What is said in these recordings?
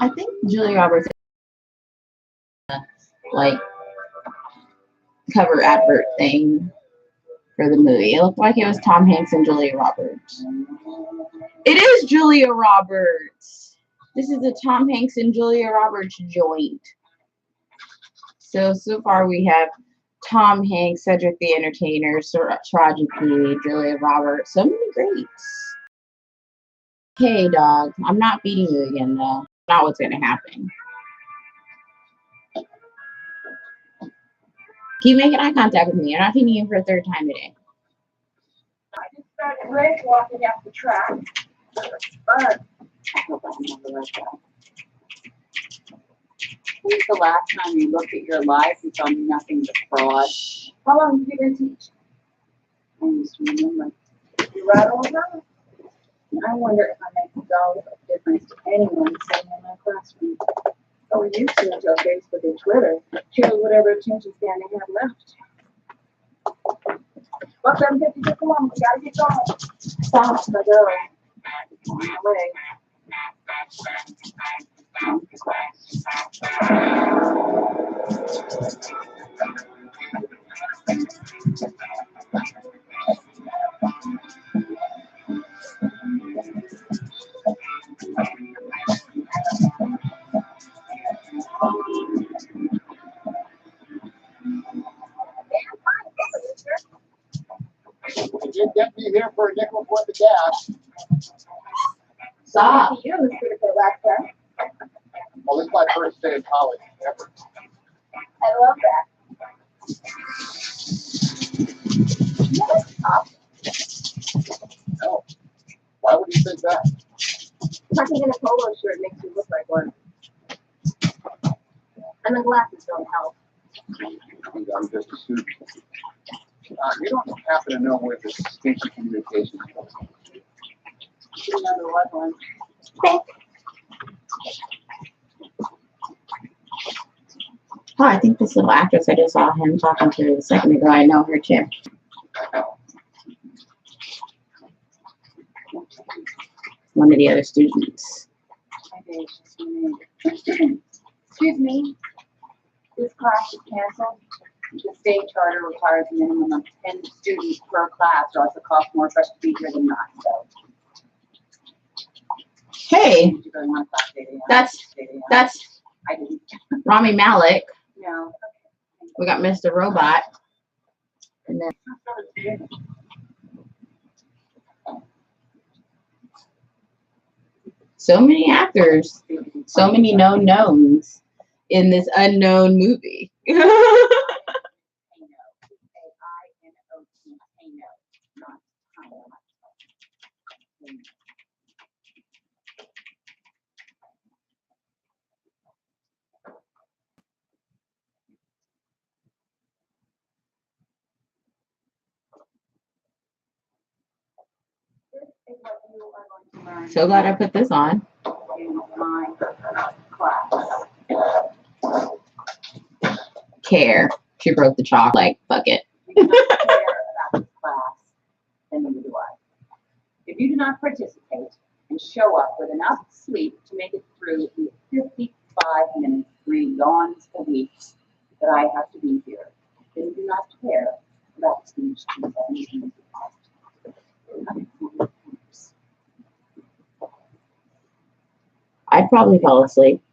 I think Julia Roberts like cover advert thing for the movie. It looked like it was Tom Hanks and Julia Roberts. It is Julia Roberts. This is the Tom Hanks and Julia Roberts joint. So far we have Tom Hanks, Cedric the Entertainer, Taraji P, Julia Roberts. So many greats. Hey, dog. I'm not beating you again, though. Not what's going to happen. Keep making eye contact with me. You're not feeding you for a third time today. I just started race walking up the track. Fun. I hope I never like that. When was the last time you looked at your life and saw nothing but fraud? How long have you been teaching? I used to remember. You right all the time. I wonder if I make a dollar of difference to anyone sitting in my classroom. Oh, we used to until Facebook and Twitter shows whatever attention span they have left. Well, 7:52, come on, we gotta get going. Stop, my darling. On my way. You did get me here for a nickel for the gas. Stop. You, Mr. Critical Actor. Well, this is my first day of college ever. I love that. No. Why would you think that? Tucking in a polo shirt makes you look like one. And the glasses don't help. I'm just a student. You don't happen to know where this stinky communication goes. You know there was one. Oh, I think this little actress I just saw him talking to a second ago. I know her too. One of the other students. Excuse me. This class is canceled. The state charter requires a minimum of 10 students per class, or else it costs more for us to be here than not. So, Hey, did you really want a class data? that's I didn't. Rami Malek. No. We got Mr. Robot. And then so many actors, so many known knowns in this unknown movie. So glad I put this on. Care. She broke the chalk. Like, fuck it. If you do not participate and show up with enough sleep to make it through the 55 minutes, 3 yawns a week that I have to be here, then you do not care about speech and I'd probably fall asleep,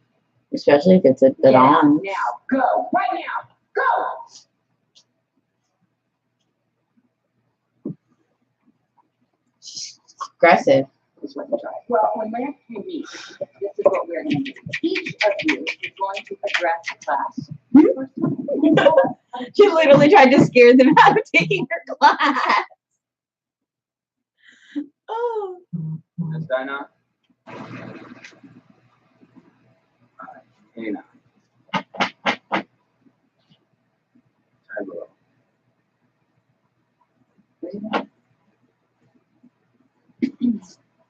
especially if it's at the dawn. Now, go right now, go. Aggressive. Well, when we're in meet, this is what we're going to do. Each of you is going to address the class. She literally tried to scare them out of taking her class. Oh. Miss Dinah? Hey now. Hello.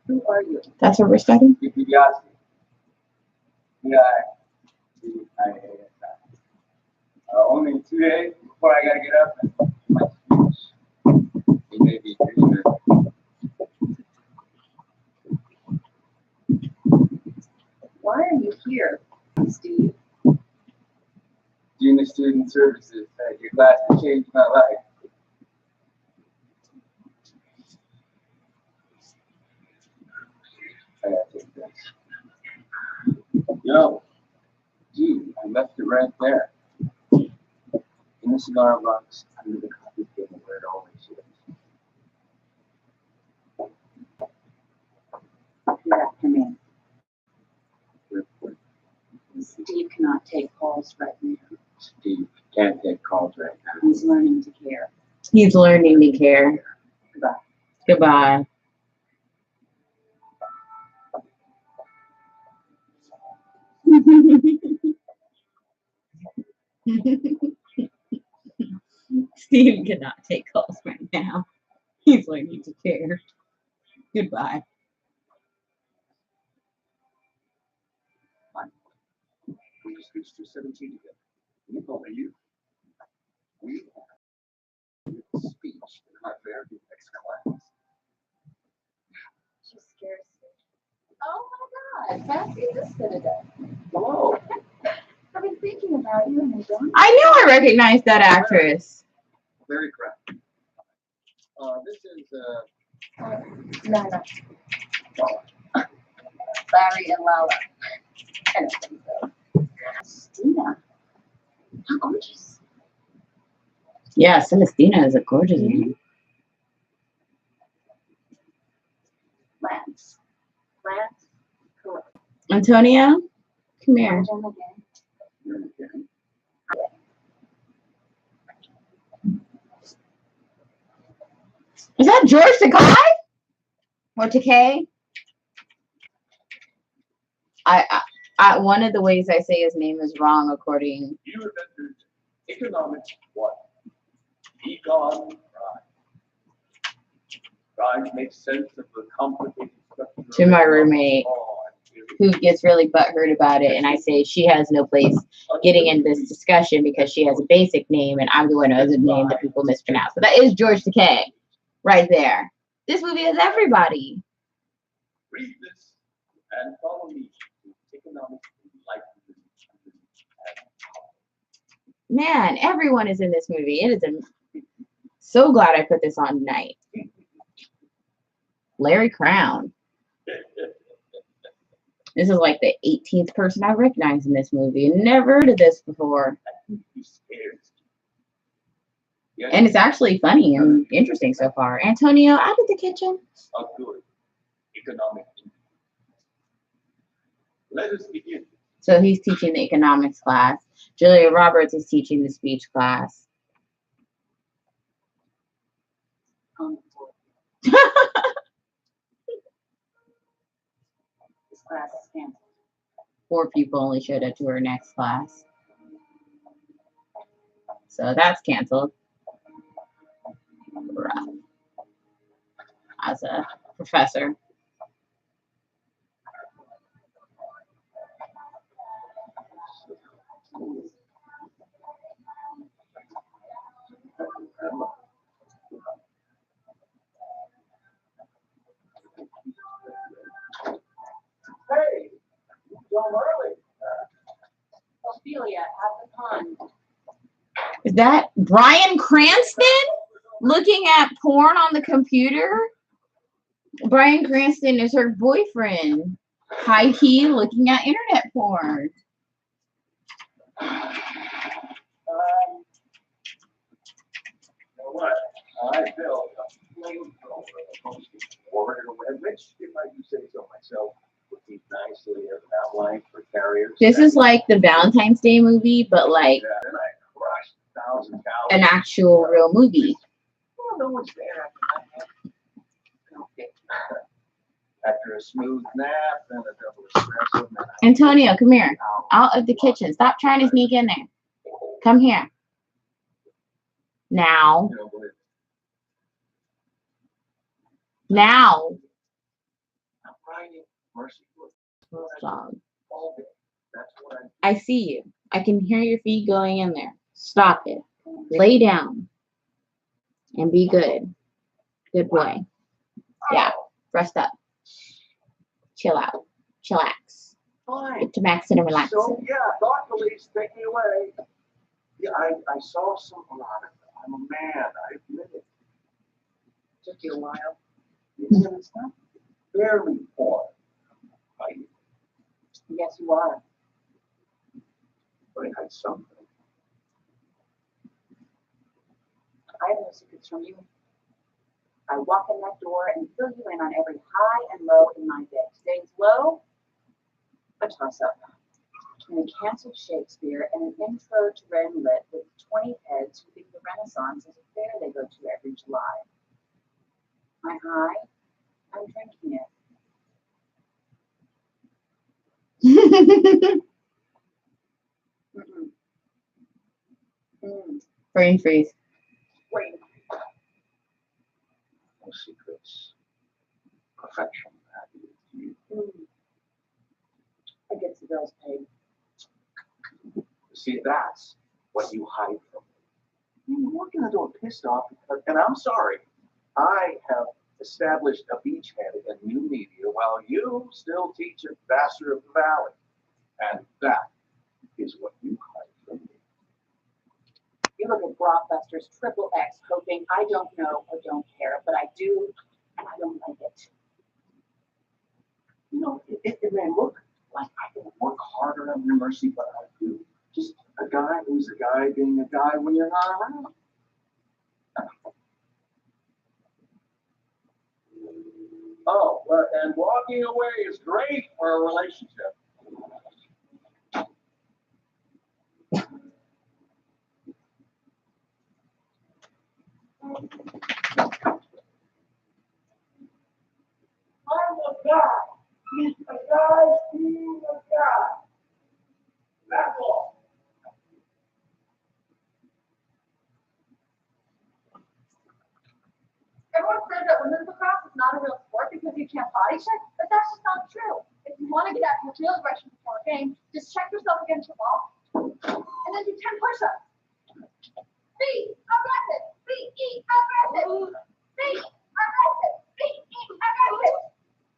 Who are you? That's what we're studying? Yes. Yeah. Only 2 days before I gotta get up and do my speech. You may be here. Why are you here, Steve? Junior Student Services. Your class has changed my life. I gotta take this. Yo, gee, I left it right there. In the cigar box, under the coffee table where it always is. Good afternoon. Steve cannot take calls right now. Steve can't take calls right now. He's learning to care. He's learning to care. Goodbye. Goodbye. Steve cannot take calls right now. He's learning to care. Goodbye. We just reached 217 together. We call you. We have speech in our very next class. She scares me. Oh my God, fancy this for today. Hello. I've been thinking about you and I don't. I knew I recognized that actress. Very correct. This is Lala. Larry and Lala. I don't think so. Stina. How gorgeous. Yeah, Celestina is a gorgeous name. Lance. Lance. Correct. Antonio, come here. Jim again. Is that George Takei? Or Takei? I one of the ways I say his name is wrong according you invented economics what? Econ prime. Prime makes sense of the complicated structure. to my roommate who gets really butthurt about it, and I say she has no place getting in this discussion because she has a basic name and I'm the one who has a name that people mispronounce. But that is George Takei right there. This movie has everybody. Read this and follow me to economics enlightenment. Man, everyone is in this movie. It is so glad I put this on tonight. Larry Crown. This is like the 18th person I recognize in this movie. Never heard of this before. And it's actually funny and interesting so far. Antonio, out of the kitchen. A good economic. Let us begin. So he's teaching the economics class. Julia Roberts is teaching the speech class. This class is canceled. 4 people only showed up to her next class. So that's canceled. Rough. As a professor. Hey, you're early. Ophelia at the pond. Is that Bryan Cranston looking at porn on the computer? Bryan Cranston is her boyfriend. High key looking at internet porn. You know what? I built a flamethrower forward in a web, which, if I do say so myself, would be nicely as an outline for carriers. This is like the Valentine's Day movie, but like Then I crushed 1,000 calories. an actual real movie. Well, no one's there after that. Okay. After a smooth nap and a double espresso. then I- Antonio, come here. Out of the kitchen. Stop trying to sneak in there. Come here. Now. You know, but Now. I'm writing mercifully Stop. all day. That's what I see you. I can hear your feet going in there. Stop it. Lay down. And be good. Good boy. Yeah. Rest up. Chill out. Chillax. fine. Get to maxing and relaxing. So, yeah, thought police, take me away. Yeah, I saw some erotica. I'm a man, I admit it. Took you a while. Yeah, it's not barely porn. Yes, you are. But it had something. I have no secrets from you. I walk in that door and fill you in on every high and low in my day. Today's low, a toss-up. Between a canceled Shakespeare and an intro to Renlit with 20 heads who think the Renaissance is a fair they go to every July. My high, I'm drinking it. Brain freeze. Wait. No secrets. Perfection. I get the bills paid. See, that's what you hide from me. You walk in the door pissed off, and I'm sorry. I have established a beachhead in new media while you still teach at Vassar of the Valley. And that is what you hide from me. You look at Blockbuster's XXX hoping I don't know or don't care, but I do, and I don't like it. You know, it may look like I don't work harder on your mercy, but I do. Just a guy who's a guy being a guy when you're not around. Oh, and walking away is great for a relationship. I'm a guy. A guy being a guy. That's all. Everyone says that women's lacrosse is not a real sport because you can't body check, but that's just not true. If you want to get out your real aggression before a game, just check yourself against your wall, and then do 10 push-ups. Be aggressive. Be aggressive. Be aggressive. Be aggressive.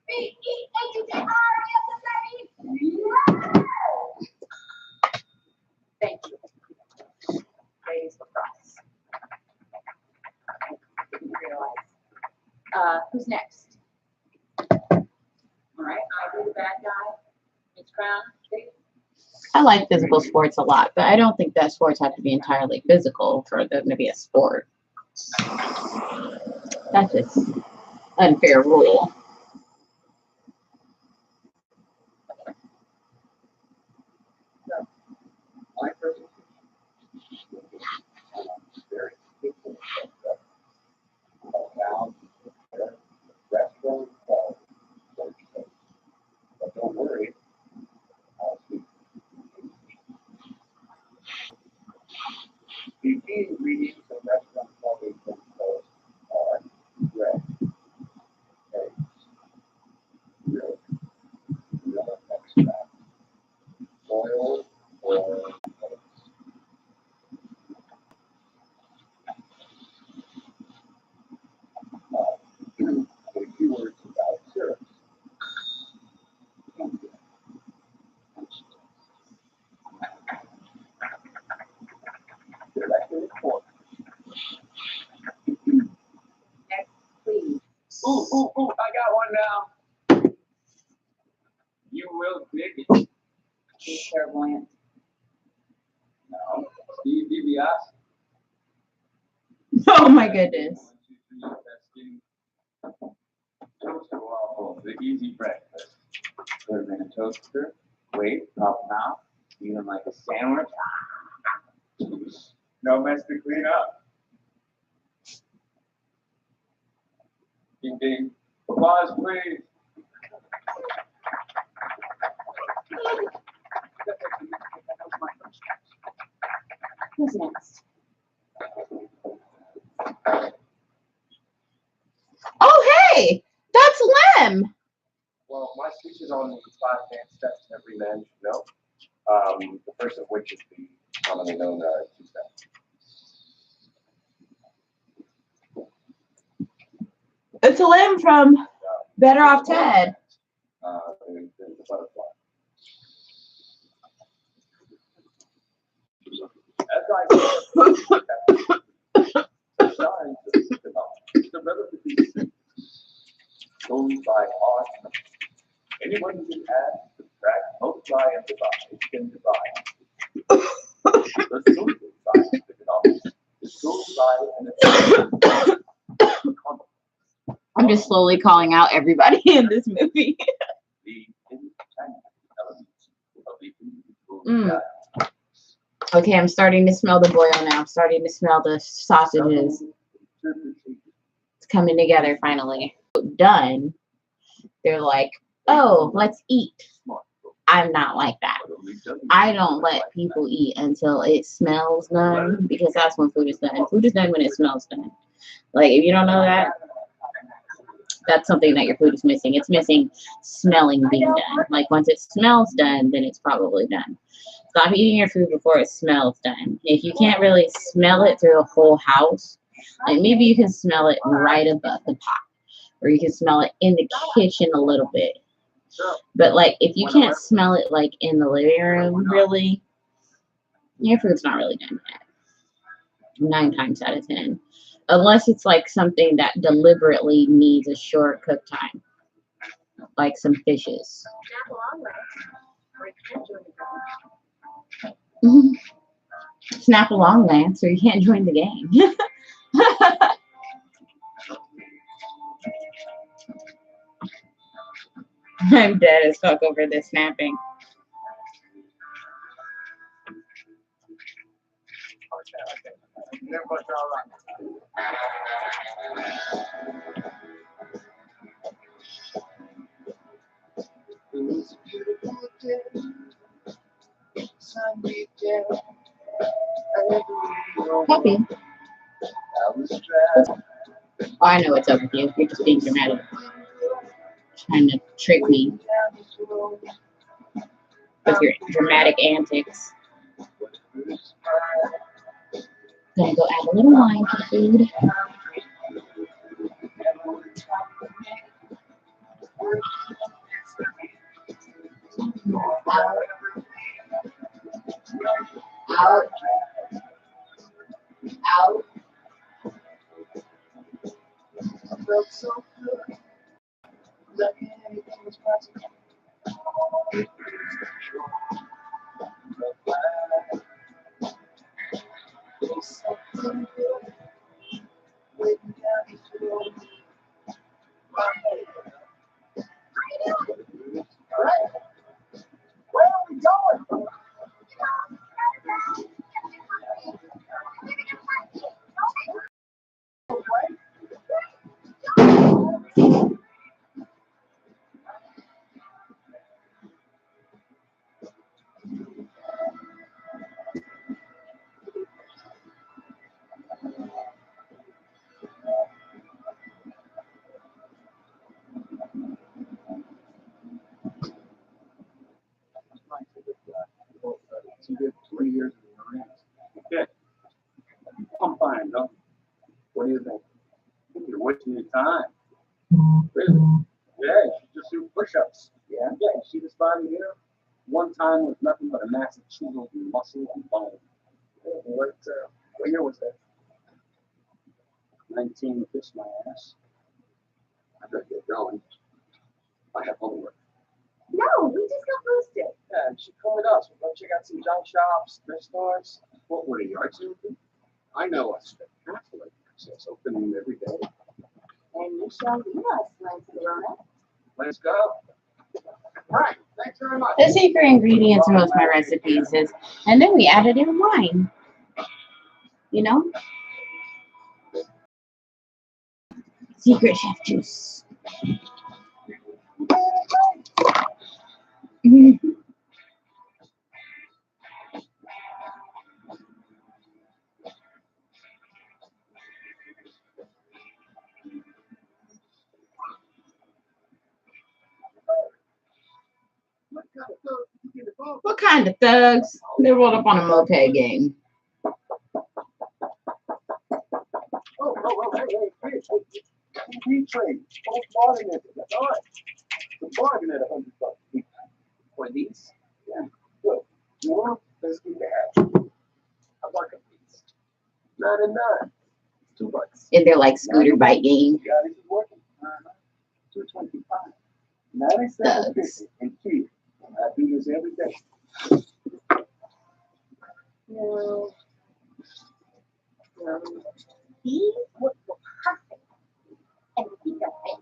B-E-A-G-R-E-S-S-I-E. Thank you. Ladies lacrosse. I didn't realize. Who's next? All right, I do the bad guy. It's Crown. I like physical sports a lot, but I don't think that sports have to be entirely physical for them to be a sport. That's just unfair rule. My presentation is very capable about restaurant quality. But don't worry, I'll speak. The key ingredients of restaurant quality vegetables are bread, eggs, milk, vanilla extract, oil, or eggs. A few words about syrups. Directly important. Next, please. Ooh, I got one now. You will dig it. Be clairvoyant. No. Steve DiBiase. Oh my goodness. 1, 2, 3, testing. Toaster waffle, the easy breakfast. Put them in a toaster. Wait, pop them out. Eat them like a sandwich. No mess to clean up. Ding ding. Applause, please. Who's next? Oh, hey, that's Lem. Well, my speech is on the 5 dance steps every man should know. The first of which is the commonly known 2-step. It's Lem from Better Off Ted. The butterfly. Besides, the relatively simple goes by odd numbers. Anyone who can add, subtract, multiply, and divide can divide. The social side of economics is goes by an economic. I'm just slowly calling out everybody in this movie. The intangible elements of the individual Mm. Okay, I'm starting to smell the boil now. I'm starting to smell the sausages. It's coming together finally. Done. They're like, oh, let's eat. I'm not like that. I don't let people eat until it smells done, because that's when food is done. Food is done when it smells done. Like, if you don't know that, that's something that your food is missing. It's missing smelling being done. Like, once it smells done, then it's probably done. Stop eating your food before it smells done. If you can't really smell it through a whole house, like maybe you can smell it right above the pot, or you can smell it in the kitchen a little bit. But like, if you can't smell it like in the living room, really, your food's not really done yet. 9 times out of 10, unless it's like something that deliberately needs a short cook time, like some fishes. Snap along, Lance, or you can't join the game. I'm dead as fuck over this snapping. Puppy. Oh, I know what's up with you. You're just being dramatic. Trying to trick me with your dramatic antics. Gonna go add a little wine to the food. Out. Out. Felt so good. Like anything was possible. There's something good waiting down the road. Right. Where are we going? You did 20 years in the Marines. Okay. I'm fine, though. What do you think? I think you're wasting your time. Really? Yeah, you should just do push-ups. Yeah? Yeah, you see this body here? One time was nothing but a massive chiseled muscle and bone. What year was that? 19, kiss my ass. I better get going. I have homework. No, we just got posted. Yeah, you should come with us. We'll go check out some junk shops, thrift stores. What would a yard sale be? I know a spectacular yard sales opening every day. And you shall lead us, Lance Verona. Let's go. Right. Thanks very much. The secret ingredient to most of my recipes is, and then we added in wine. You know? Secret chef juice. What kind of thugs? They rolled up on a moped gang. Hey, we trade. Both bargain it. That's all right. The bargain at $100. For these? Yeah. Good. You want them? Let's keep the half. How about a piece? $99. $2. In their like scooter bike game. Yeah, this is working. $225. $97.50 and cheap. I do this every day. These would look perfect. And these are big.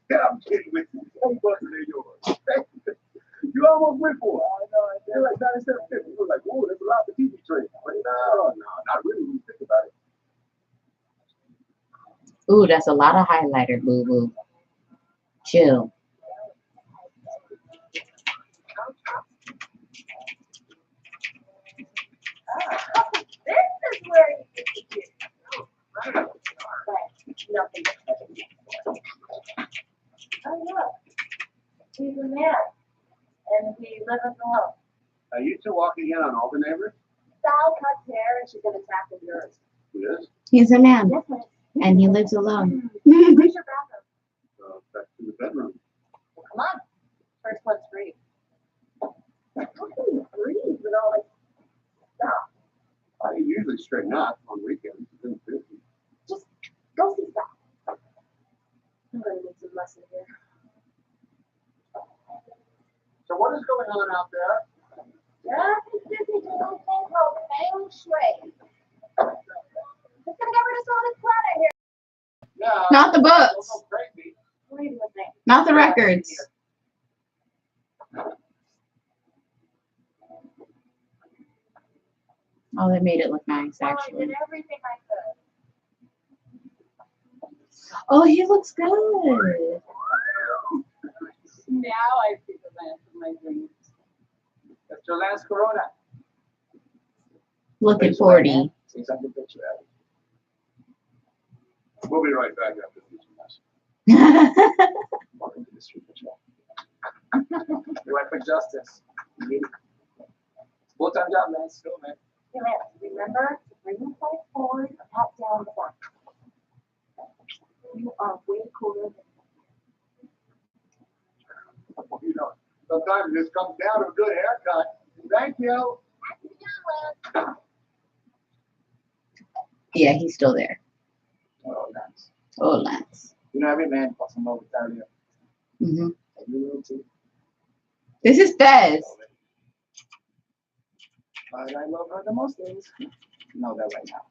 Yeah, I'm kidding with you. $20 they're yours. You almost went for it. I know. They're like $97.50. You were like, whoa, that's a lot for TV trade. But no, not really when you think about it. Ooh, that's a lot of highlighter, boo boo. Chill. This is where you get the kids. But nothing. Oh, look. He's a man. And he lives alone. Are you two walking in on all the neighbors? Sal cuts hair and she's going to tap in yours. Yes. He's a man, Yes, miss. and he lives alone. Where's your bathroom? Back to the bedroom. Well, come on. First one's free. How can you breathe with all this stuff? I usually straighten out on weekends. Just go see Sal. I'm going to make some lesson here. So what is going on out there? Yeah, he's busy doing a thing called feng shui. It's going to get rid of some of this clutter here. Yeah. Not the books. Don't go crazy. What do you think? Not the records. Oh, they made it look nice, Oh, I actually. did everything I could. Oh, he looks good. Now I see the land of my dreams. That's your last Corona. Looking 40. Seems like a picture of it. We'll be right back after these messages. Welcome to the Street Patrol. We went for justice. Full-time job, man. Still, man. Hey, Lance, remember to bring the fight forward and pat down the back. You are way cooler than You know, sometimes it just comes down to a good haircut. Thank you. Yeah, he's still there. Oh, nice. Oh, Lance. You know, every man wants some overtime here. Mm-hmm. And you will too. This is Fez. But I love her the most days. You know that right now.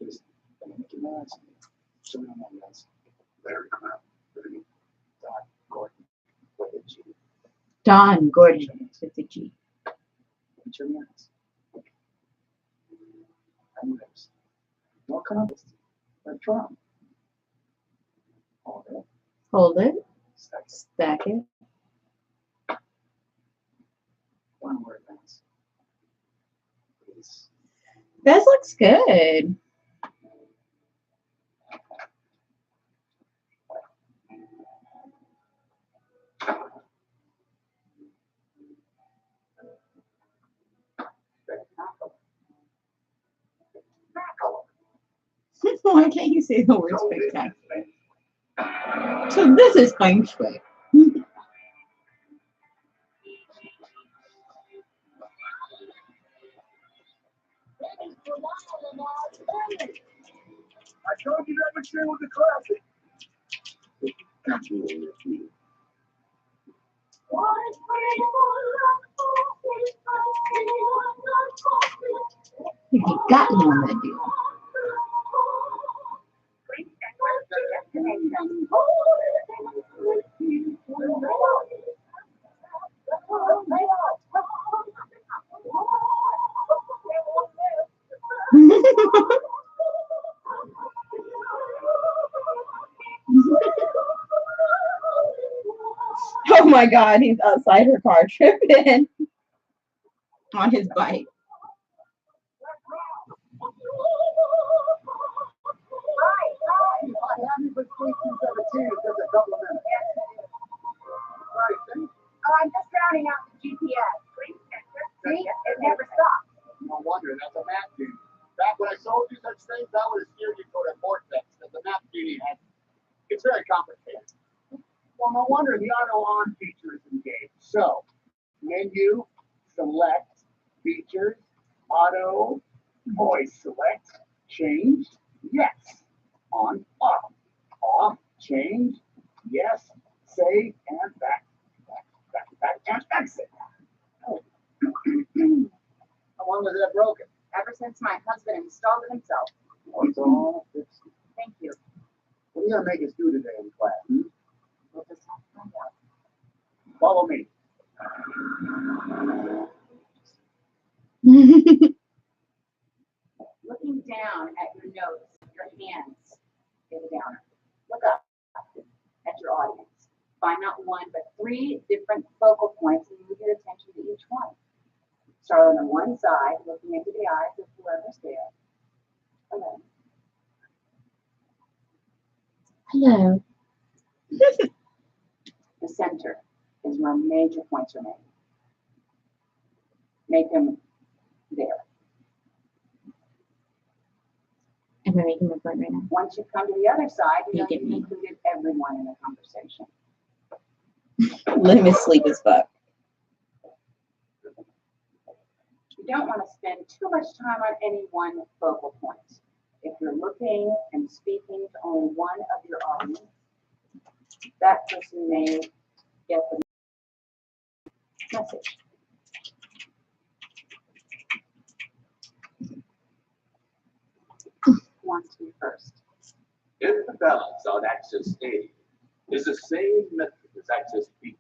Just make it nice. Show me my nice. Very crap. Very Don Gordon with a G. Don Gordon with the G. Put your nice. And lips. No comments. Like Trump. All that. Hold it. Stack it. Stack it. One word, Vance. Please. Fez looks good. Why can't you say the word spectacular? So this is feng shui. I told you that machine was a classic. You got me on that deal. Oh my God, he's outside her car tripping on his bike. I'm just rounding out the GPS. See? It never stops. No wonder, that's a map genie. Back when I sold you such things, that would have steered you toward a vortex that the map genie has. It's very complicated. Well, no wonder the auto on feature is engaged. So, menu, select, features, Auto. Voice select. Change. Yes. On. Off. Off. Change. Yes. Save and back. Back and exit. Oh. How long was that broken? Ever since my husband installed it himself. It's all fixed. Thank you. What are you gonna make us do today in class? We'll just have to find out. Follow me. Looking down at your notes, your hands, get a downer. Look up at your audience. Find not one, but 3 different focal points and move your attention to each one. Start on the one side, looking into the eyes of whoever's there. Hello. Hello. The center is where major points are made. Make them there. Am I making my point right now? Once you come to the other side, you know You get you've me. included everyone in the conversation. Let me sleep as fuck. You don't want to spend too much time on any one focal point. If you're looking and speaking to only one of your audience, that person may get the message. Who wants to be first? If the balance on axis A is the same method as axis B,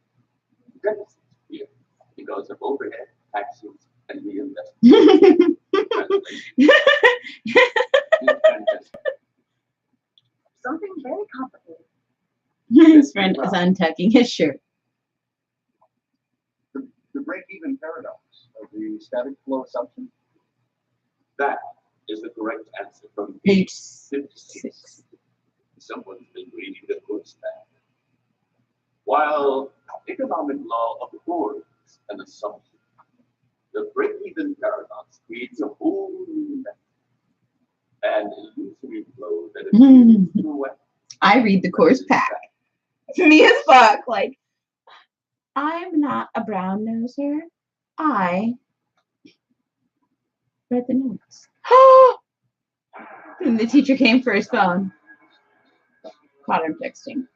deficits here because of overhead, taxes, and reinvestment. Something very complicated. His friend is untucking his shirt. The break-even paradox of the static flow assumption. That is the correct answer from Page 56. 6. Someone's been reading the books back. While economic law abhors an assumption, the break-even paradox creates a whole new method. An illusory flow that appears to wet. I read the course pack. Me as fuck. Like, I'm not a brown noser. I read the notes. And the teacher came for his phone. Caught him texting.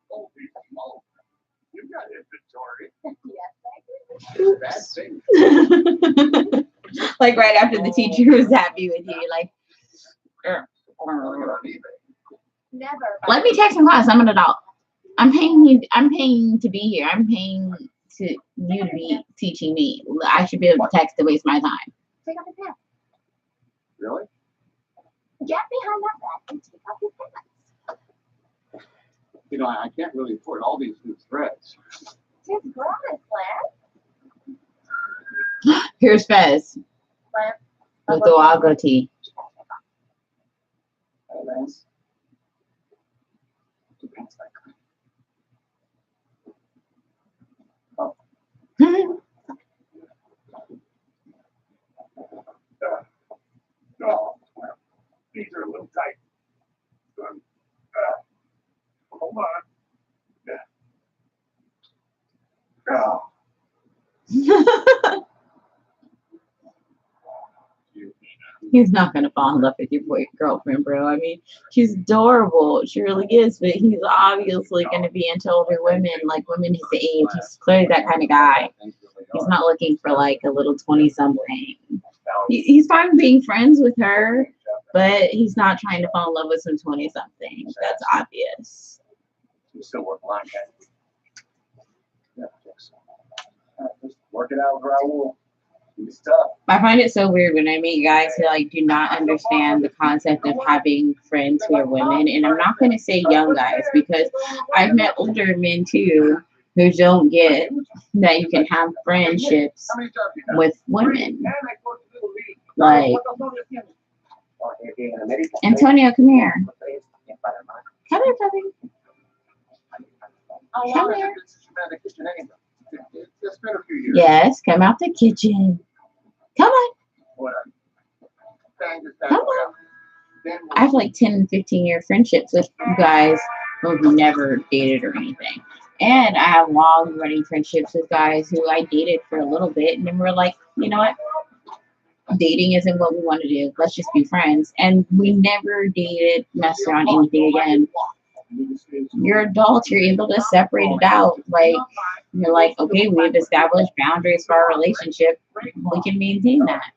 Holy smoke. You've got inventory. Yes, I do. Bad thing. Like right after the teacher was happy with you, like, Never. let me text in class. I'm an adult. I'm paying to be here. I'm paying to you to be teaching me. I should be able to text to waste my time. Take off your pants. Really? Get behind that back and take off your pants. You know, I can't really afford all these new threads. It's gratis, Lance. Here's Fez Lance. with the Wago tea. Hey, Lance. Two pants back. Oh. No. These are a little tight. Hold on. Oh. He's not gonna fall in love with your girlfriend, bro. I mean, she's adorable. She really is, but he's obviously gonna be into older women, like women his age. He's clearly that kind of guy. He's not looking for like a little 20-something. He's fine being friends with her, but he's not trying to fall in love with some 20-something. That's obvious. You still work line, okay? Yeah, just work it out, Raul. It's tough. I find it so weird when I meet guys who like do not understand the concept of having friends who are women, and I'm not going to say young guys because I've met older men too who don't get that you can have friendships with women. Like, Antonio, come here. Come here, puppy. Come here. Yes, come out the kitchen. Come on. Come on. I have like 10 and 15-year friendships with guys who've never dated or anything. And I have long running friendships with guys who I dated for a little bit, and then we're like, you know what? Dating isn't what we want to do. Let's just be friends. And we never dated, messed around, anything again. You're adults, you're able to separate it out. Like, you're like, okay, we've established boundaries for our relationship. We can maintain that.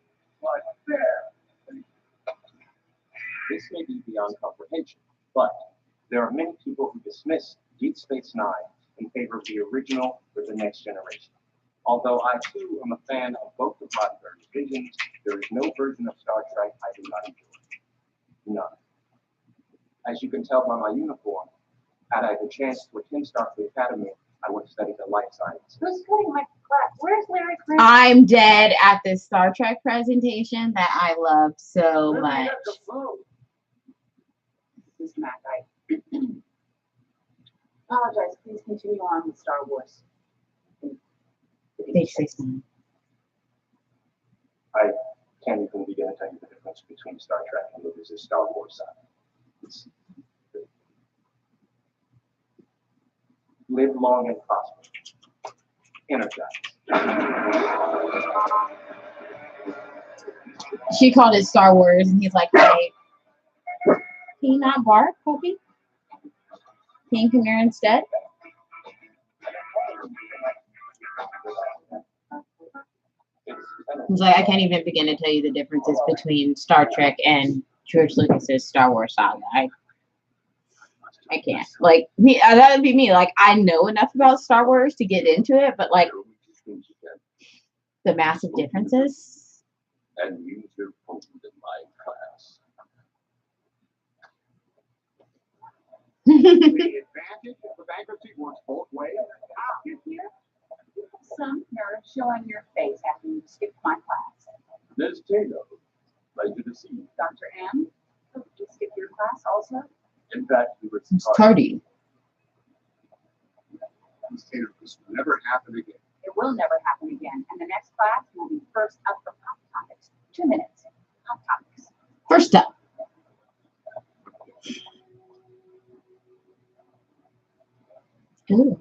This may be beyond comprehension, but there are many people who dismiss Deep Space Nine in favor of the original or the next generation. Although I too am a fan of both of Roddenberry's visions, there is no version of Star Trek I do not enjoy. None. As you can tell by my uniform, had I the chance to attend Starfleet Academy, I would have studied the life sciences. Who's cutting my class? Where's Larry Chris? I'm dead at this Star Trek presentation that I loved so much. This is Matt. I apologize. Please continue on with Star Wars. Page 16. I can't even begin to tell you the difference between Star Trek and movies is Star Wars side. It's, live long and prosper. Energize. She called it Star Wars, and he's like, hey, can you not bark, Kobe? Can you come here instead? He's like, I can't even begin to tell you the differences between Star Trek and George Lucas's Star Wars saga. I can't. Like, me, that would be me. Like, I know enough about Star Wars to get into it, but like the massive differences. And use your phone in my class. The advantage of the bankruptcy works both ways. You here? You have some nerve showing your face after you skipped my class. Ms. Taylor, pleasure to see you. Dr. M, did you skip your class also? In fact, we were It's tardy. Ms. Taylor, this will never happen again. It will never happen again. And the next class will be first up for Hot Topics. 2 minutes. Hot Topics. First up. Ooh.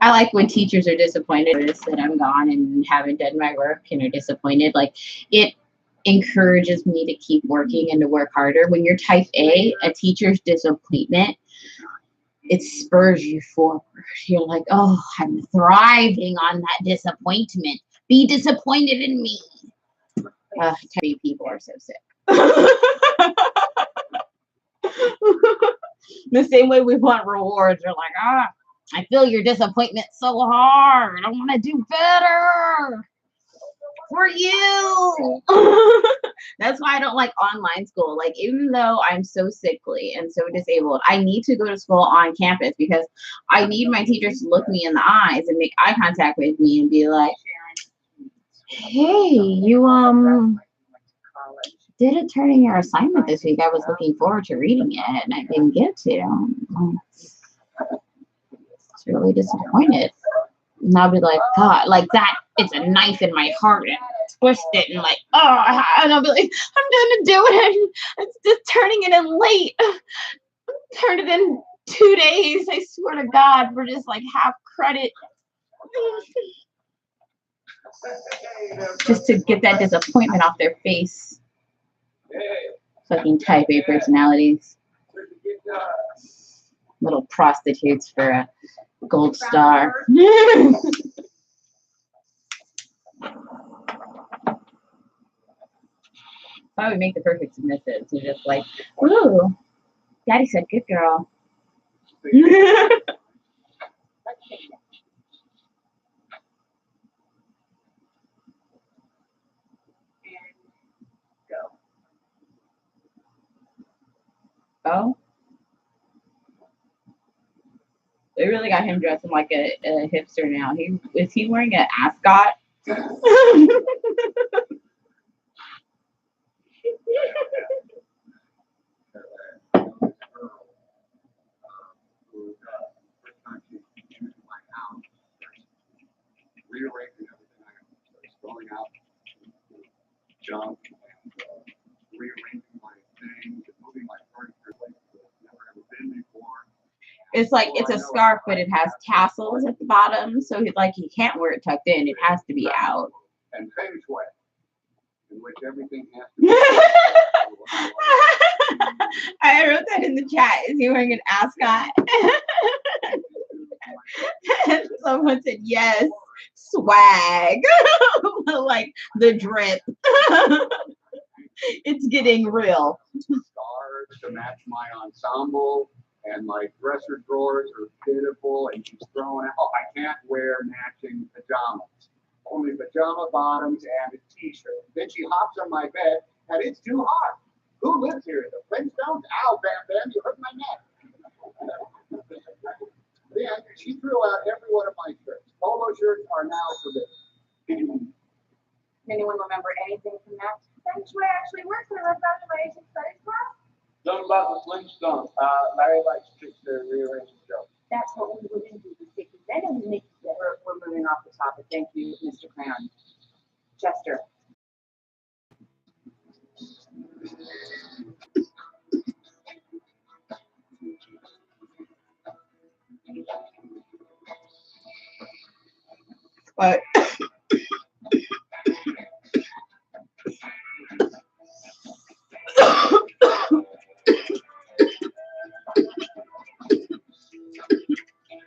I like when teachers are disappointed that I'm gone and haven't done my work and are disappointed. Like, it encourages me to keep working and to work harder. When you're type A teacher's disappointment, it spurs you forward. You're like, oh, I'm thriving on that disappointment. Be disappointed in me. Type A people are so sick. The same way we want rewards. You're like, I feel your disappointment so hard. I want to do better for you. That's why I don't like online school. Like, even though I'm so sickly and so disabled, I need to go to school on campus because I need my teachers to look me in the eyes and make eye contact with me and be like, hey, you didn't turn in your assignment this week. I was looking forward to reading it and I didn't get to. It's really disappointed. And I'll be like, God, like that, it's a knife in my heart and twist it and like, and I'll be like, I'm gonna do it. It's just turning it in late. Turned it in 2 days. I swear to God, we're just like half credit. Just to get that disappointment off their face. Fucking type A personalities. Little prostitutes for a gold star. I would make the perfect submissive. So just like, ooh, Daddy said good girl. Oh, they really got him dressing like a hipster now. Is he wearing an ascot? Rearranging everything I was throwing out junk and rearranging my things and moving my furniture places that I've never ever been before. It's like it's a scarf, but it has tassels at the bottom, so he can't wear it tucked in. It has to be out. And feng shui, in which everything has to be. I wrote that in the chat. Is he wearing an ascot? Someone said yes. Swag. Like the drip. It's getting real. Stars to match my ensemble, and my dresser drawers are pitiful, and she's throwing out. Oh, I can't wear matching pajamas. Only pajama bottoms and a t-shirt. Then she hops on my bed, and it's too hot. Who lives here? The Flintstones? Ow, Bam Bam, you hurt my neck. Then she threw out every one of my shirts. Polo shirts are now forbidden. Anyone remember anything from that? Feng Shui actually works when I left out in my Asian studies class. Something about the Flintstones. Larry likes tricks to rearrange the show. That's what we wouldn't do. That doesn't make sense. We're moving off the topic. Thank you, Mr. Crayon. Chester. But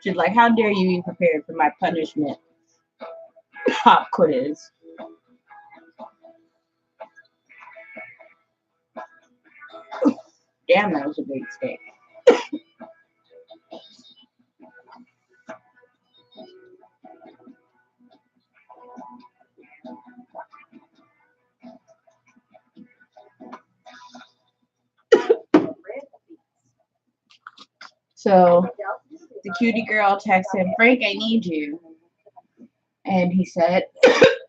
she's like, how dare you be prepared for my punishment pop quiz. Damn, that was a big steak. So the cutie girl texts him, Frank, I need you. And he said,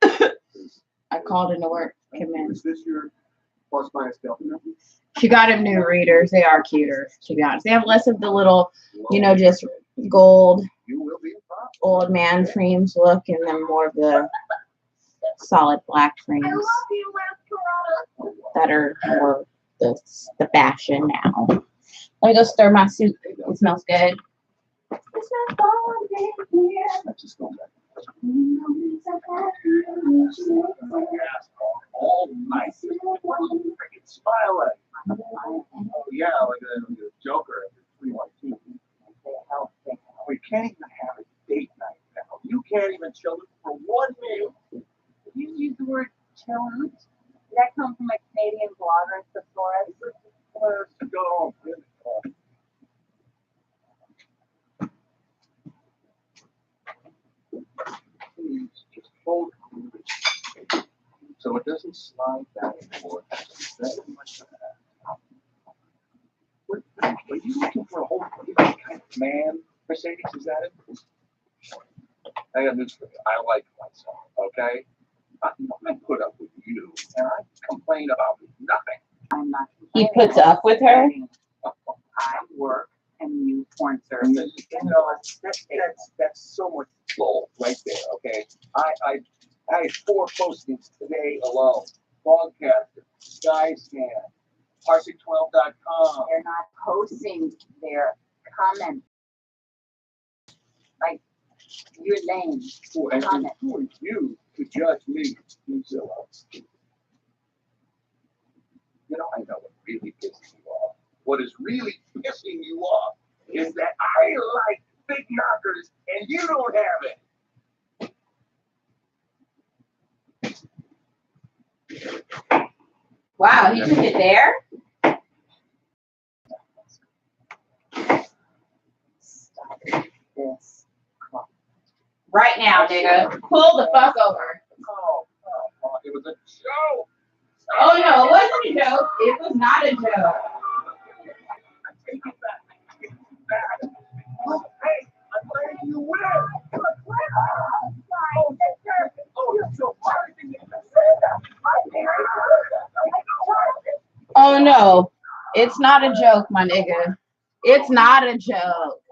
I called into work. Come in. Is this your plus minus delta? She got him new readers. They are cuter, to be honest. They have less of the little, just gold You will be a prop. old man frames look, and then more of the solid black frames that are more the fashion now. Let me go stir my soup. It smells good. Let's just go back. All night. Freaking smile at me. Oh, yeah, like a Joker at 312. We can't even have a date night now. You can't even chill for 1 minute. You use the word chilling. Did that come from a Canadian blogger, Thesaurus? Go on. Please just hold it so it doesn't slide back and forth. Very much like that. Are you looking for a whole kind of man, Mercedes? Is that it? I got news for you. I like myself, okay? I put up with you, and I complain about nothing. I'm not. He puts up with her? I work and you porn services. You know, that's so much bull right there, okay? I had 4 postings today alone. Broadcaster, Skyscan, Parsec12.com. They're not posting their comments. Like, you're lame. And who are you to judge me, Zilla? You know, I know what really pisses you off. What is really pissing you off is that I like big knockers and you don't have it. Wow, he took it there? Stop this. Right now, nigga. Pull the fuck over. Oh, it was a joke. Oh no, it wasn't a joke. It was not a joke. I take it back. I take it back. Oh, hey, I'm letting you win. You're a winner. Oh, you're so funny. Oh no, it's not a joke, my nigga. It's not a joke.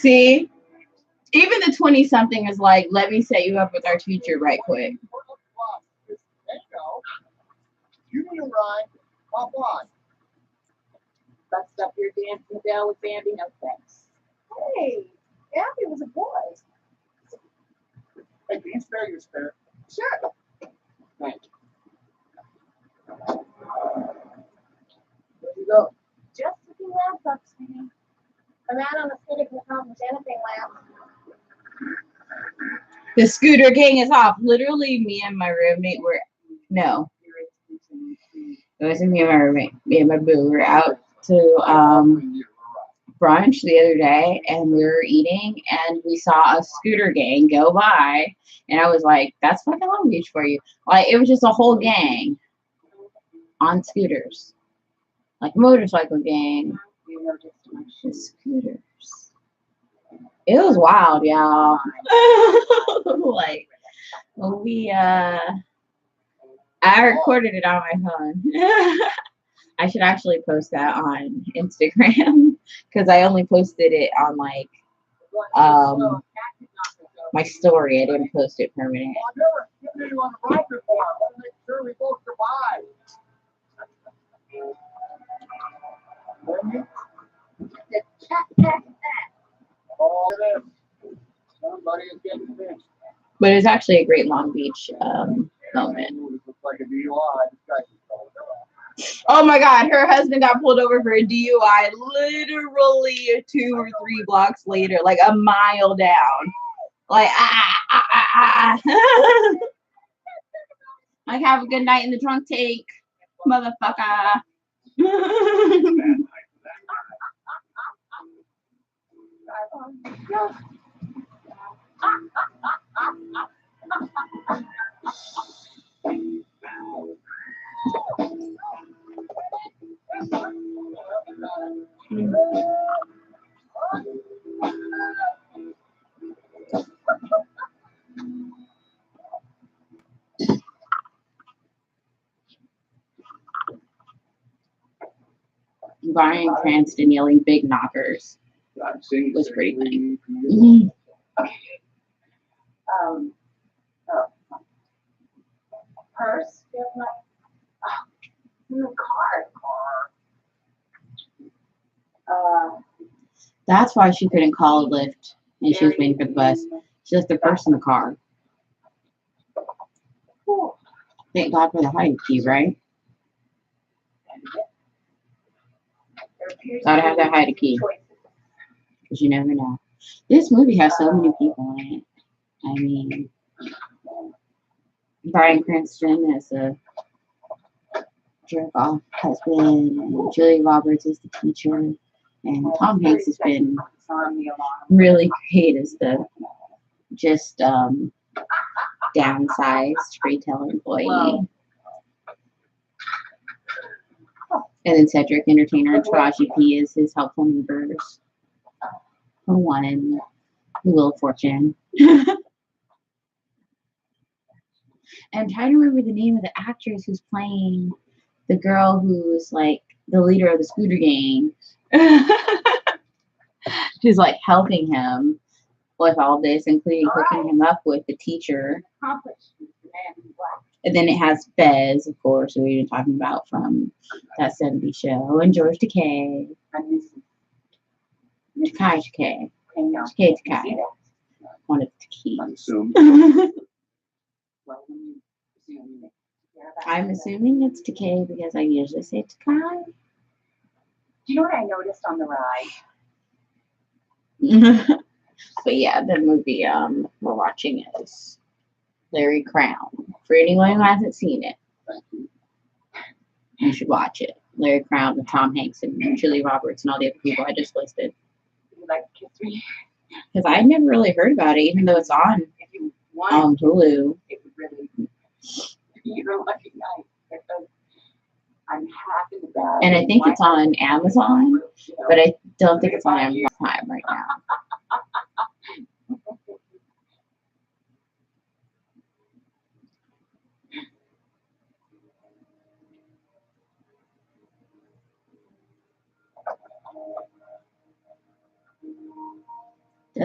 See, even the 20-something is like, let me set you up with our teacher right quick. You need a ride. Hop on. Bust up your dancing bell with Bambi, no thanks. Hey, Abby was a boy. Hey, can you spare your spare? Sure. Thank you. Where'd you go? Just a few lamps up, sweetie. A man on the scooter can accomplish anything, lamp. The scooter gang is off. Literally, me and my roommate were, no, it wasn't me and my roommate. Me and my boo were out to brunch the other day, and we were eating, and we saw a scooter gang go by, and I was like, that's fucking Long Beach for you. Like, it was just a whole gang on scooters, like a motorcycle gang with scooters. It was wild, y'all. Like, we I recorded it on my phone. I should actually post that on Instagram because I only posted it on like my story. I didn't post it permanent. I've never given you on the ride before. I want to make sure we both survive. All of this. Somebody is getting fixed. But it was actually a great Long Beach moment. Looks like a DUI. This guy can call it. Oh my God, her husband got pulled over for a DUI literally 2 or 3 blocks later, like a mile down. Like, Like, have a good night in the trunk tank, motherfucker. Brian Cranston yelling big knockers was pretty funny. Purse? In the car. That's why she couldn't call a lift and she was waiting for the bus. She left the purse in the car. Thank God for the hide key, right? Gotta have that hide key. Because you never know. This movie has so many people in it. I mean, Bryan Cranston as a jerk-off husband, and Julia Roberts is the teacher, and Tom Hanks has been really great as the just downsized retail employee. And then Cedric Entertainer and Taraji P is his helpful neighbors. For one, Wheel of Fortune. I'm trying to remember the name of the actress who's playing the girl who's like the leader of the scooter gang. Who's like helping him with all this, including hooking him up with the teacher. And then it has Fez, of course, who we've been talking about from that 70s show, and George Takei. Takei. One of the keys. I'm assuming it's Takei because I usually say Takai. Do you know what I noticed on the ride? But yeah, the movie we're watching is Larry Crown. For anyone who hasn't seen it, you should watch it. Larry Crown with Tom Hanks and Julia Roberts and all the other people I just listed. Would you like to kiss me? Because I never really heard about it, even though it's on If you want, Hulu. it would really be your lucky night. Because I'm half in the bag. And I think it's on Amazon, but I don't think it's on Amazon Prime right now.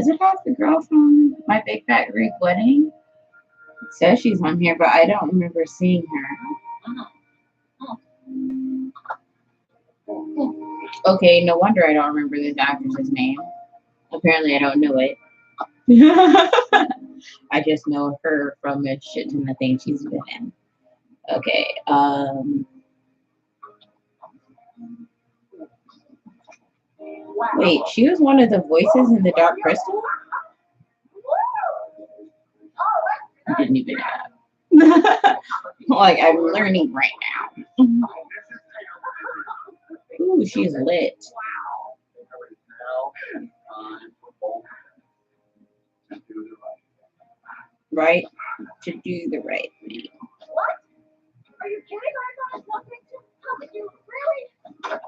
Does it have the girl from My Big Fat Greek Wedding? It says she's on here, but I don't remember seeing her. Okay, no wonder I don't remember this actress's name. Apparently, I don't know it. I just know her from a shit ton of things she's been in. Okay, wait, she was one of the voices in The Dark Crystal? I didn't even know. Like, I'm learning right now. Ooh, she's lit. Right? To do the right thing. What? Are you kidding? I thought it was nothing. How could you really?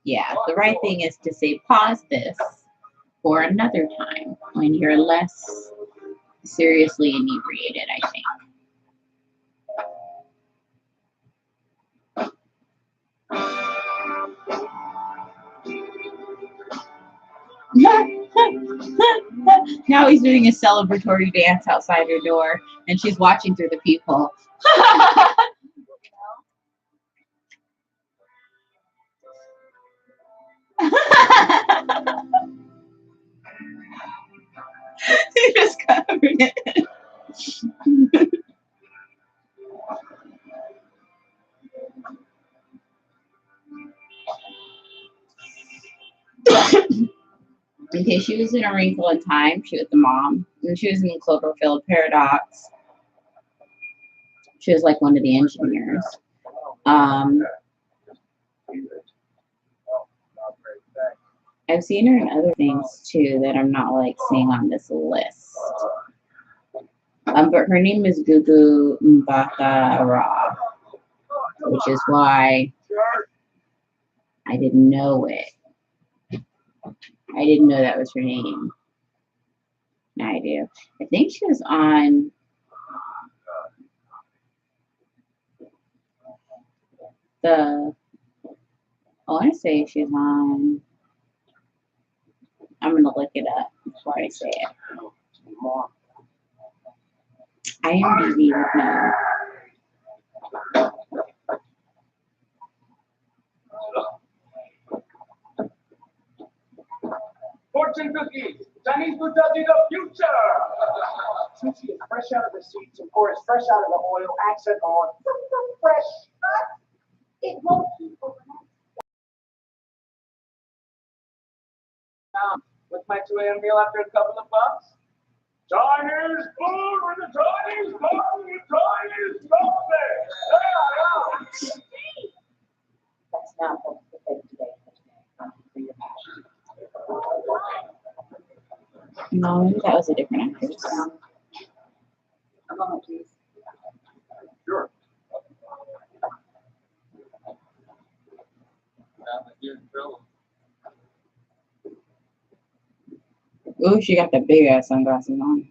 Yeah, the right thing is to say pause this for another time when you're less seriously inebriated, I think. Now he's doing a celebratory dance outside her door, and she's watching through the peephole. He just covered it. Okay, she was in A Wrinkle in Time. She was the mom. And she was in Cloverfield Paradox. She was like one of the engineers. I've seen her in other things too that I'm not like seeing on this list. But her name is Gugu Mbatha-Raw, which is why I didn't know it. I didn't know that was her name. Now I do. I think she was on I want to say she's on. I'm gonna look it up before I say it. IMDb would know. Fortune cookies! Chinese food tells you the future! Sushi is fresh out of the seeds and pork is fresh out of the oil, accent on. Fresh. It won't keep overnight. With my 2 a.m. meal after a couple of bucks. Chinese food with the Chinese coffee with Chinese coffee! Yeah. That's not what the thing today for your passion. No, maybe that was a different actress. A moment, please. Sure. Ooh, she got the big ass sunglasses on.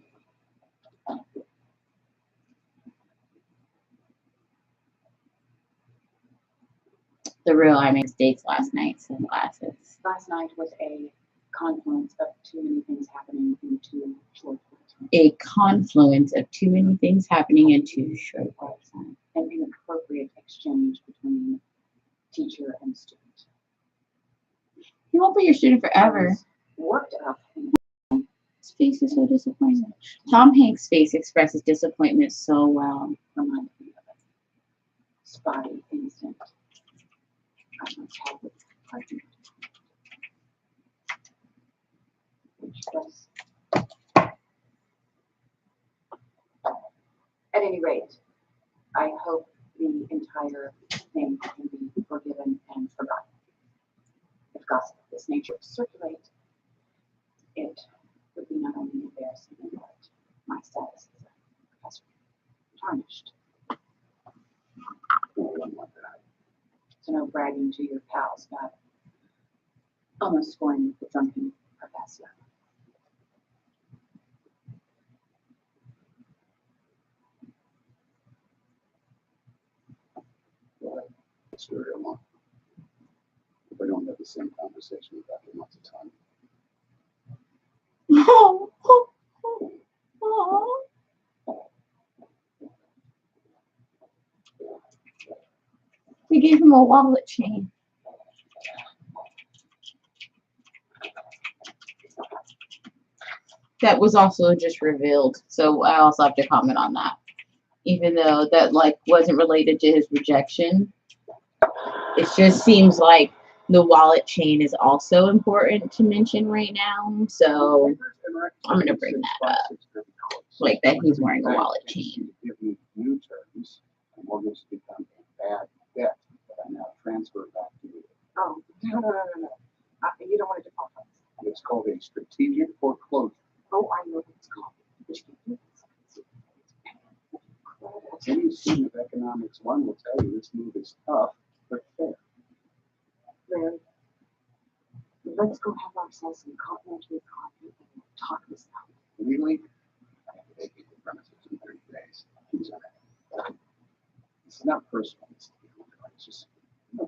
The real I made mistakes last night, sunglasses. Last night was a confluence of too many things happening in too short time. A confluence of too many things happening in too short a time. An inappropriate exchange between teacher and student. You won't be your student forever. Worked up. His face is so disappointed. Tom Hanks' face expresses disappointment so well. Reminded me of it. Spotty instant. I must have it. At any rate, I hope the entire thing can be forgiven and forgotten. If gossip of this nature circulate, it would be not only embarrassing, but my status as a professor tarnished. So no bragging to your pals about almost scoring the drunken professor. If I don't have the same conversation with Dr. Matsutan, Oh, oh, oh, oh. We gave him a wallet chain. That was also just revealed, so I also have to comment on that. Even though that like wasn't related to his rejection, it just seems like the wallet chain is also important to mention right now. So I'm gonna bring that up, like that he's wearing a wallet chain. Give me new terms, and mortgage become a bad debt that I now transfer back to you. Oh, no. You don't want to default on this. It's called a strategic foreclosure. Oh, I know what it's called. Any student of economics 1 will tell you this move is tough, but fair. Larry, let's go have ourselves some complimentary coffee and talk this out. Legally, I have to vacate the premises in 30 days. It's not personal. It's just,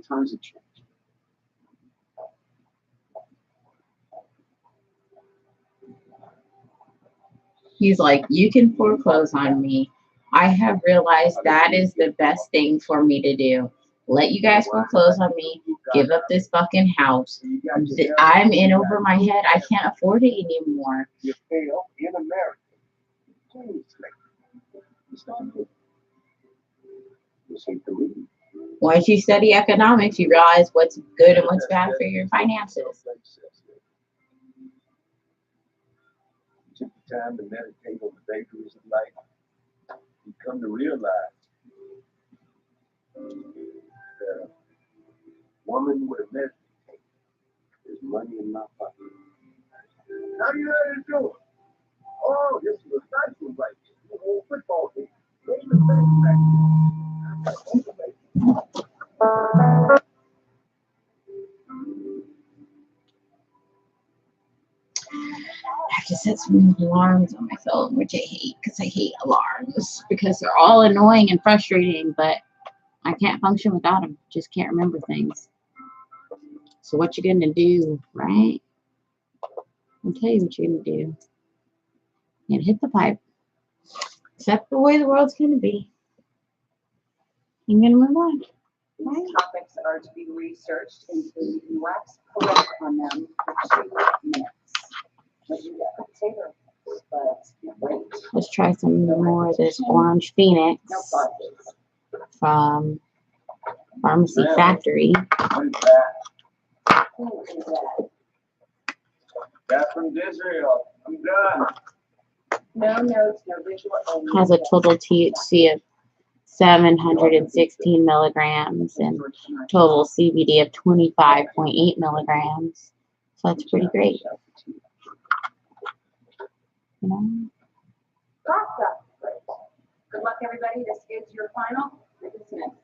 times have changed. He's like, you can foreclose on me. I have realized that is the best thing for me to do. Let you guys foreclose on me. Give up this fucking house. I'm in over my head. I can't afford it anymore. You fail in America. Please, you seem to leave. Once you study economics, you realize what's good and what's bad for your finances. Took the time to meditate on the vagaries of life. You come to realize that a woman with a meditate is money in my pocket. How do you let it do it? Oh, this is a nice one right here. The whole football team. Bring the thing back. I have to set some alarms on my phone, which I hate because I hate alarms because they're all annoying and frustrating, but I can't function without them. Just can't remember things. So what you gonna do, right? I'll tell you what you're gonna do. You're gonna hit the pipe. Accept the way the world's gonna be. You're gonna move on. These topics are to be researched, including wax poetic on them for 2 minutes. But you got potato, but wait. Let's try some more of this Orange Phoenix No pauses. from Pharmacy Factory. What is that? Who is that? That's from Israel. I'm done. No notes, no visual. Only Has a total THC of 716 milligrams and total CBD of 25.8 milligrams. So that's pretty great. You know? Awesome. Great. Good luck, everybody. This is your final. Dismissed.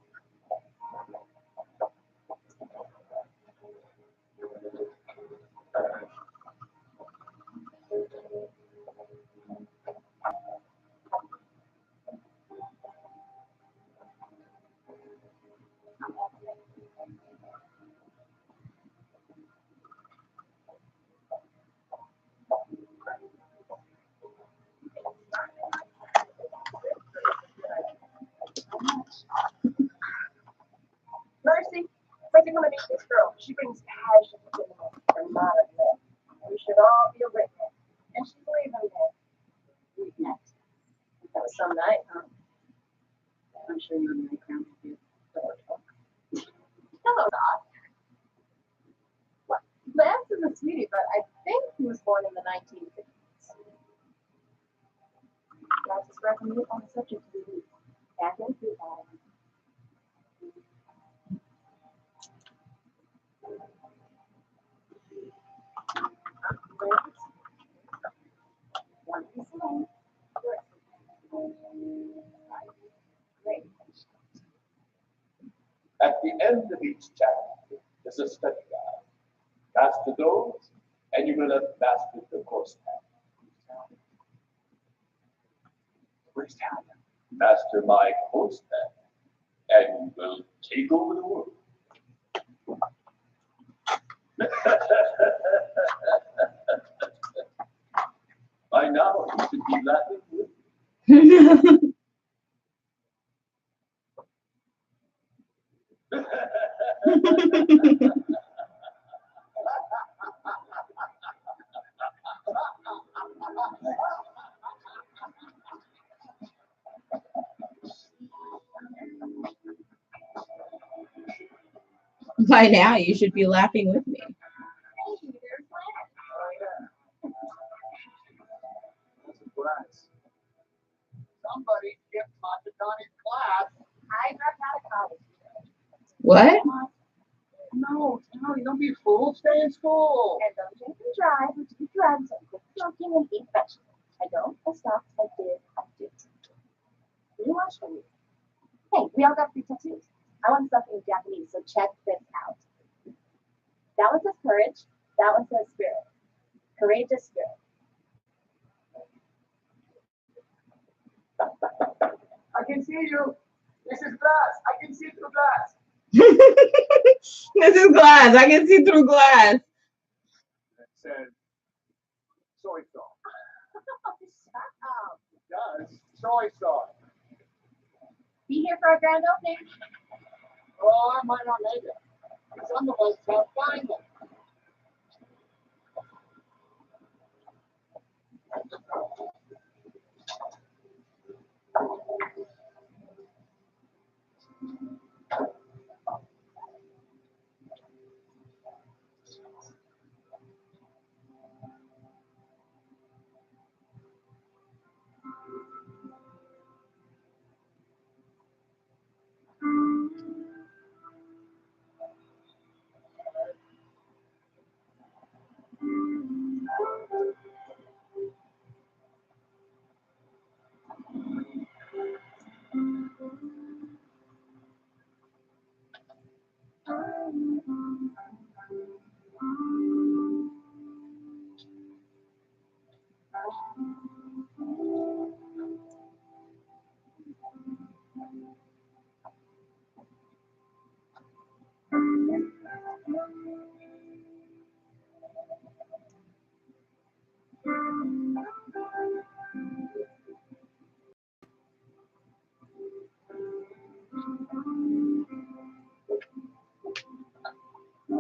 Mercy, come and meet this girl. She brings passion to the room and not a myth. We should all be a witness. And she's leaving me. Next. That was some night, huh? I'm sure you're in the ground with your door talk. Hello, Doc. What? Lance is a sweetie, but I think he was born in the 1950s. That's his recommendation on the subject of the week. Back in food bottle. One piece alone. Great. At the end of each chapter is a study guide. Master those, and you will have mastered the course path. Where's Talia? Master my course path, and you will take over the world. now you should be laughing with me. By now, you should be laughing with me. Hey, there's Lance. Oh, yeah. That's a surprise. Somebody skipped Matakani's class. I dropped out of college. What? No, Tony, don't be a fool. Stay in school. And don't drink and drive, or do drugs, and quit smoking and eat vegetables. I don't, I stopped, I did, I did. You watch for me. Hey, we all got free tattoos. I want something in Japanese, so check this out. That one says courage, that one says spirit. Courageous spirit. I can see you. This is glass. I can see through glass. This is glass. I can see through glass. It says soy sauce. Shut up. It does. Soy sauce. Be here for our grand opening. Oh, I might not make it. Some of us have find them.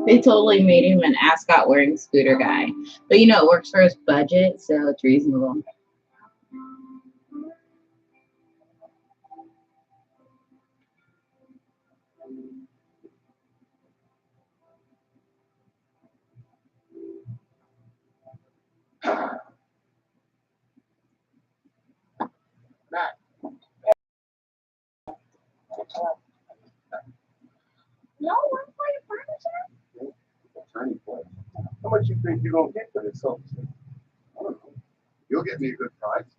They totally made him an ascot wearing scooter guy. But you know, it works for his budget, so it's reasonable. Matt. No one play furniture? Tiny place. How much you think you're gonna get for this something? I don't know. You'll get me a good price.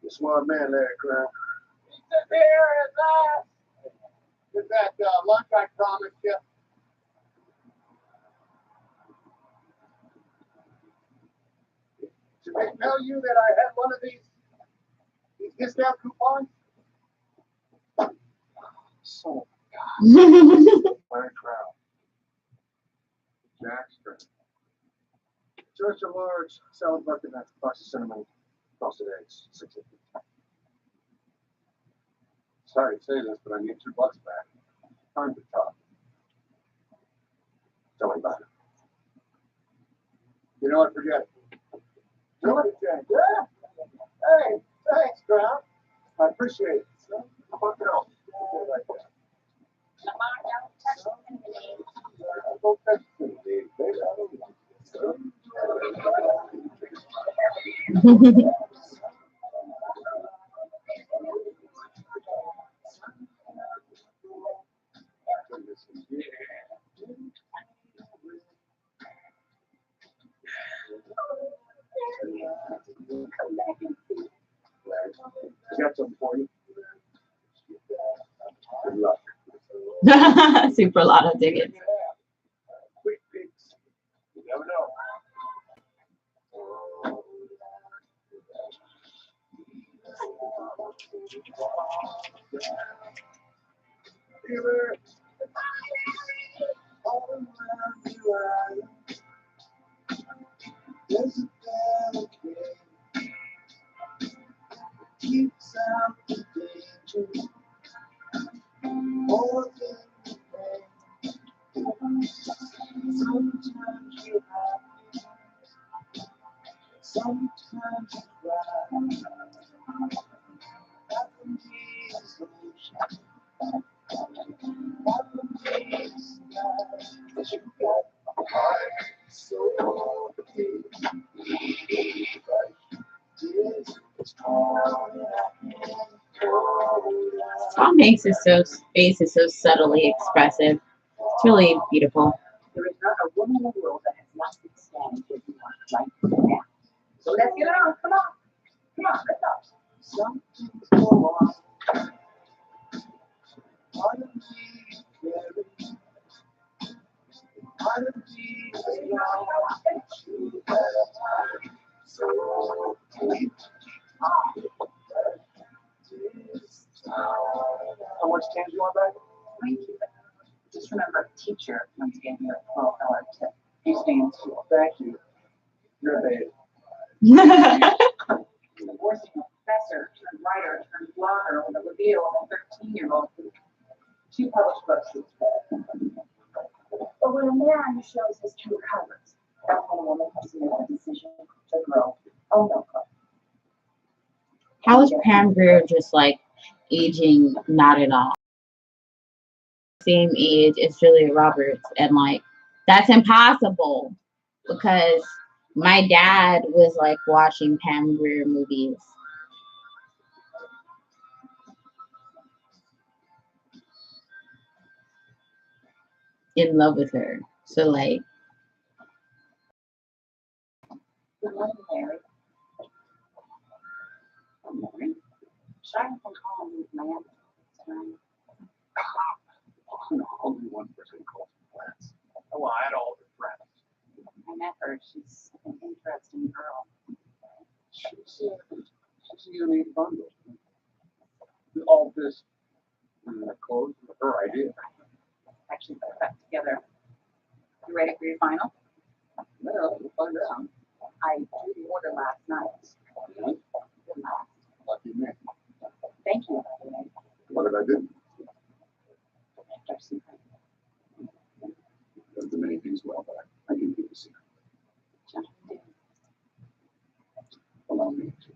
You smart man there, Crown. Is that lunch I promised you? Did they tell you that I had one of these discount coupons? So, Larry Crown. Jackson. Church of large, salad bucket, box of cinnamon, frosted eggs, $6.50. Sorry to say this, but I need $2 back. Time to talk. Tell me about it. You know what? Forget it. Do it again. Yeah. Hey, thanks, Crown. I appreciate it. So, how about now? Like that. I don't touch the baby. I don't want I got something for you. Good luck. Super lotto tickets. Quick picks. You never know. Fever. All around you, there's a delicate keeps out the danger. More than the pain. Sometimes you're happy, sometimes you cry. Happy is ocean, happy is sky. But you got a heart so big. Tom Hanks' face is so subtly expressive. It's really beautiful. There is not a woman in the world that has not been standing with you right now. So let's get it on. Come on. Come on, let's go. Something's go on. Part of me is caring. Part of me is young. You have a heart so deep. How much change do you want back? Thank you. Just remember, teacher once gave me a $12 tip. You stay in school. Thank you. You're a babe. The worst professor turned writer turned blogger with a reveal of a 13-year-old who two published books. But when a man shows his true colors, that's when a woman has to make a decision to grow. Oh no, girl. How is Pam Grier just like aging not at all? Same age as Julia Roberts, and like that's impossible because my dad was like watching Pam Grier movies. In love with her. So like Good morning, Mary. Good morning. Shine from home with my aunt. Only one person calls me plants. Oh, I had all the friends. I met her. She's an interesting girl. She's a unique bundle. All this clothes were her idea. Actually put that together. You ready for your final? Well, we'll find out. I drew the order last night. Yeah. Lucky me. Thank you, by the way. What did I do? There's some- I've done many things well, but I can keep a secret. Allow me to.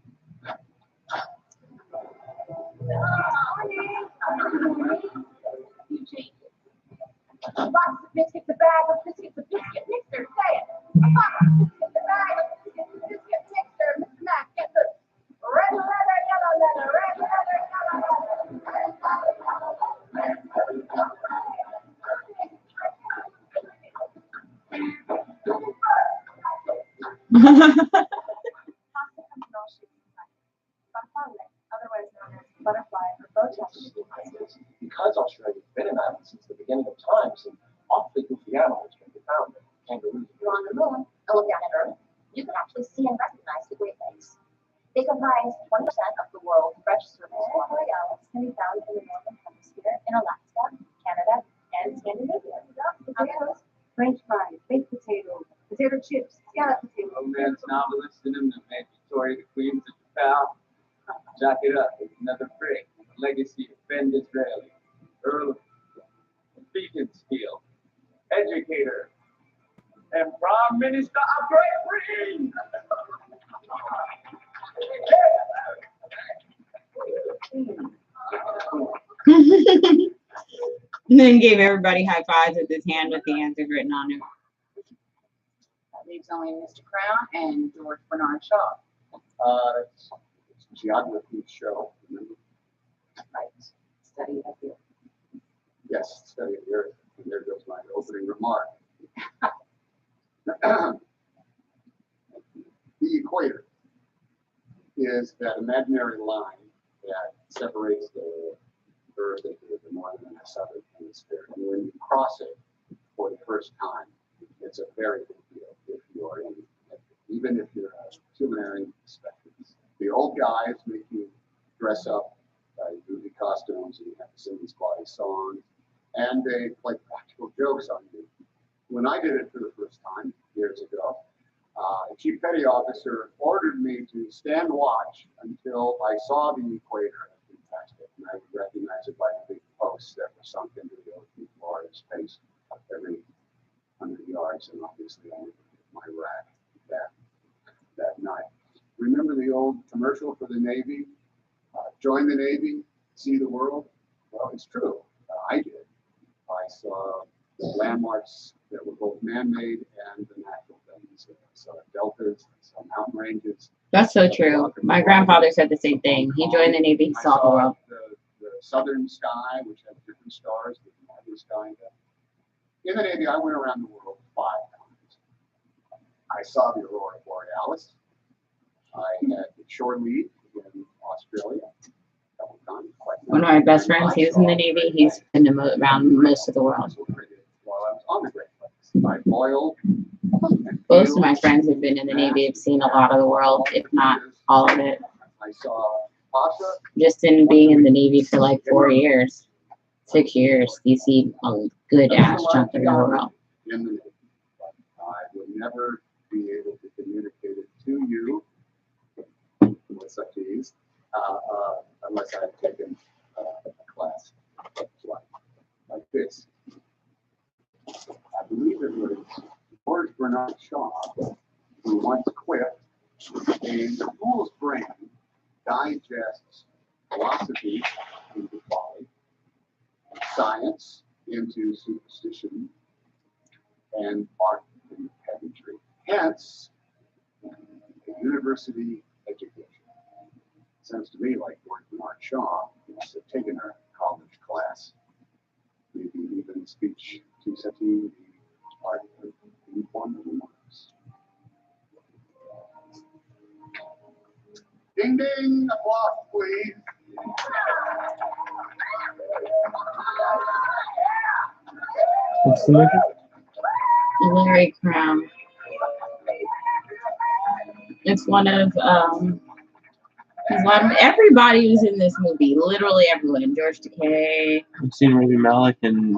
A box of biscuits, a bag of biscuits, a biscuit mixer, say it. A box of biscuits, a bag of biscuits, a biscuit mixer, Mr. Mac, get the red leather, yellow leather, red leather, yellow otherwise known as butterfly or bow-chested pasta. Because Australia's been an island since the beginning of time, some awfully goofy animals can be found there. Kangaroos. You're on the moon, and look down at Earth, you can actually see and recognize the Great Lakes. They comprise 20% of the world's fresh surface water. Borealis can be found in the northern hemisphere in Alaska, Canada, and Scandinavia. Others, French fries, baked potatoes, potato chips, scallop potatoes. Romance novelist in him that made Victoria the Queen such a pal. Jack it up, it's another break. Legacy of Ben Disraeli, Earl of Beaconsfield, educator, and Prime Minister of Great Britain. And then gave everybody high fives with his hand with the answers written on it. That leaves only Mr. Crown and George Bernard Shaw. It's geography show. Remember? Right. Study of the Yes, study of the earth. And there goes my opening remark. The equator is that imaginary line that separates the Earth into the northern and the southern hemisphere. And when you cross it for the first time, it's a very big deal if you're in, even if you're a culinary specialist. The old guys make you dress up in movie costumes and you have to sing these quality songs, and they play practical jokes on you. When I did it for the first time years ago, A chief petty officer ordered me to stand watch until I saw the equator as we passed it, and I would recognize it by the big posts that were sunk into the ocean floor at space every 100 yards, and obviously I would get my rack that night. Remember the old commercial for the Navy? Join the Navy, see the world? Well, it's true. I did. I saw landmarks that were both man-made and the natural things. I saw deltas, I saw mountain ranges. That's so true. My grandfather said the same thing. He joined the Navy, he saw the world. The southern sky, which has different stars, the northern sky. In the Navy, I went around the world 5 times. I saw the aurora borealis. I had the shore leave in Australia. One of my best friends, he was in the Navy. He's been around most of the world. While I was on the Great Lakes, I boiled. Most of my friends who've been in the Navy have seen a lot of the world, if not all of it. I saw Pasa. Just in being in the Navy for like 4 years, 6 years, you see a good ass chunk of the world. In the Navy. I would never be able to communicate it to you with such ease unless I had taken a class like this. I believe it was George Bernard Shaw who once quipped, "The fool's brain digests philosophy into folly, science into superstition, and art into pedantry. Hence, a university education." Sounds to me like George Bernard Shaw must have taken a college class, maybe even speech to study the art of informal remarks. Ding ding, applause, please. What's the movie? Larry Crown. It's one of everybody was in this movie. Literally everyone. George Takei. I've seen Rami Malek and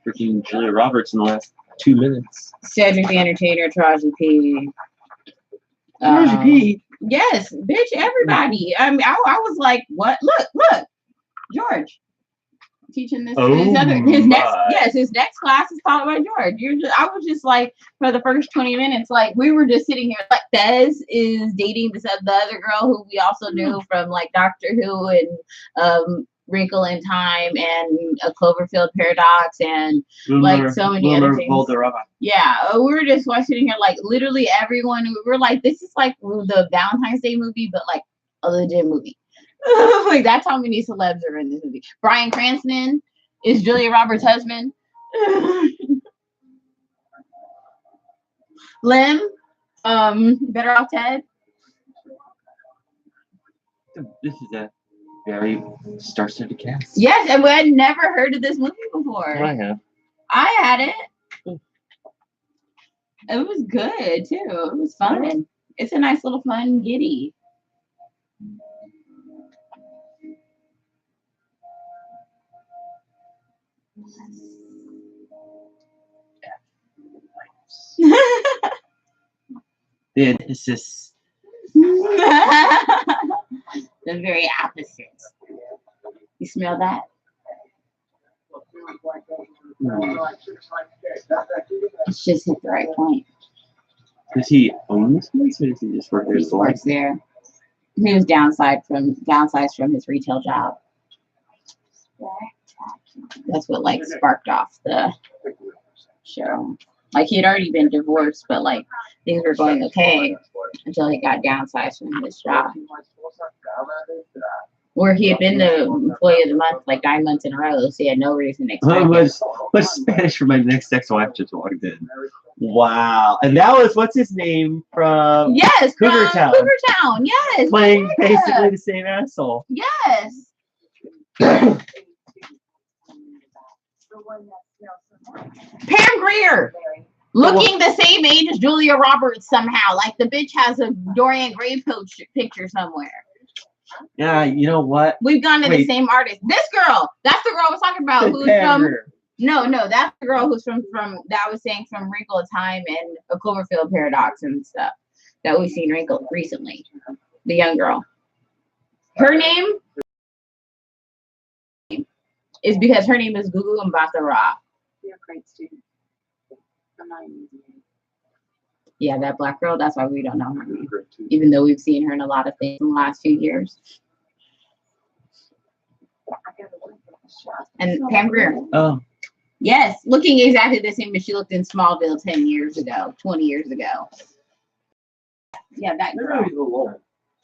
freaking Julia Roberts in the last 2 minutes. Cedric the Entertainer, Taraji P. Taraji P. Yes, bitch, everybody. I mean, I was like, what? Look, George. Teaching this his next class is taught by George. I was just like, for the first 20 minutes, like we were just sitting here like Fez is dating the other girl who we also knew from like Doctor Who and Wrinkle in Time and A Cloverfield Paradox and like so many other things. Yeah, we were just sitting here like literally everyone. We were like, this is like the Valentine's Day movie, but like a legit movie. Like that's how many celebs are in this movie. Bryan Cranston is Julia Roberts' husband. Lim, Better Off Ted. This is a very star-studded cast. Yes, and we had never heard of this movie before. I have. I had it. It was good too. It was fun. It's a nice little fun giddy. The antithesis. The very opposite. You smell that? It's just hit the right point. Does he own this place, or does he just work there? He works there. He was downsized from his retail job. That's what like sparked off the show. Like he had already been divorced, but like things were going okay until he got downsized from his job. Where he had been the employee of the month like 9 months in a row, so he had no reason to expect it. What's Spanish for my next ex-wife just walked in? Wow. And that was, what's his name from Cougar Town. Cougar Town, yes. Playing basically the same asshole. Yes. Pam Grier. Looking the same age as Julia Roberts somehow. Like the bitch has a Dorian Gray picture somewhere. Yeah, you know what? We've gone to the same artist. This girl. That's the girl I was talking about. Who's from No, that's the girl who's from that was saying from Wrinkle of Time and A Cloverfield Paradox and stuff that we've seen Wrinkle recently. The young girl. Her name is because her name is Gugu Mbatha-Raw. You're a great student. I'm not even using it. Yeah, that black girl. That's why we don't know her name, Great too. even though we've seen her in a lot of things in the last few years. I got a one for the shot. And Pam Grier. Oh, Yes, looking exactly the same as she looked in Smallville 10 years ago, 20 years ago. Yeah, that that girl. movie's a little old.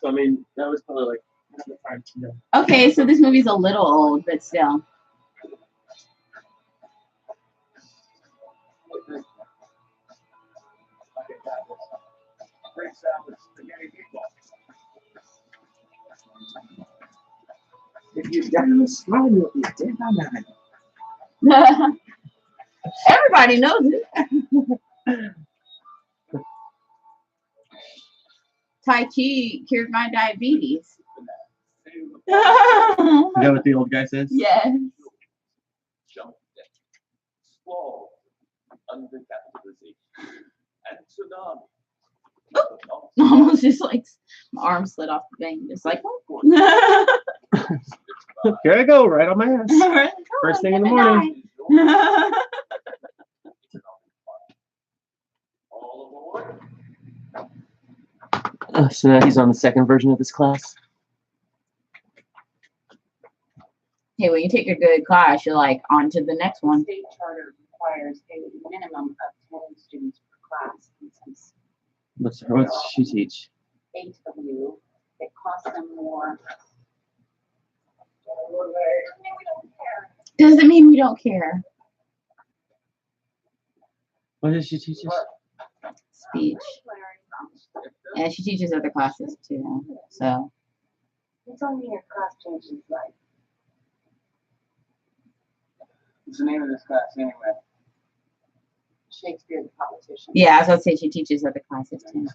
So I mean, that was probably like another 5 years. Okay, so this movie's a little old, but still. Great salad, spaghetti meatballs. If you don't smile, you'll be dead by nine. Everybody knows it. Tai Chi cured my diabetes. Is that what the old guy says? Yes. Jump deck, squall, undercapitalization, and tsunami. Almost just like my arm slid off the thing. Just like, Here I go, right on my ass. First thing in the morning. All aboard. So now he's on the second version of this class. Hey, when you take a good class, you're like on to the next one. State charter requires a minimum of 10 students per class. And since What's she teach? 8 of you, it costs them more. Doesn't mean we don't care. What does she teach us? Speech. And she teaches other classes too. So It's only your class changes life. What's the name of this class anyway? Shakespeare the politician. yeah, I was gonna say she teaches other classes too.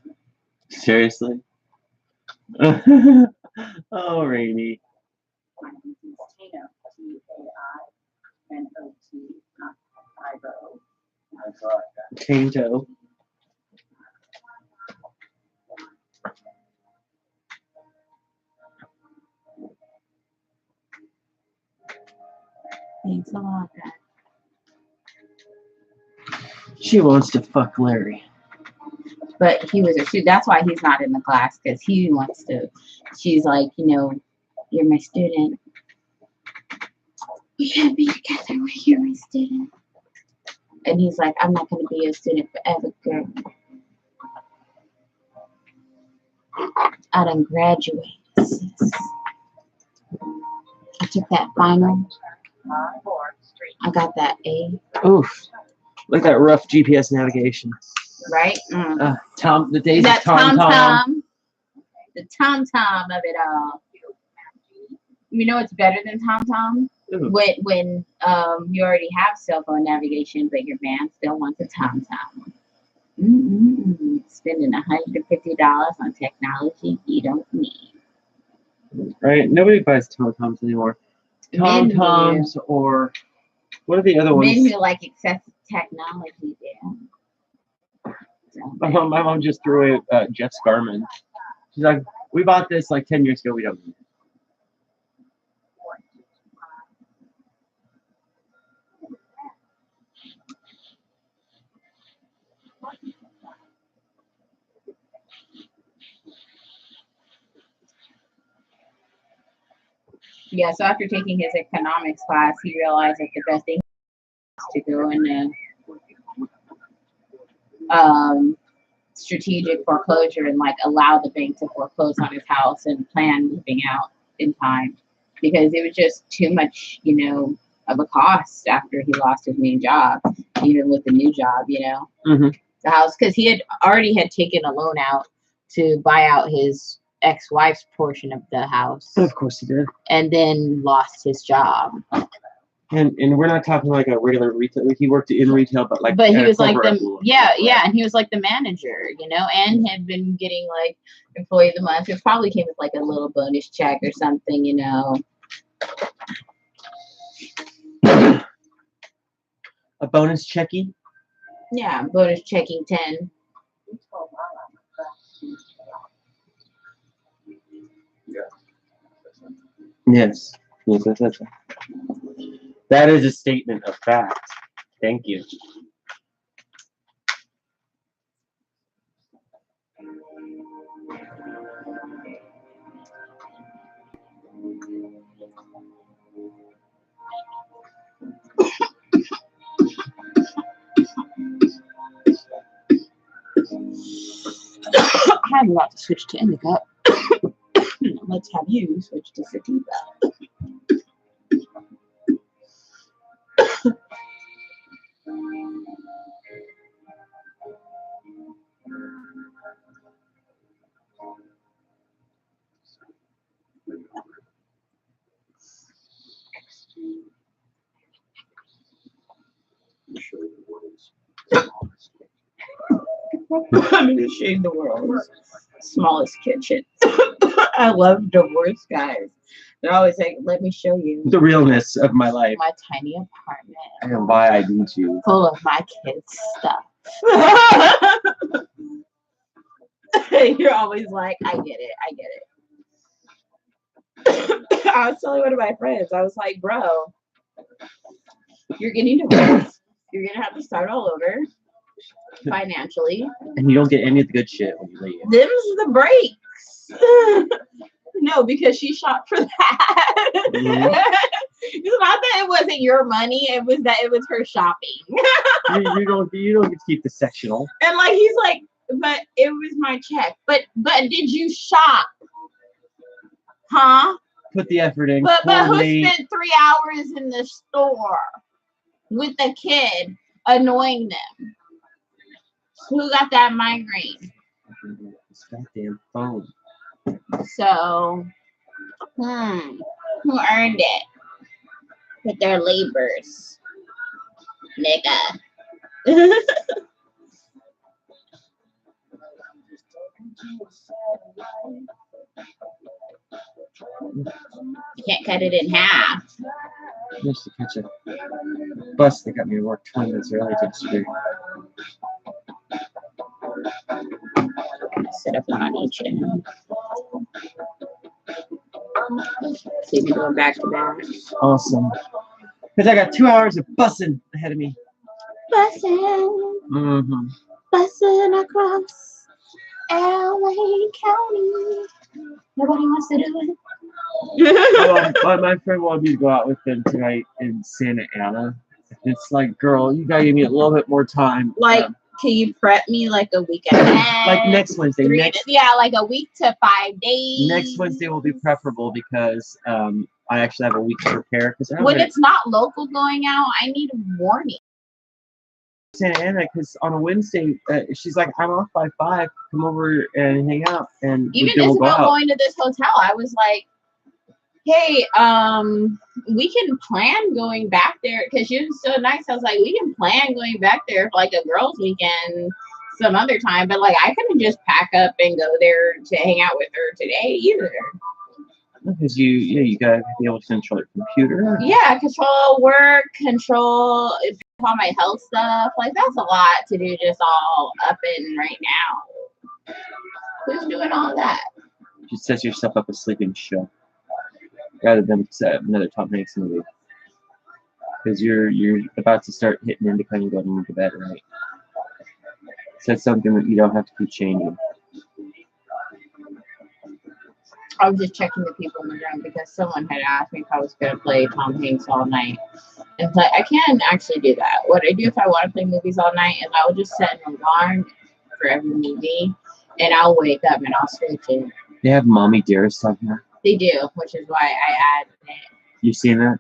Seriously? Oh, Rainy. Tino, T-A-I-N-O-T, not I-O. That's all right. Tanto. Thanks a lot. She wants to fuck Larry. But he was a student. That's why he's not in the class, because he wants to. She's like, you're my student. We can't be together when you're my student. And he's like, I'm not going to be a student forever, girl. I done graduated, sis. I took that final. I got that A. Oof. Look at that rough GPS navigation. Right? The days That of Tom. the Tom of it all. You know it's better than Tom? Ooh. When you already have cell phone navigation, but your man still wants a Tom. Spending $150 on technology you don't need. Right? Nobody buys Toms anymore. Men Toms or what are the other ones? Men who like excessive technology, yeah. My mom just threw away Jeff's Garmin. She's like, we bought this like 10 years ago. We don't need it. Yeah, so after taking his economics class, he realized that the best thing was to go into strategic foreclosure and like allow the bank to foreclose on his house and plan moving out in time, because it was just too much, of a cost after he lost his main job, even with the new job, Mm-hmm. the house, because he had already taken a loan out to buy out his ex-wife's portion of the house, Of course he did. and then lost his job. And we're not talking like a regular retail. Like he worked in retail, but like. But he at a was like corporate the level. and he was like the manager, and had been getting like employee of the month. It probably came with like a little bonus check or something, A bonus checking? Yeah, bonus checking 10. You told Mama that she Yes. Yes. That is a statement of fact. Thank you. I'm about to switch to indica. Let's have you switch to sativa. I'm gonna show you the world's smallest kitchen. I love divorce guys. They're always like, "Let me show you The realness of my life my tiny apartment and why I need to. full of my kids' stuff." You're always like, "I get it. I get it." I was telling one of my friends, I was like, "Bro, you're getting divorced. You're gonna have to start all over financially. And you don't get any of the good shit when you leave. Them's the breaks." No, because she shot for that. Mhm. It's not that it wasn't your money; it was that it was her shopping. You don't get to keep the sectional. And like he's like, "But it was my check. But did you shop? Huh? Put the effort in. But who coordinate. spent 3 hours in the store with the kid annoying them? Who got that migraine?" This goddamn phone. So, who earned it with their labors, nigga? You can't cut it in half. Just to catch a bus that got me to work 20 minutes early to the street. Set up one on each end. So you can go back to back. Awesome. Because I got 2 hours of bussing ahead of me. Bussin', Mm-hmm. bussin' across LA County. Nobody wants to do it. My friend wanted me to go out with them tonight in Santa Ana. It's like, girl, you gotta give me a little bit more time. Like, can you prep me like a week ahead? Like next Wednesday. Like a week to 5 days. Next Wednesday will be preferable because I actually have a week to prepare. When it's not local going out, I need a warning. Santa Ana, because on a Wednesday, she's like, I'm off by 5. Come over and hang out. And Even we'll Isabel go out. going to this hotel, I was like, hey, we can plan going back there, because she was so nice. I was like, we can plan going back there for like a girls' weekend some other time, but like I couldn't just pack up and go there to hang out with her today either. Because you gotta be able to control your computer. Yeah, control work, control all my health stuff. Like that's a lot to do just all up and right now. Who's doing all that? You set yourself up a sleeping show rather than set another Tom Hanks movie. Because you're about to start hitting indica and going to bed, right? So that's something that you don't have to keep changing. I was just checking the people in the room because someone had asked me if I was going to play Tom Hanks all night. And it's like, I can actually do that. What I do if I want to play movies all night is I will just set an alarm for every movie, and I'll wake up and I'll switch it. They have Mommy Dearest on here. They do, which is why I added it. You seen that?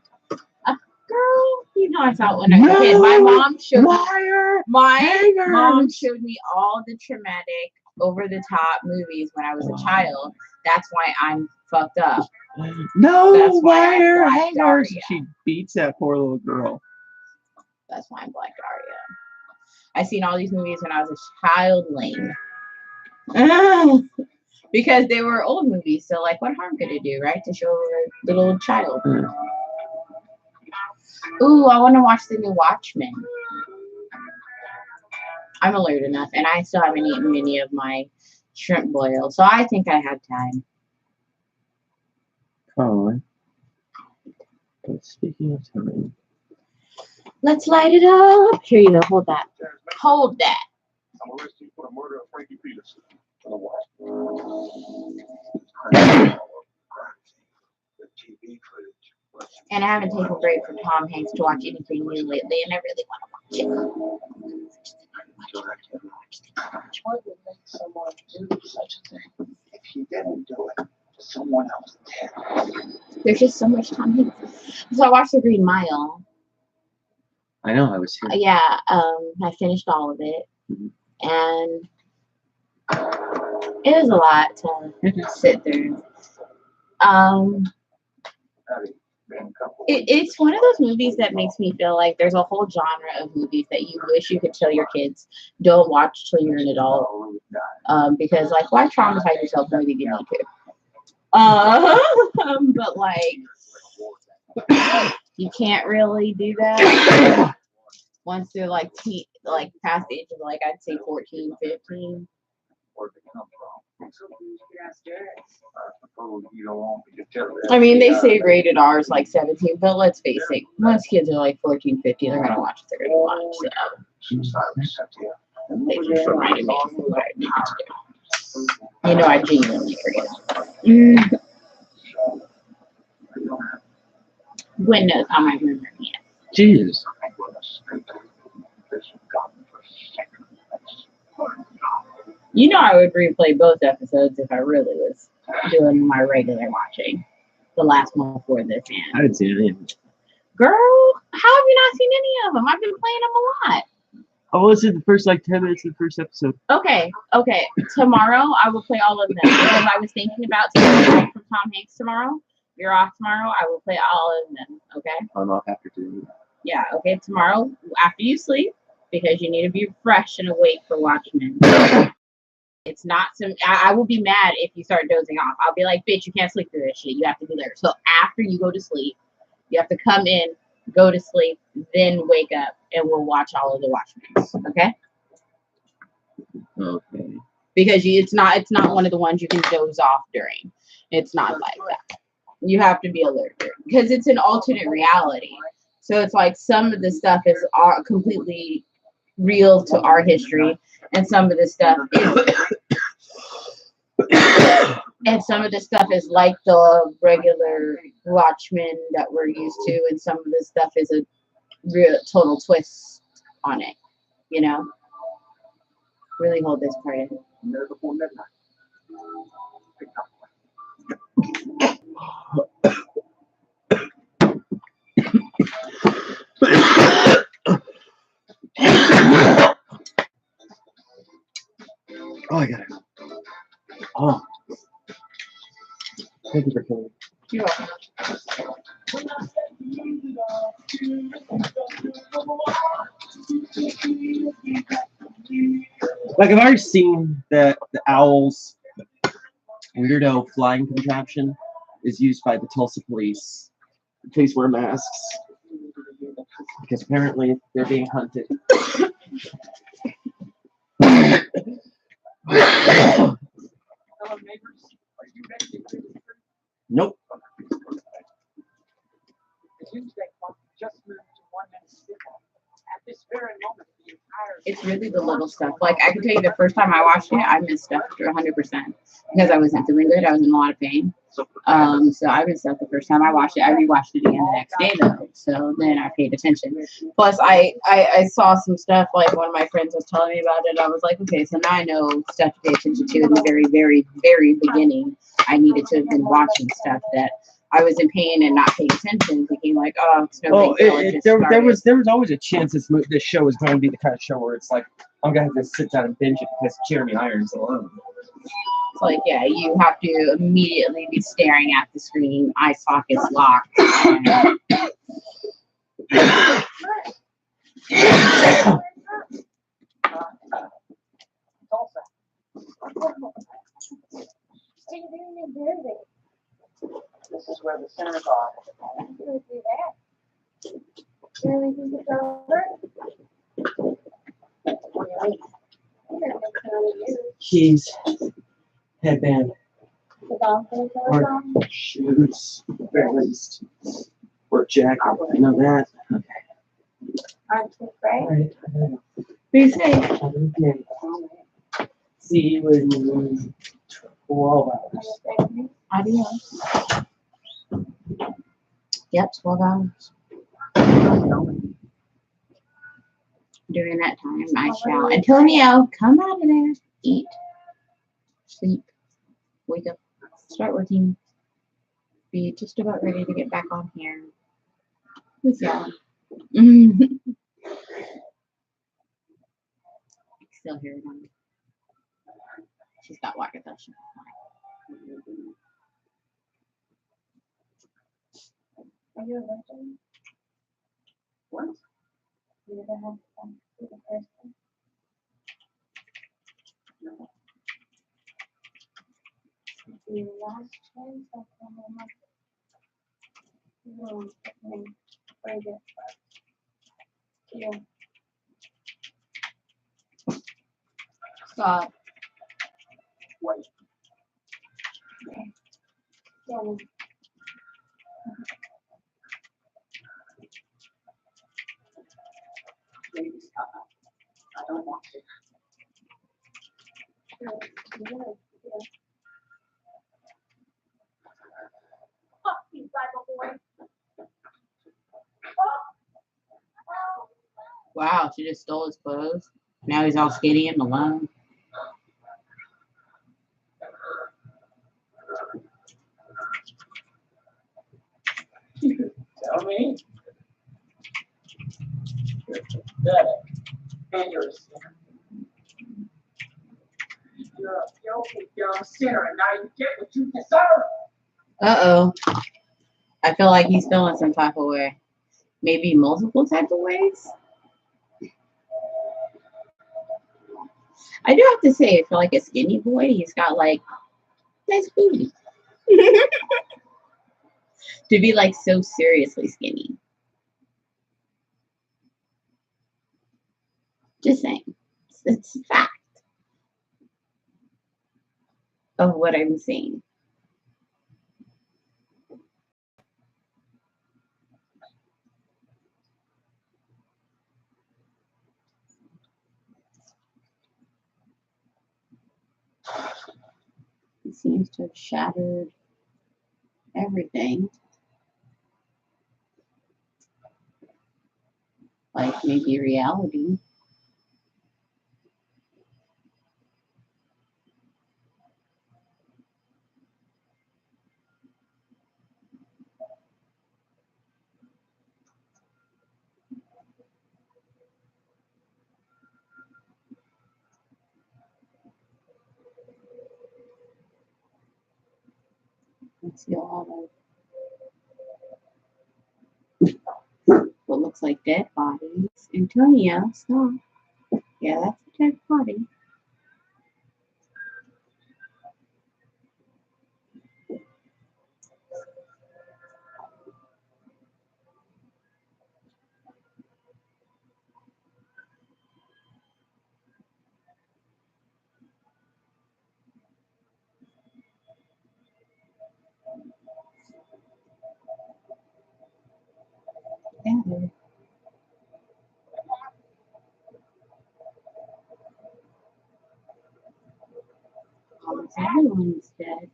Girl, you know I thought when I was a kid. My mom showed me all the traumatic, over-the-top movies when I was a child. That's why I'm fucked up. No That's why wire I'm Black hangers. Daria. She beats that poor little girl. That's why I'm Black Daria. I seen all these movies when I was a childling. Because they were old movies, so like what harm could it do, right? To show a little child. Ooh, I want to watch the new Watchmen. I'm alert enough, and I still haven't eaten any of my shrimp boil, so I think I have time. Oh, but speaking of time, Let's light it up. Here you go. Hold that. Hold that. I'm arresting you for the murder of Frankie Peterson. For the what? The TV footage. And I haven't taken a break from Tom Hanks to watch anything new lately, and I really want to watch it. What would make someone do such a thing? If he didn't do it, someone else did. There's just so much Tom Hanks. So I watched The Green Mile. I know I was here. Yeah, I finished all of it, and it was a lot to sit through. It's one of those movies that makes me feel like there's a whole genre of movies that you wish you could tell your kids don't watch till you're an adult, because like why traumatize yourself when you didn't need to? But like you can't really do that once they're like past the age of like I'd say 14, 15. I mean, they say rated R is like 17, but let's face it, once kids are like 14, 15, they're gonna watch what they're gonna watch. So they just reminded me of what I needed to do. You know, I genuinely forget. Gwen knows how my memory is. Jesus. You know, I would replay both episodes if I really was doing my regular watching. The last one before this, I man. haven't seen any of it. Girl, how have you not seen any of them? I've been playing them a lot. Oh, this is the first like 10 minutes of the first episode. Okay. Tomorrow I will play all of them because I was thinking about taking a break from Tom Hanks tomorrow. You're off tomorrow. I will play all of them. Okay. I'm off after 2. Yeah. Okay. Tomorrow after you sleep because you need to be fresh and awake for Watchmen. It's not some. I will be mad if you start dozing off. I'll be like, bitch, you can't sleep through this shit. You have to be there. So after you go to sleep, you have to come in, go to sleep, then wake up, and we'll watch all of the Watchmen. Okay? Okay. Because it's not one of the ones you can doze off during. It's not like that. You have to be alert because it's an alternate reality. So it's like some of the stuff is completely real to our history, and some of the stuff is like the regular Watchmen that we're used to, and some of the stuff is a real total twist on it. You know, really hold this part in. Before midnight. Oh, I got it. Oh. Thank you for coming. You're welcome. Like I've already seen that the owl's weirdo flying contraption is used by the Tulsa police. The police wear masks because apparently they're being hunted. Hello, neighbors. Are you ready to do this? Nope. The Tuesday clock just moved to 1 minute to midnight. At this very moment, the entire It's really the little stuff. Like I can tell you, the first time I watched it, I missed stuff 100% because I wasn't feeling good. I was in a lot of pain. So I missed stuff the first time I watched it. I rewatched it again the next day though. So then I paid attention. Plus, I saw some stuff like one of my friends was telling me about it. I was like, okay, so now I know stuff to pay attention to in the very, very, very beginning. I needed to have been watching stuff that I was in pain and not paying attention, thinking like, oh, it's no big deal. There was always a chance this show was going to be the kind of show where it's like I'm gonna have to sit down and binge it because Jeremy Irons alone. It's like, yeah, you have to immediately be staring at the screen, eye sockets locked. And This is where the center's are. You would do that. You really think it's over? Really? I'm gonna make it on you. Keys, headband, The dog gonna go or along? shoes, very least. Or jacket. I know that. Okay. Aren't you afraid? All right. Be safe. Okay. See you in 12 Are hours. you afraid of me? Adios. Yep, 12 hours. During that time, I shall. Antonio, come out of there. Eat. Sleep. Wake up. Start working. Be just about ready to get back on here with y'all. Still hearing them. She's got Wakatoshi. Are you a virgin? What? You ever have sex with a person? No. Your last chance of Oklahoma. No, no, very good. Yeah. Stop. Wait. Yeah. No. Please, I don't want to. Sure. Yeah. Yeah. Fuck you, Bible boy. Wow, she just stole his clothes. Now he's all skinny and alone. Tell me. You're pathetic. And you're a sinner. You're a filthy young sinner, and now you get what you deserve. Uh-oh. I feel like he's feeling some type of way. Maybe multiple type of ways. I do have to say, for like a skinny boy, he's got like nice booty. To be like so seriously skinny. Just saying. It's a fact of what I'm saying. He seems to have shattered everything. Like maybe reality. Let's see all of what looks like dead bodies. Antonio, stop. Yeah, that's a dead body. Yeah, almost everyone's dead.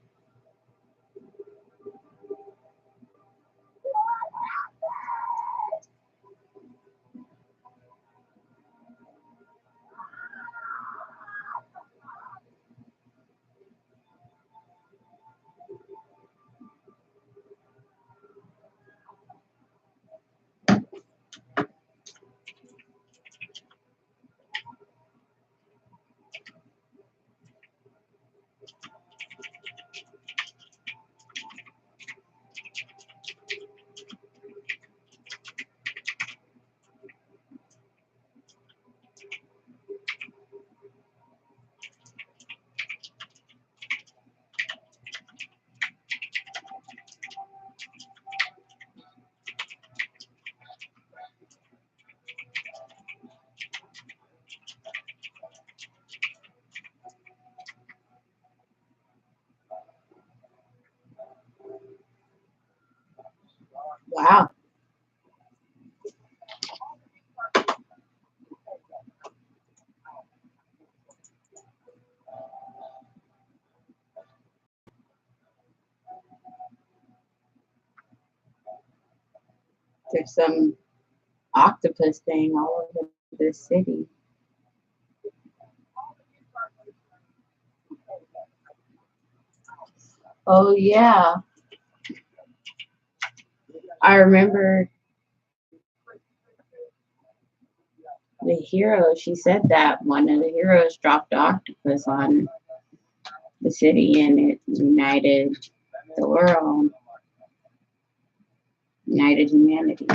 Wow. There's some octopus thing all over this city. Oh yeah. I remember the hero, she said that one of the heroes dropped octopus on the city and it united the world, united humanity.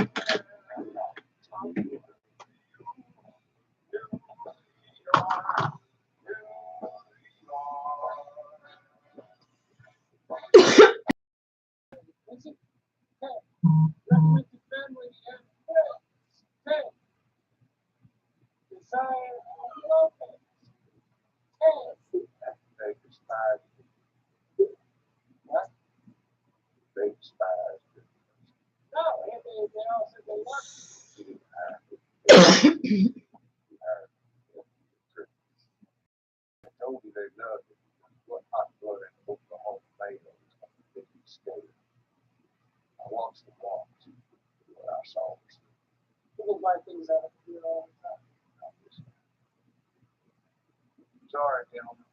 Sorry, gentlemen,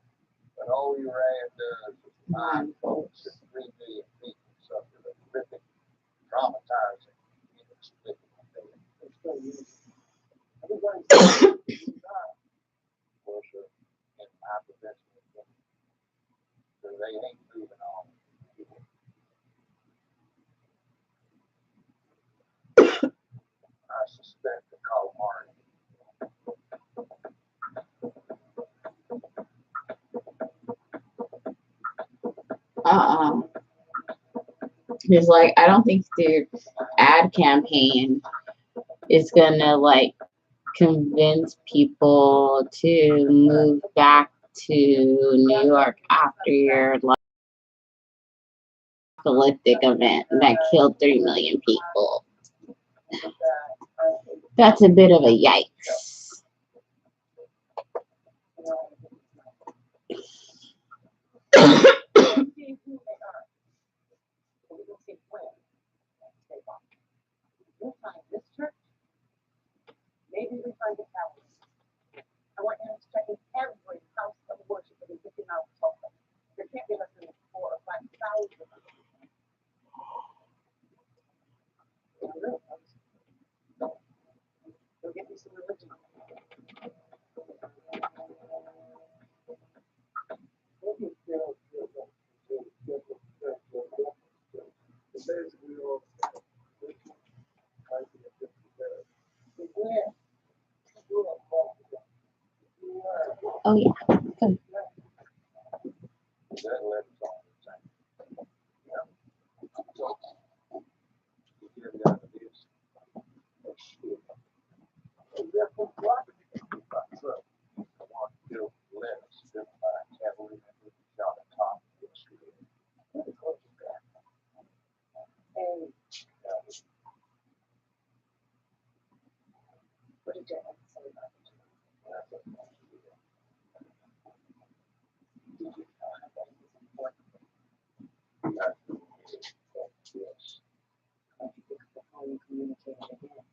but all Iran does is Come on, folks. 3 million people suffer the horrific, traumatizing, inexplicable death. Worship and hypertension, so they ain't moving on. I suspect the calamari. It's like, I don't think their ad campaign is gonna like convince people to move back to New York after your apocalyptic event that killed 3 million people. That's a bit of a yikes. We'll find this church. Maybe we find a house. I want him to check in every house of worship that is within our Tulsa. There can't be less than 4,000 or 5,000. Go get me some religion. Oh yeah. Good. That letters on the same. Yeah. So, you hear the other this? Oh, shit. I want to kill letters driven by a cavalry member who shot a top yesterday. And what did you have to say about it? Did you find that it was important? Yes. I think it's the how you communicate it again.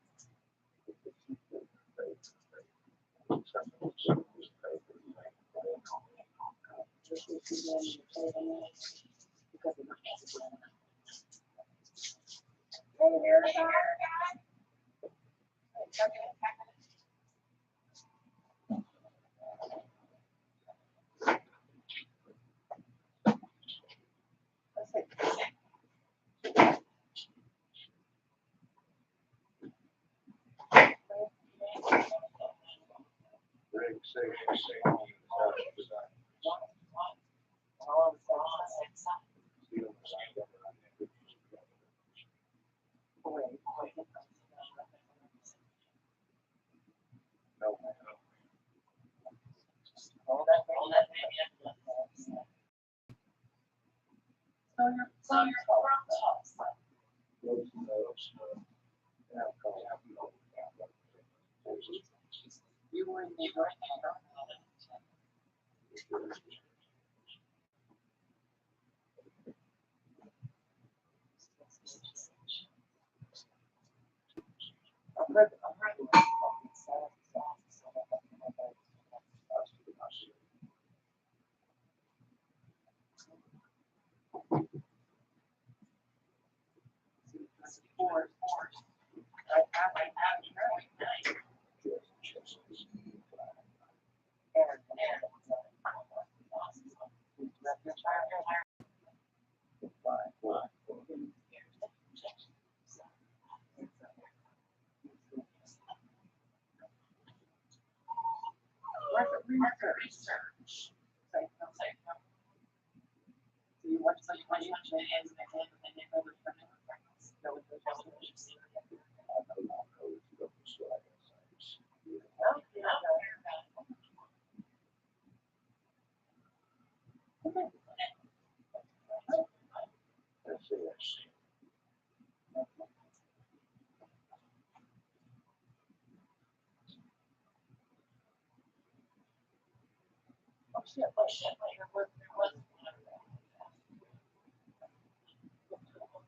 This is the one you play it on because it might be. Hey, there, Greg Sesh, So your You were in the right hand. Research. So you watch some money and oh shit, there was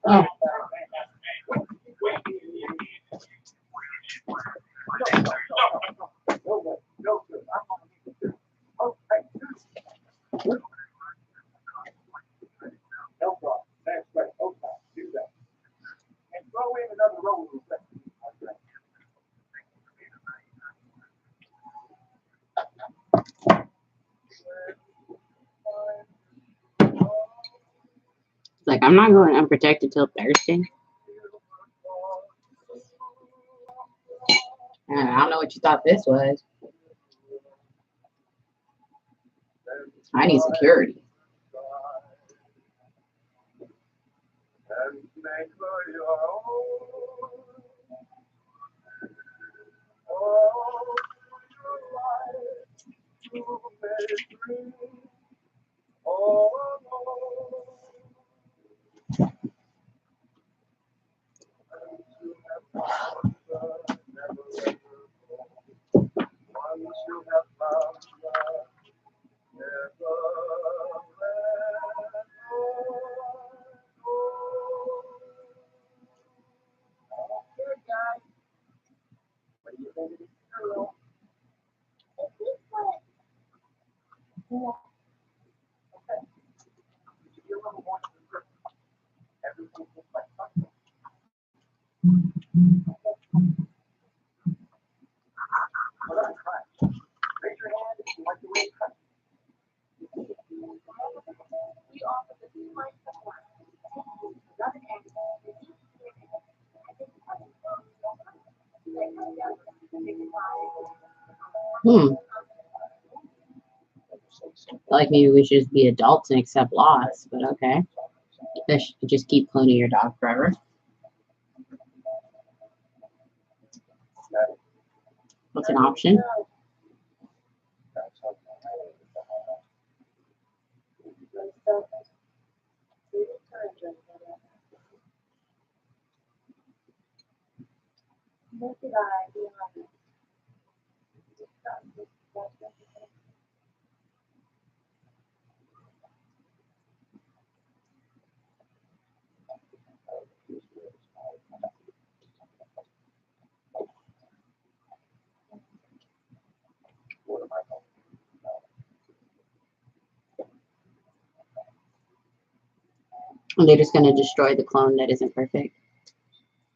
Oh. No problem. That's right. Okay, do that. And throw in another roll of that. Like, I'm not going unprotected till Thursday. I don't know what you thought this was. I need security. And make her your own. Oh, your life to make free. Oh, once you have found love, never let go. Okay, guys. What do you think of this girl? Okay. Did you ever watch the script? Everything looks like something. Well, that's fine. Raise your hand if you like the way it cuts. We offer the two-line support. Another angle. Like, maybe we should just be adults and accept loss, but okay. Fish, just keep cloning your dog forever. What's an option? And they're just going to destroy the clone that isn't perfect.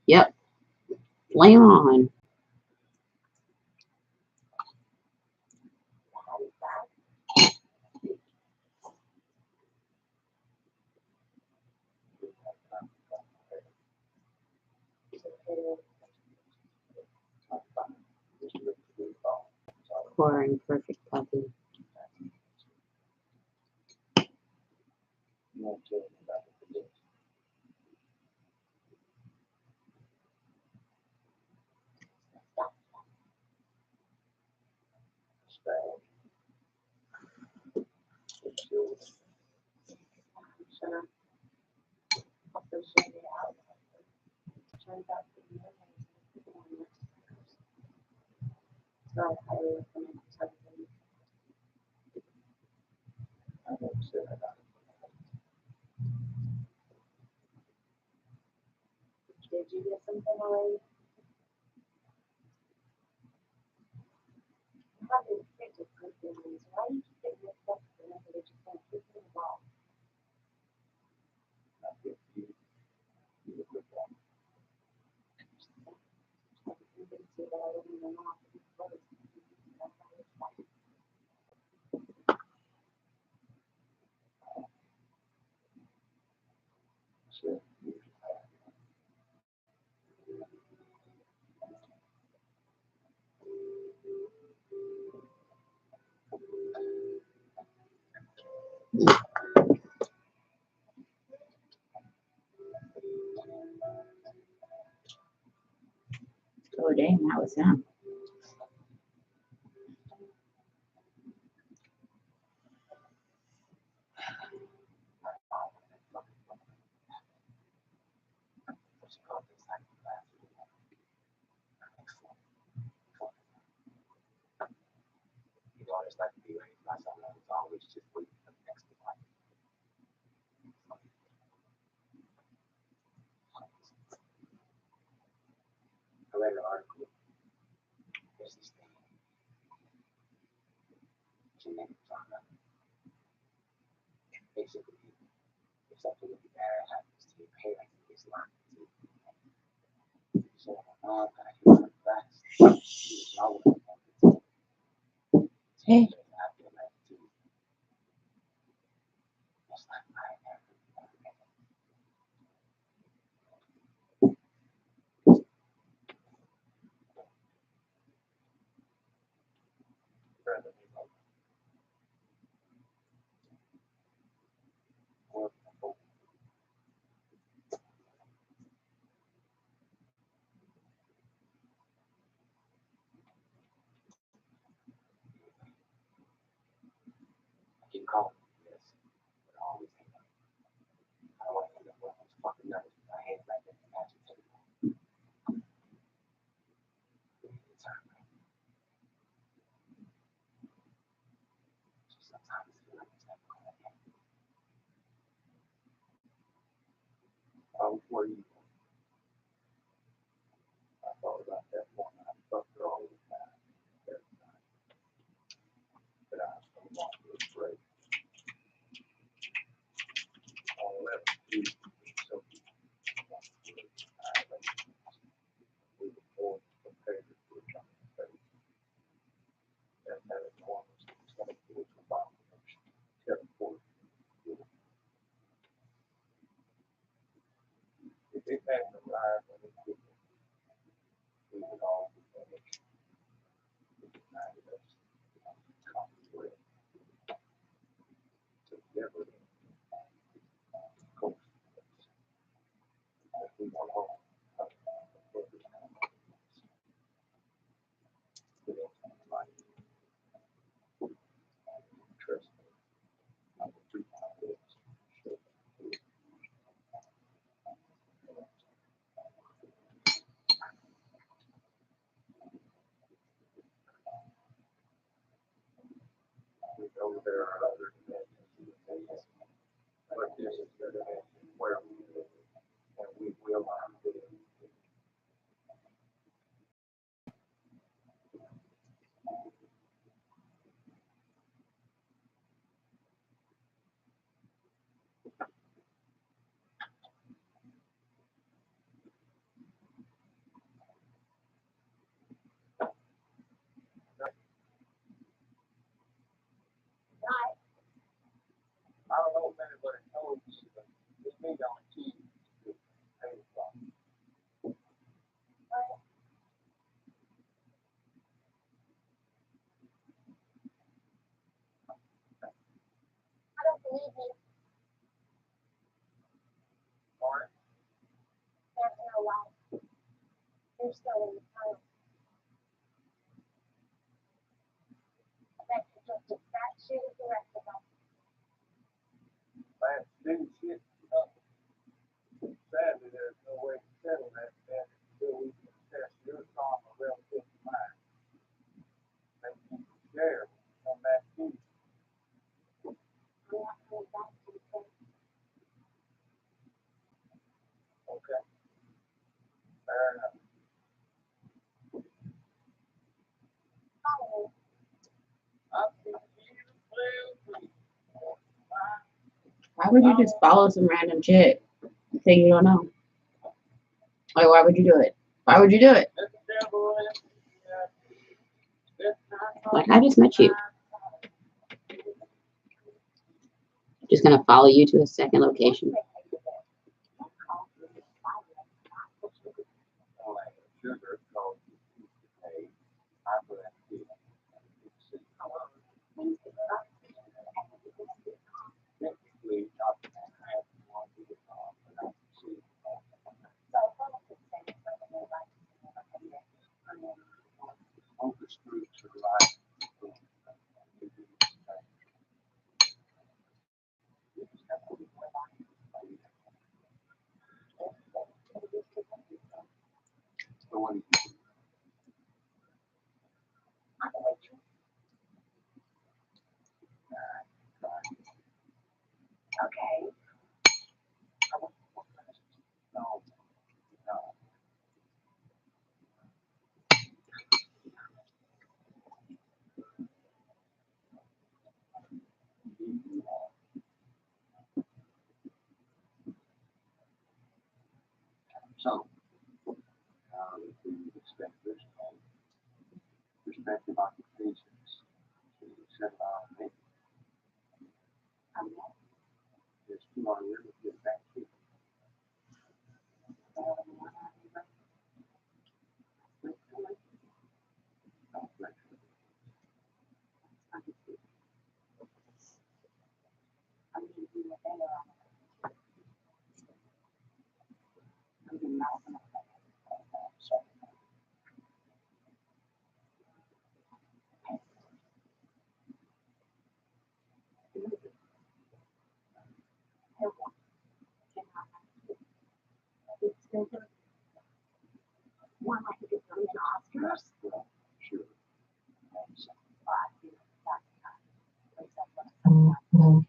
Yep. Lay on. Poor and perfect puppy. Did you get something already? You have been sick with good things. Why do you keep getting mixed up with the number that you can't keep them involved? Oh, dang, that was him. Basically, if something really bad happens to your parents, it's not so my mom got hit from the back. She was nowhere. Hey. After like it's like I never. Keep calling, yes. But always hang up. I don't want to end up with those fucking numbers in my head like that magic table. It's hard. Sometimes I feel like it's never gonna end. Before you, I thought about that one. I fucked her all the time. Every time. But I was no longer afraid. All I ever do is so we were born prepared for a giant face. And that enormous 24 bomb kept forth. If it hadn't arrived when it did, we would all be finished. It united us in common thread to never coast. If we were home, every time we didn't like trust me. I would treat my lips. We know there are other dimensions, but this is the dimension where we live, and we will not live. I don't know if anybody knows this, but we meet on Tuesday at 8 o'clock. I don't believe you. Sorry? There's no life. You're still in the tunnel. I bet you're just as fat shit as the rest of us. Last new shit, sadly, there's no way to settle that until we can test your trauma relative to mine. Maybe you can share on that too. I'm not coming back to the place. Okay. Fair enough. Follow me. I can see the blue. Why would you just follow some random chick thing you don't know? Like, why would you do it? Why would you do it? Like, I just met you. Just gonna follow you to a second location. Sugar called hey, I put that too. Technically, Dr. Manhattan wanted to talk, but I can see focus groups are like So, we expect this called respective occupations. So you said about me. There's two on here with your back here. One like to get those Oscars. Sure. Okay.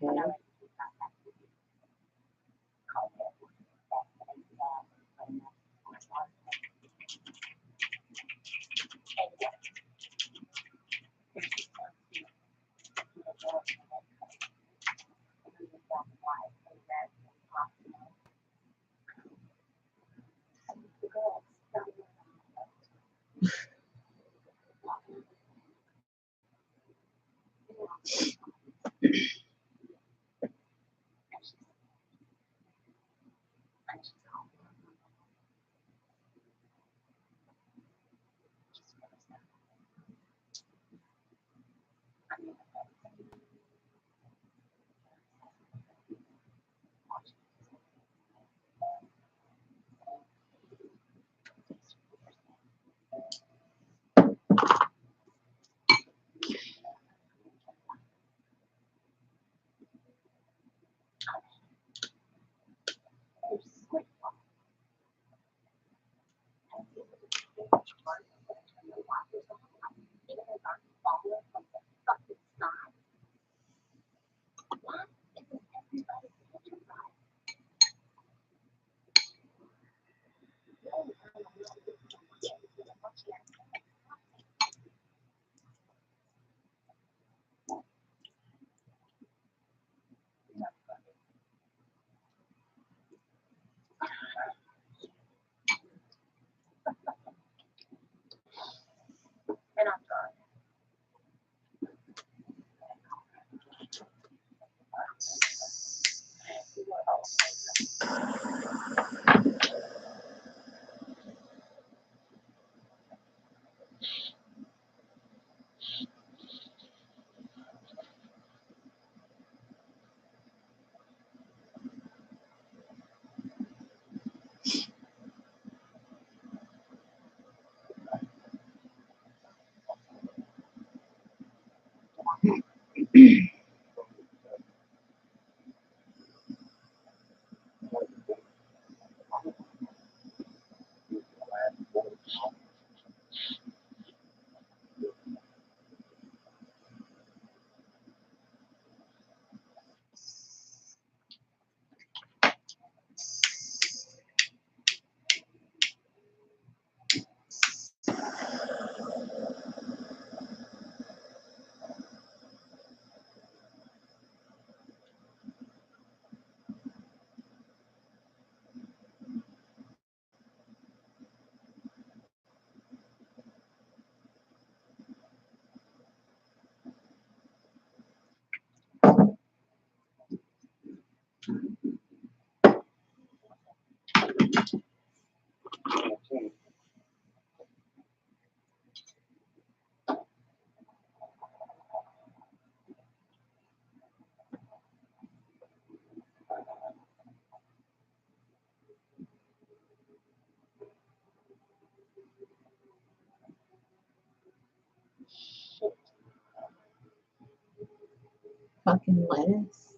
Fucking lettuce.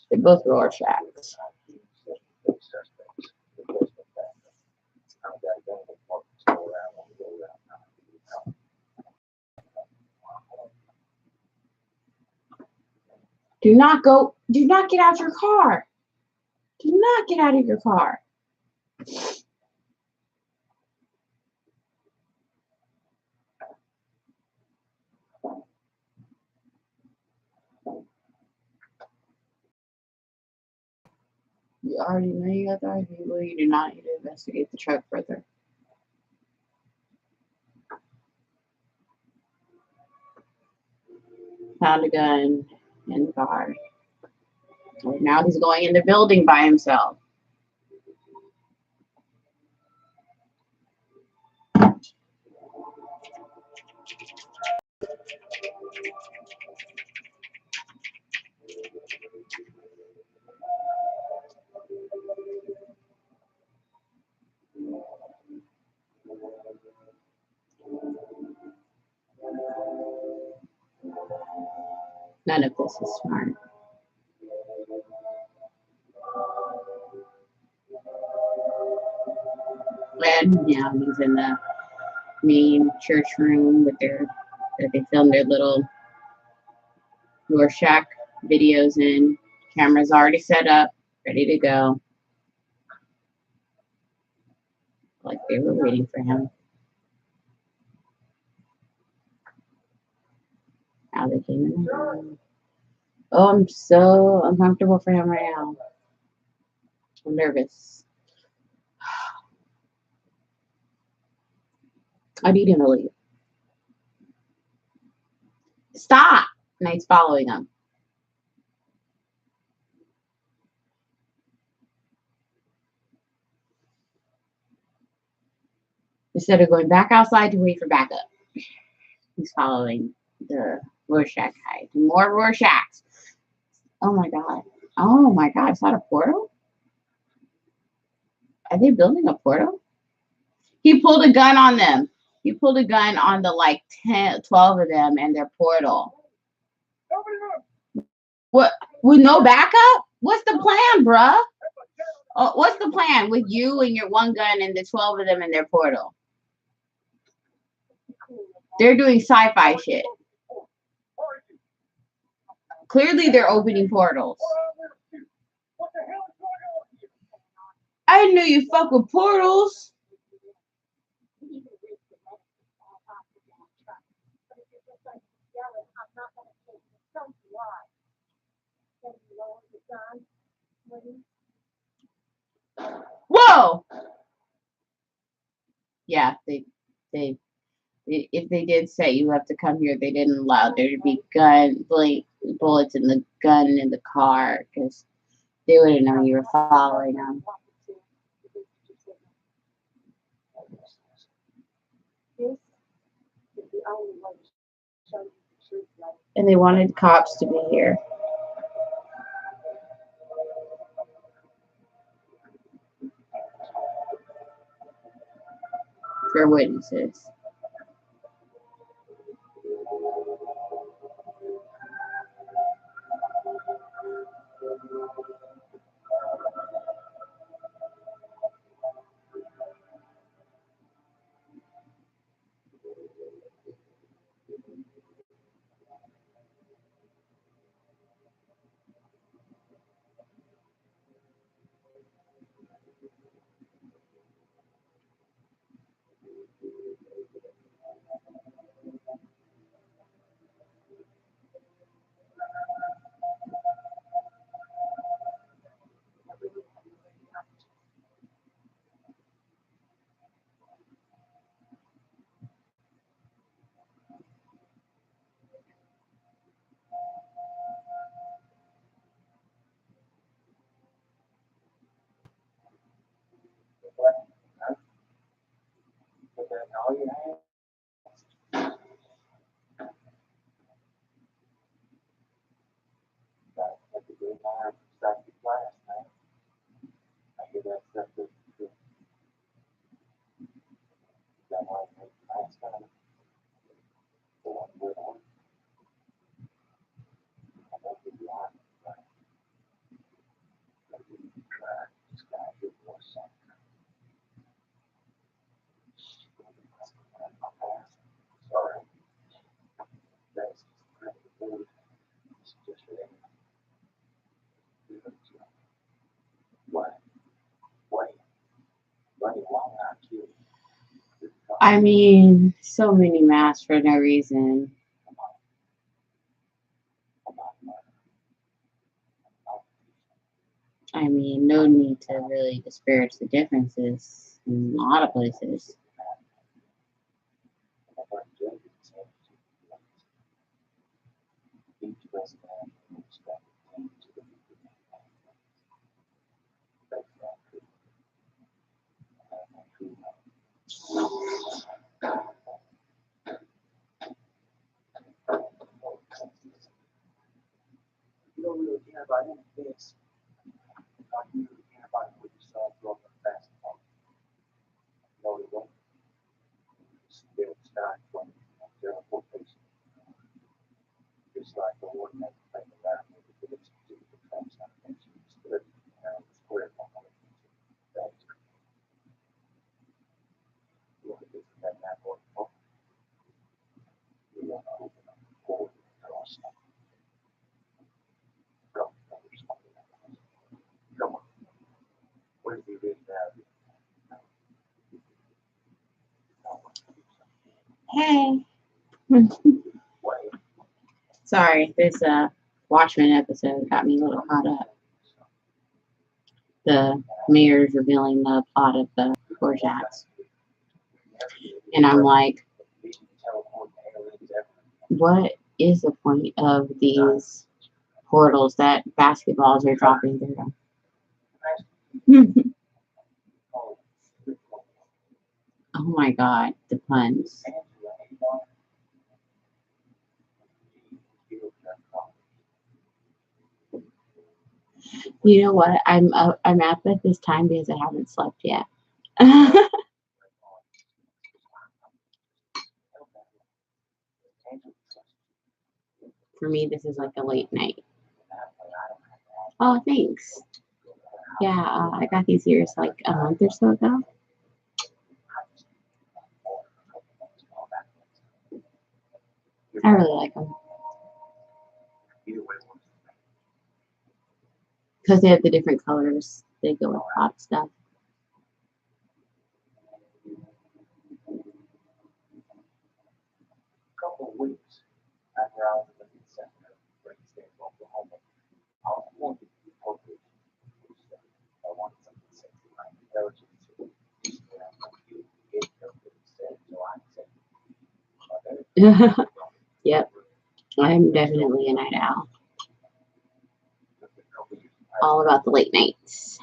They both Rorschachs. Do not get out your car. Do not get out of your car. You already know you got the right people. You do not need to investigate the truck further. Found a gun in the car. Now he's going in the building by himself. None of this is smart. And now he's in the main church room with that they film their little Rorschach videos in. Camera's already set up, ready to go. Like they were waiting for him. Now they came in the room. Oh, I'm so uncomfortable for him right now. I'm nervous. I need him to leave. Stop! And he's following him. Instead of going back outside to wait for backup, he's following the Rorschach guy. More Rorschachs. Oh my god. Oh my god. Is that a portal? Are they building a portal? He pulled a gun on them. He pulled a gun on the like 10, 12 of them and their portal. What? With no backup? What's the plan, bruh? Oh, what's the plan with you and your one gun and the 12 of them in their portal? They're doing sci-fi shit. Clearly, they're opening portals. I didn't know you fuck with portals. Whoa! Yeah, they if they did say you have to come here, they didn't allow there to be bullets in the gun in the car because they would have known you were following them. And they wanted cops to be here. For witnesses. I mean, so many masks for no reason. I mean, no need to really disparage the differences in a lot of places. You don't really care about any of this. Like you really care about what you saw throw up in basketball. No, you don't. Still start from their quotation. Just like the ordinary thing around with the ability to do the transformation stood and square on the that's what it is that that or you want to open up the door and draw stuff. Come on. What is he really now? Hey. What? Sorry, this Watchmen episode got me a little caught up. The mayor's revealing the plot of the Rorschachs. And I'm like, what is the point of these portals that basketballs are dropping through? Oh my god, the puns. You know what? I'm up at this time because I haven't slept yet. For me, this is like a late night. Oh, thanks. Yeah, I got these ears like a month or so ago. I really like them because they have the different colors. They go with hot stuff. Couple of weeks after I was in the center of Great State, Oklahoma, I was wanted to be appropriate. I wanted something sexy, my intelligence, to get her said, so I said, Yep, I'm definitely a night owl. All about the late nights.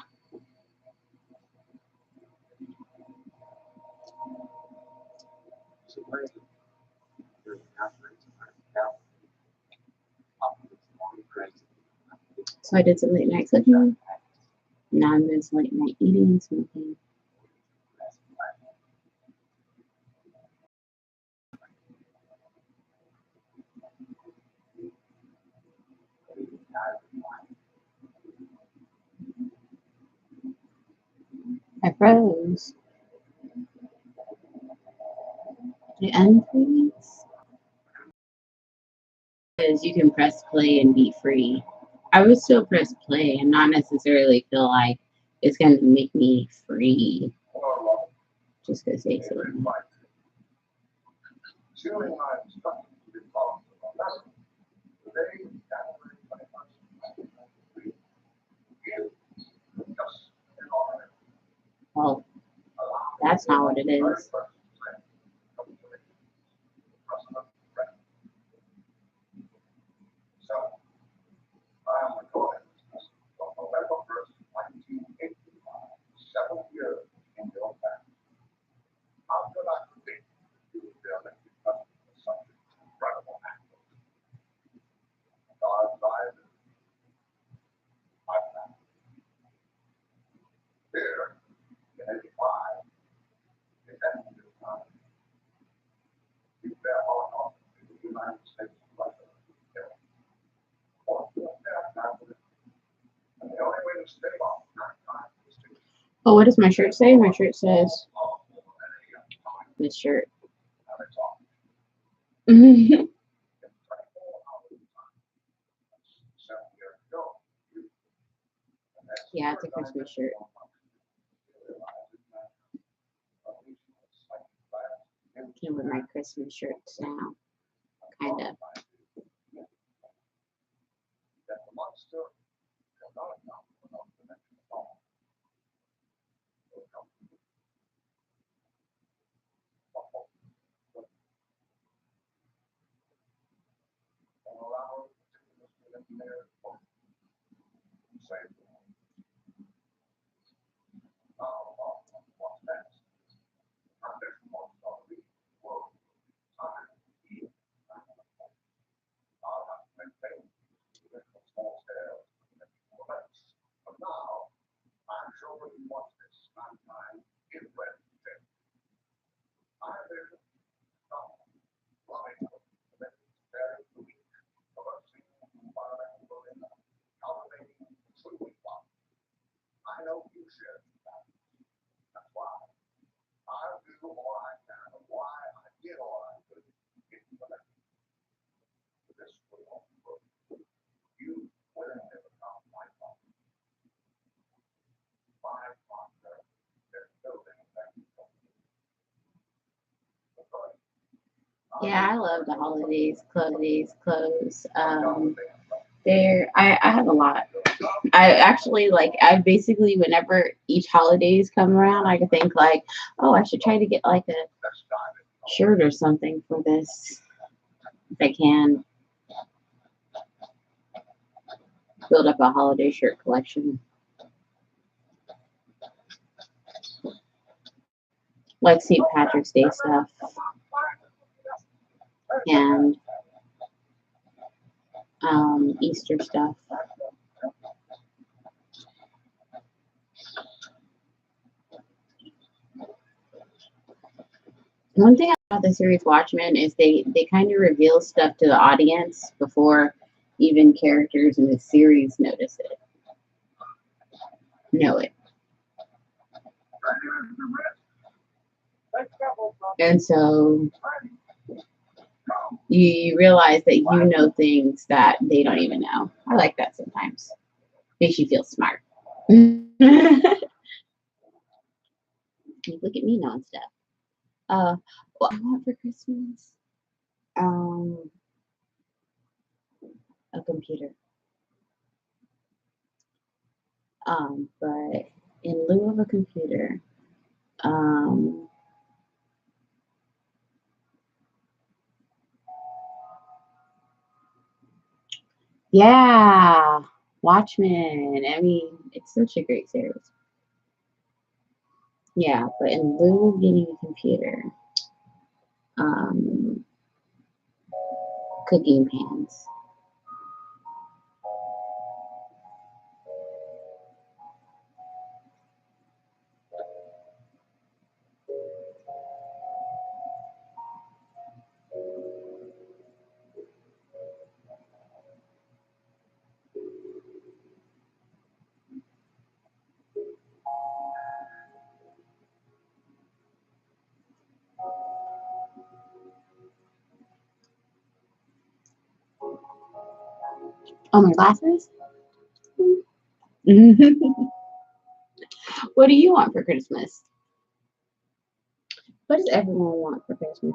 So I did some late night cooking. Now I'm doing some late night eating and smoking. I froze. The unfreeze? Because you can press play and be free. I would still press play and not necessarily feel like it's going to make me free. Just because they say well, that's not what it is. Oh, what does my shirt say? My shirt says this shirt. Yeah, it's a Christmas shirt. can wear my Christmas shirts now, kind of. That the monster cannot come without the next song. What's next? Our next month's gonna be world time. I'll have to maintain small scale events. But now, I'm sure you watch this sometime in Wednesday. I'm there. Running the very week of a single environmental in cultivating truly fun. I know you share that. That's why I'll do all I can and why I did all I could to get you elected. This will all work. You will never come my father. My partner, there's building that you don't need. Yeah, I love the holidays, clothes. I have a lot. I actually like, I basically, whenever each holidays come around, I could think like, oh, I should try to get like a shirt or something for this. If I can build up a holiday shirt collection. Like St. Patrick's Day stuff. And Easter stuff. One thing about the series Watchmen is they kind of reveal stuff to the audience before even characters in the series notice it. Know it. And so you realize that you know things that they don't even know. I like that sometimes. Makes you feel smart. Look at me knowing stuff. What I want for Christmas? A computer. But in lieu of a computer, yeah, Watchmen. I mean, it's such a great series. Yeah, but in lieu of getting a computer, cooking pans. Oh, my glasses? What do you want for Christmas? What does everyone want for Christmas?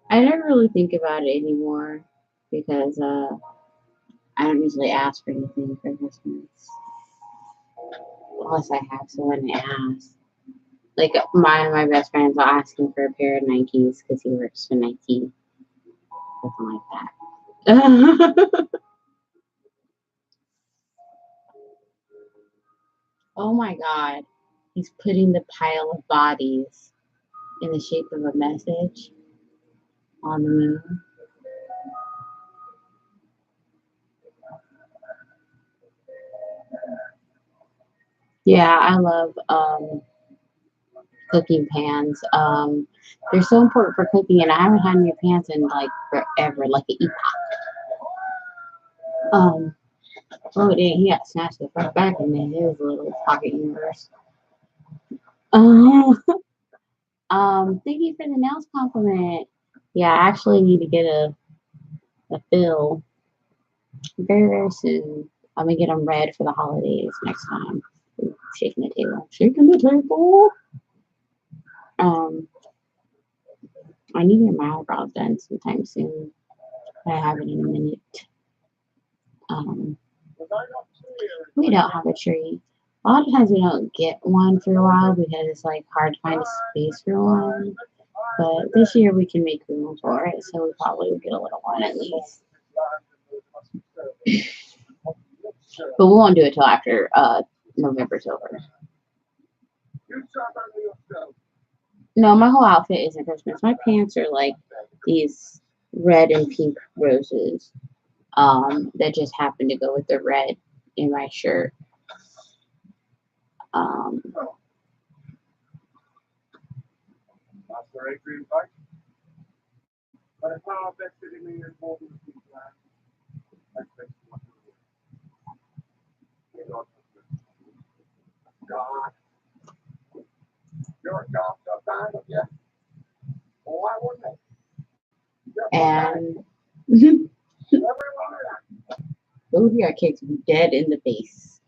I never really think about it anymore because I don't usually ask for anything for Christmas. Unless I have someone to ask. Like my best friends are asking for a pair of Nikes because he works for Nike. Something like that. Oh my God. He's putting the pile of bodies in the shape of a message on the moon. Yeah, I love cooking pans. They're so important for cooking, and I haven't had new pans in like forever, like an epoch. Oh dang, he got snatched the fuck back in his little pocket universe. Thank you for the nails compliment. Yeah, I actually need to get a fill very, very soon. I'm gonna get them red for the holidays next time. Ooh, shaking the table. Shaking the table. I need to get my eyebrows done sometime soon. I haven't in a minute. Um, we don't have a tree. A lot of times we don't get one for a while because it's like hard to find a space for one. But this year we can make room for it, so we probably will get a little one at least. But we won't do it till after November's over. No, my whole outfit isn't Christmas. My pants are like these red and pink roses that just happen to go with the red in my shirt. And those are kids dead in the face.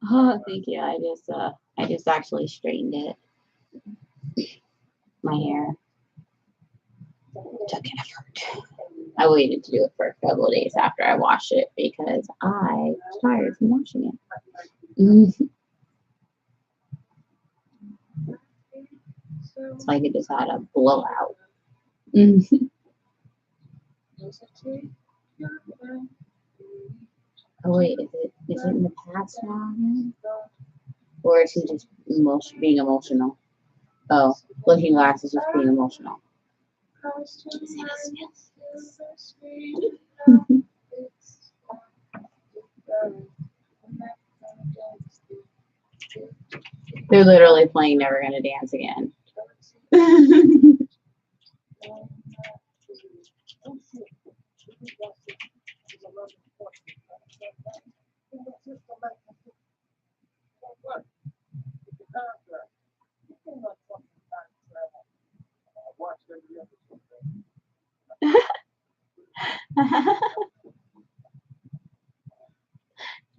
Oh, thank you. I just actually straightened it. My hair took an effort. I waited to do it for a couple of days after I washed it because I was tired from washing it. It's like it just had a blowout. Oh wait, is it in the past now? Or is he just being emotional? Oh, Looking Glass is just being emotional. They're literally playing Never Gonna Dance Again.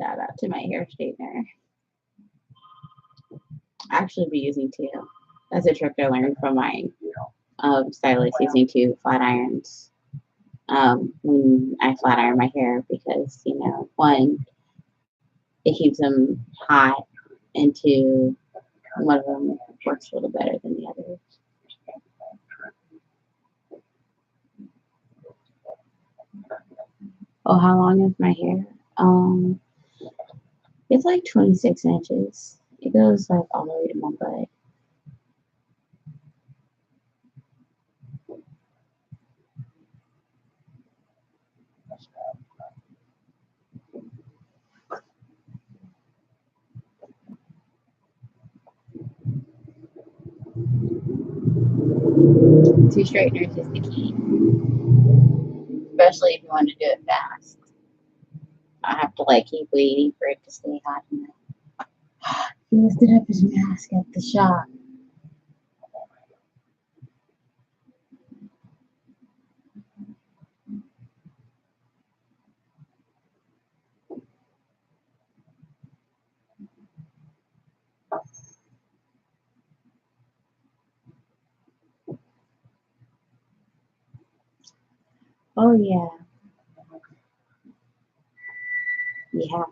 Shout out to my hair straightener. I actually be using two. That's a trick I learned from my stylist, using two flat irons when I flat iron my hair because, one, it keeps them hot, and two, one of them works a little better than the other. Oh, how long is my hair? It's like 26 inches. It goes like all the way to my butt. Two straighteners is the key, especially if you want to do it fast. I have to like keep waiting for it to stay hot enough. He lifted up his mask at the shop. Oh yeah, you have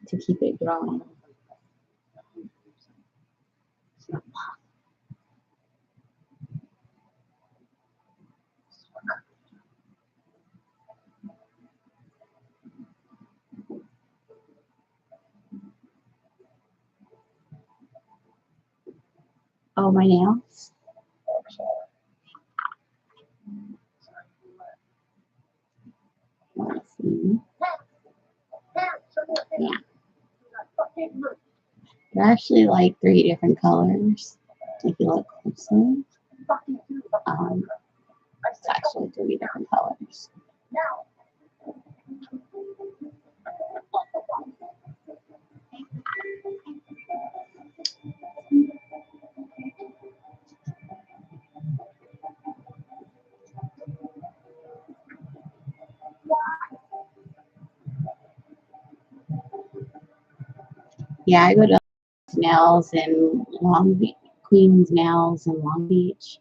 to keep it growing. Oh, my nails. Let's see. Yeah. They're actually like 3 different colors. If you look closely, it's actually 3 different colors. Yeah, I go to Nails in Long Beach, Queen's Nails in Long Beach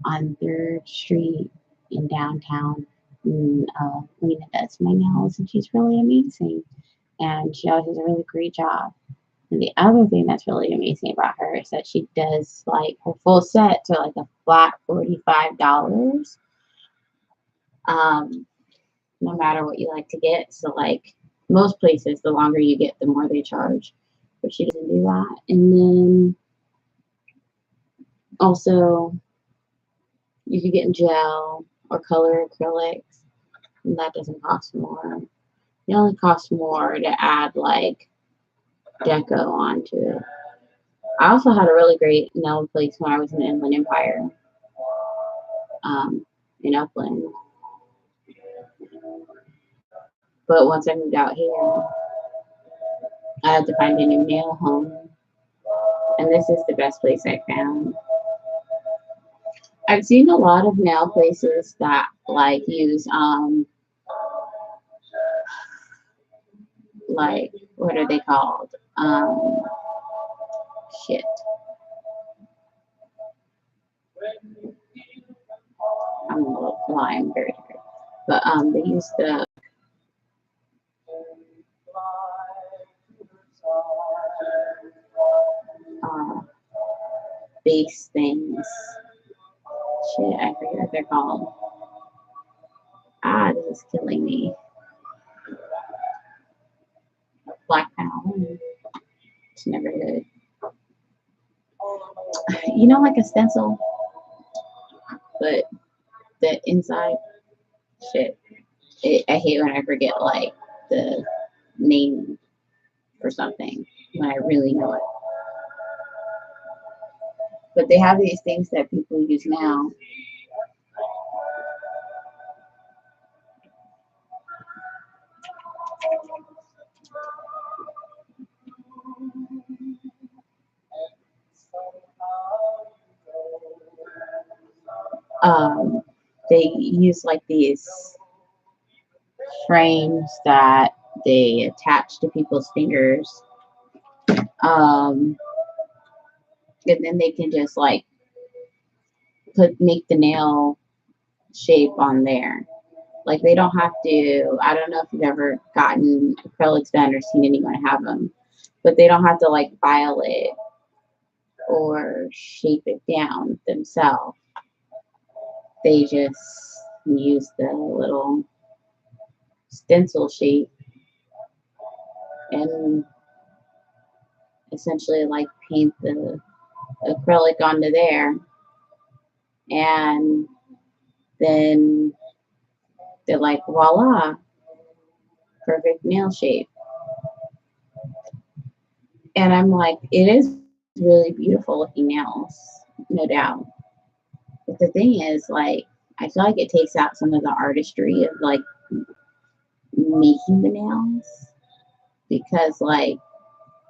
on 3rd Street in downtown. And, Lena does my nails, and she's really amazing. And she always does a really great job. And the other thing that's really amazing about her is that she does like her full sets are like a flat $45. Um, no matter what you like to get. So like most places, the longer you get, the more they charge. But she doesn't do that. And then also you can get in gel or color acrylics, and that doesn't cost more. It only costs more to add like deco onto it. I also had a really great nail place when I was in Inland Empire, in Upland. But once I moved out here, I had to find a new nail home, and this is the best place I found. I've seen a lot of nail places that like use like what are they called? Shit. I'm a little fly, I'm very tired. But they use the uh, base things. Shit, I forget what they're called. Ah, this is killing me. Black panel. It's never good. You know, like a stencil, but the inside, shit. I hate when I forget like the name for something when I really know it. But they have these things that people use now. Um, they use like these frames that they attach to people's fingers. And then they can just like make the nail shape on there. Like they don't have to. I don't know if you've ever gotten acrylics done or seen anyone have them, but they don't have to like file it or shape it down themselves. They just use the little stencil shape and essentially like paint the acrylic onto there, and then they're like, voila, perfect nail shape. And I'm like, it is really beautiful looking nails, no doubt. But the thing is, like, I feel like it takes out some of the artistry of like making the nails, because like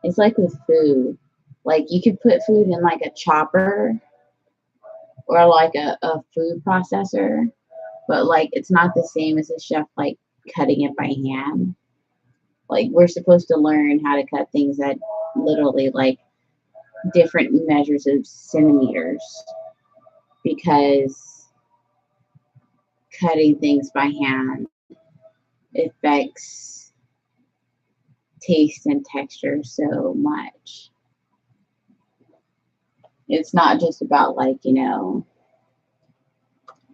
it's like with food. Like you could put food in like a chopper or like a food processor, but like it's not the same as a chef like cutting it by hand. Like we're supposed to learn how to cut things at literally like different measures of centimeters, because cutting things by hand affects taste and texture so much. It's not just about like,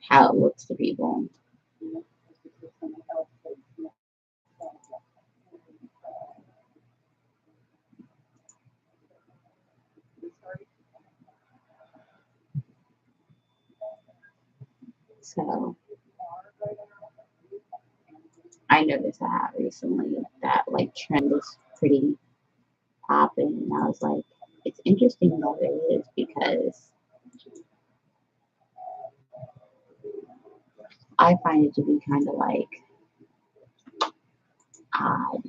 how it looks to people. So I noticed that recently, that like trend is pretty popping, and I was like, it's interesting that it is, because I find it to be kind of like odd.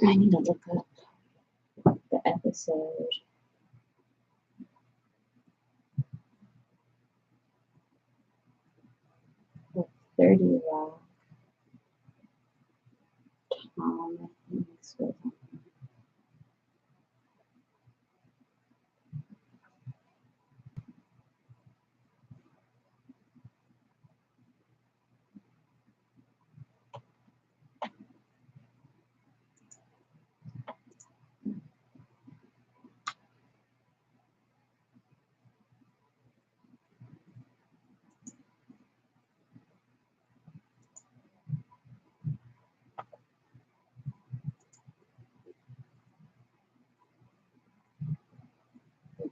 I need to look up the episode. The 30 Rock. Tom Hanks was on.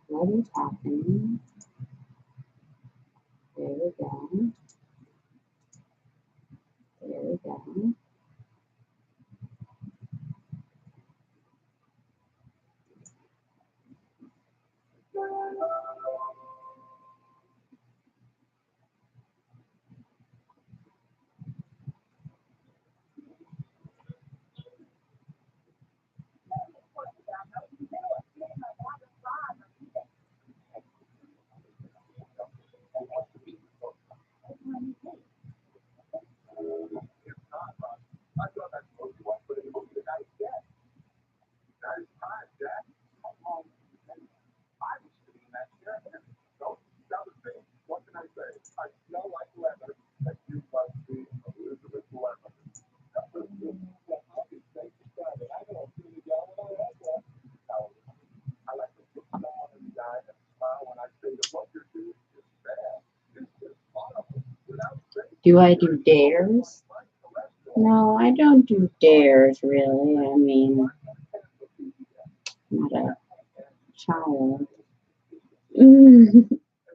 What is happening? There we go. There we go. I thought I told you I put in the movie tonight. Yes. That is time, Jack. I was sitting in that chair. So that was me. What can I say? I smell like leather. And you must be Elizabeth Leather. Well, I can say describe it. I don't see the yellow when I like that. I like to look someone in the eye and smile when I say the what you're doing is bad. It's just horrible. Without saying, Do I do dares? No, I don't do dares really. I mean, I'm not a child.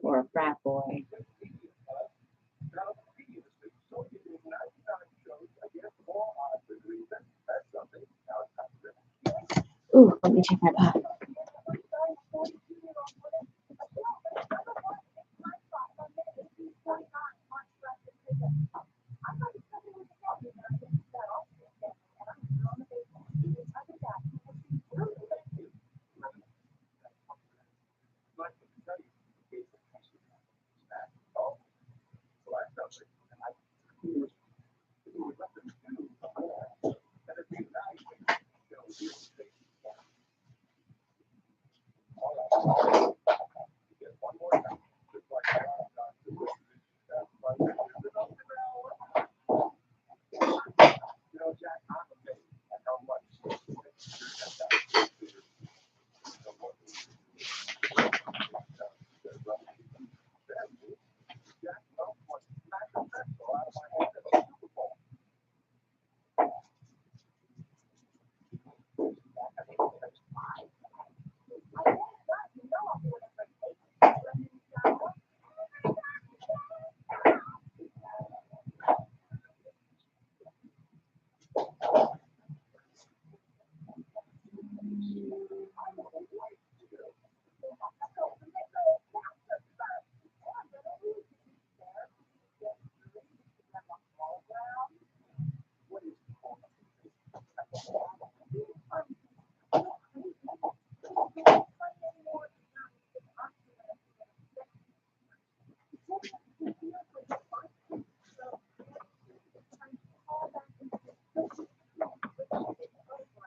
Or a frat boy. Ooh, let me check my bag.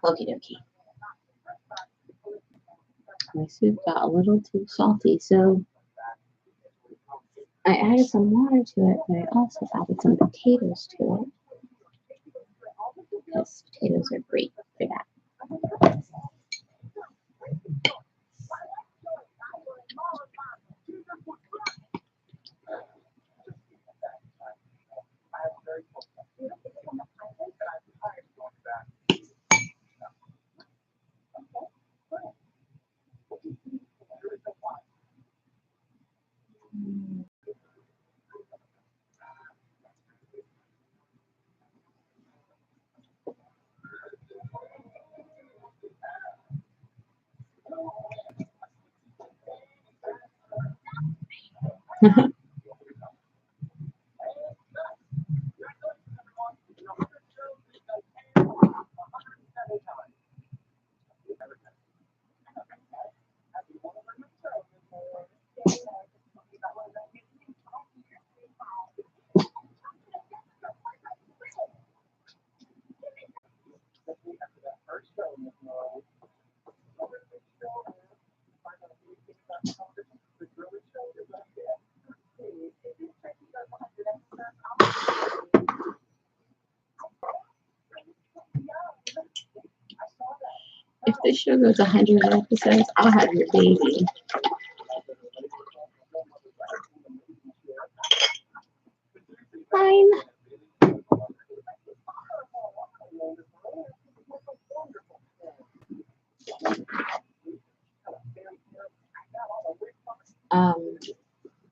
Okie dokie. My soup got a little too salty, so I added some water to it, but I also added some potatoes to it because potatoes are great for that. If this show goes 100 episodes, I'll have your baby. Fine.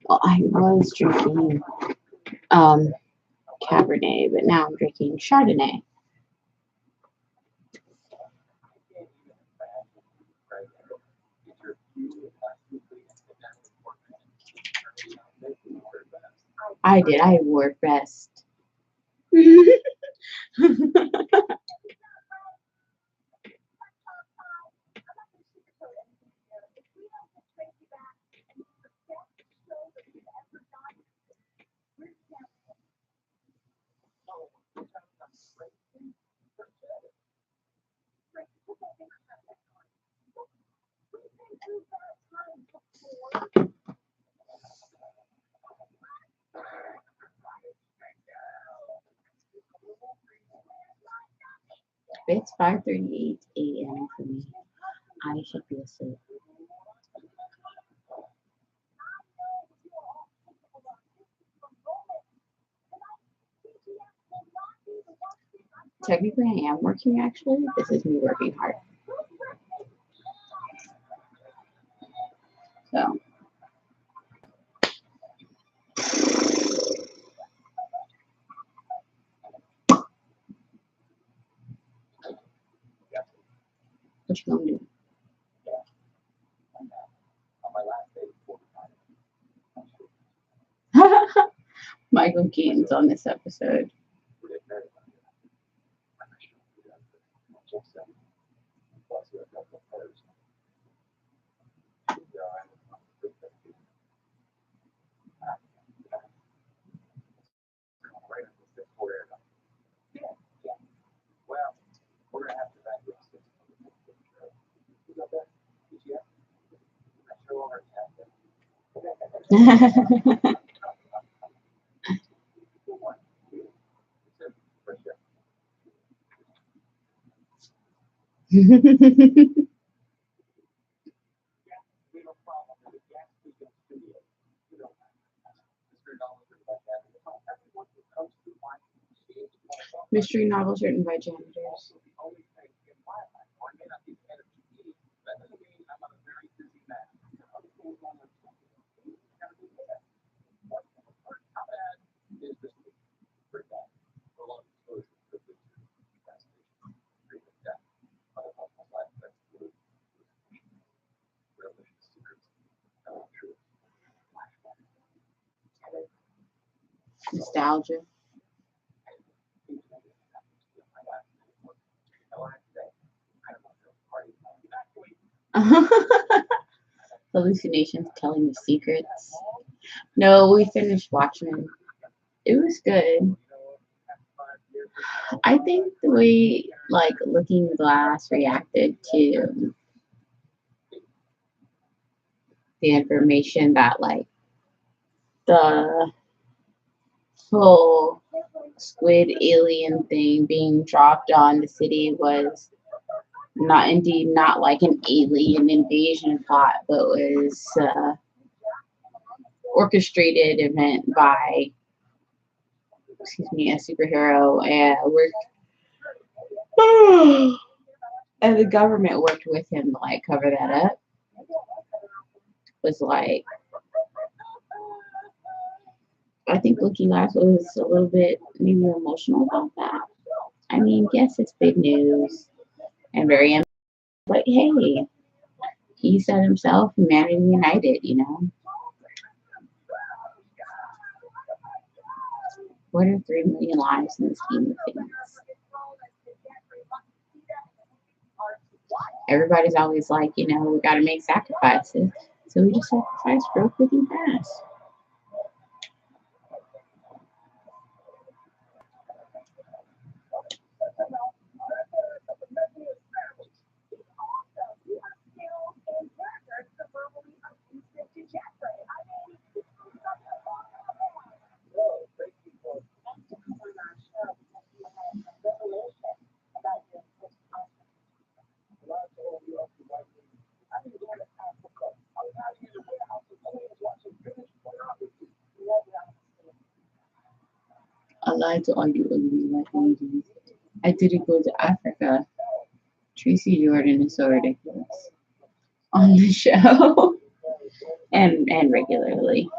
Well, I was drinking Cabernet, but now I'm drinking Chardonnay. I did. I wore best. It's 5:38 a.m. for me. I should be asleep. Technically, I am working actually. This is me working hard. So, what you gonna do? Michael Keaton's on this episode. Mystery novels written by janitors. Nostalgia. Hallucinations telling the secrets. No, we finished Watchmen. It was good. I think the way like Looking Glass reacted to the information that like the whole squid alien thing being dropped on the city was not like an alien invasion plot, but was orchestrated event by a superhero and and the government worked with him to like cover that up. Was like I think Looking Glass was a little bit maybe emotional about that. I mean, yes, it's big news and very, but hey, he said himself, humanity united, you know. What are 3 million lives in the scheme of things? Everybody's always like, you know, we got to make sacrifices. So we just sacrifice real quick and fast. lie to all you ugly white ladies. I didn't go to Africa. Tracy Jordan is so ridiculous on the show and regularly.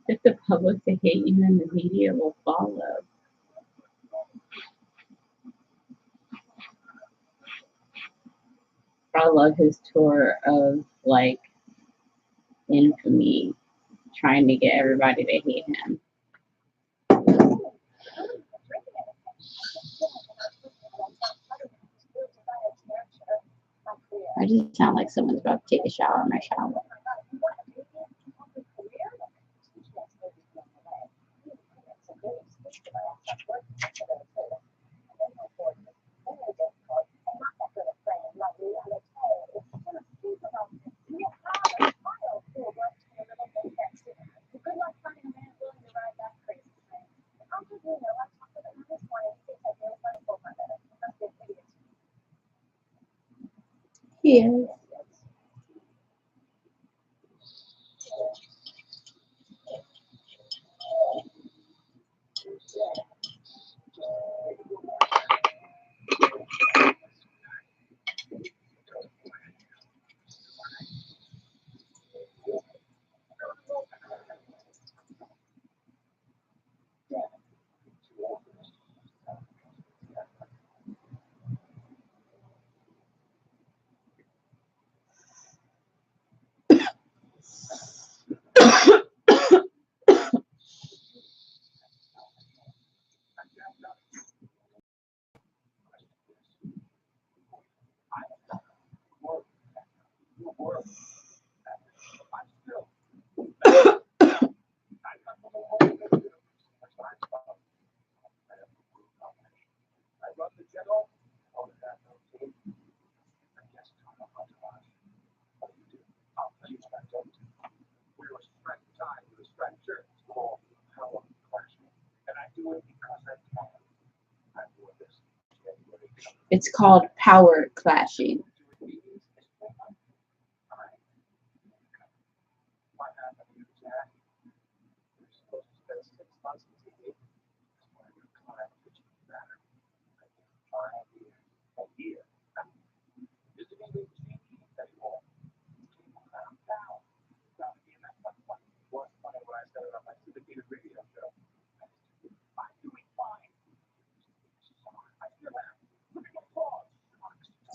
If the public to hate you and the media will follow. I love his tour of like infamy, trying to get everybody to hate him. I just sound like someone's about to take a shower in my shower. He is. It's called power clashing.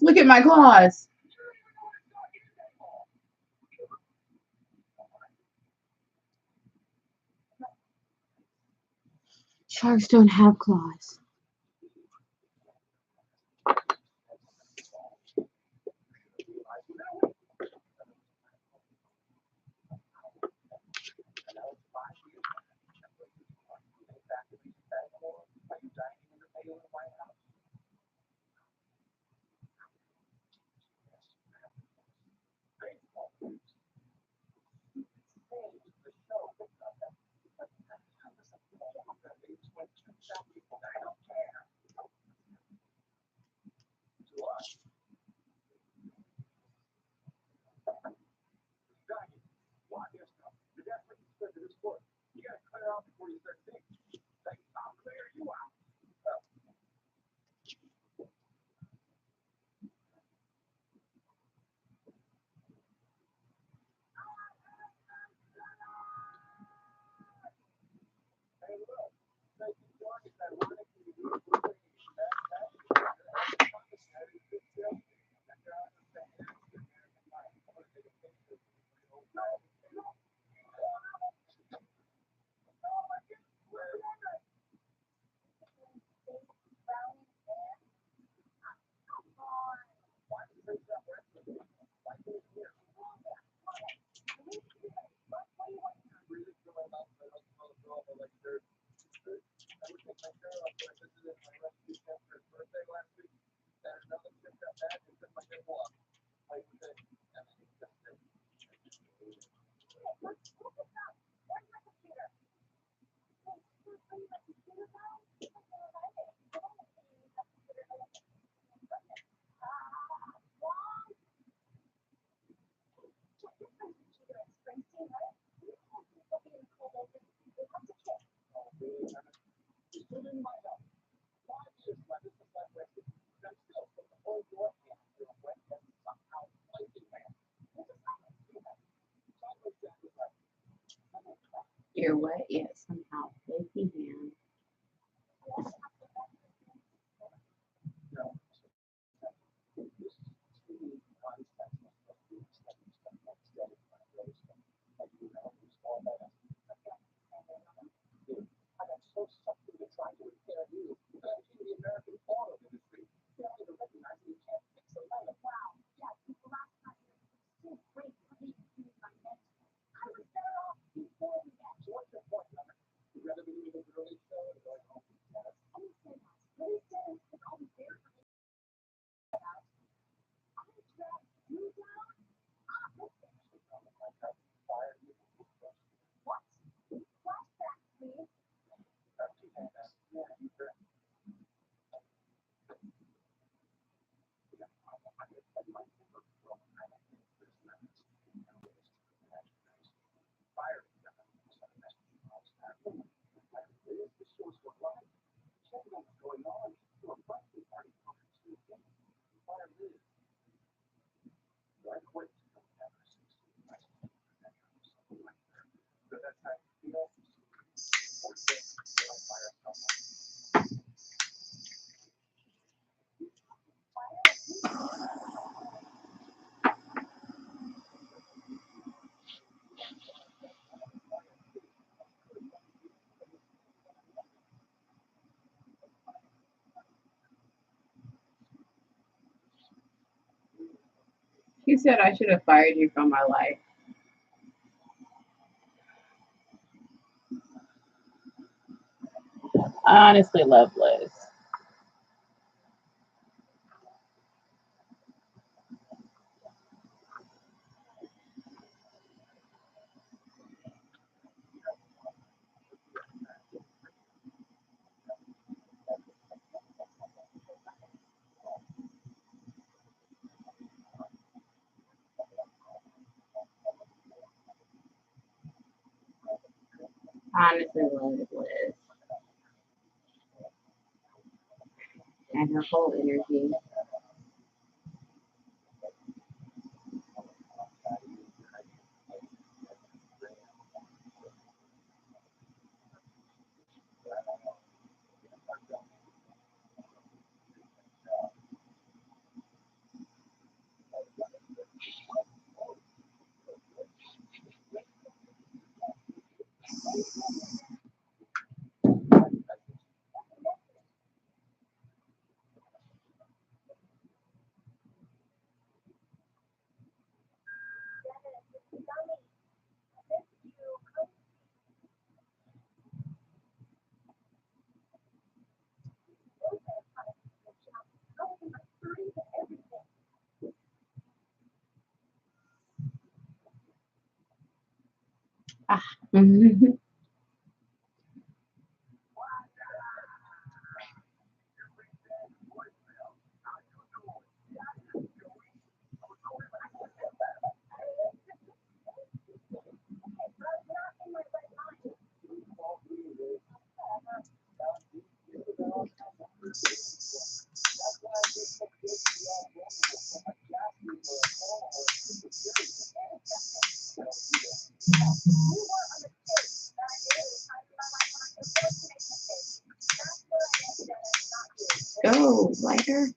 Look at my claws. Sharks don't have claws. You're what? Yes, somehow. Flaky hand. He said I should have fired you from my life. I honestly love Liz. I honestly love Liz. And her whole energy. Ah. Go, lighter.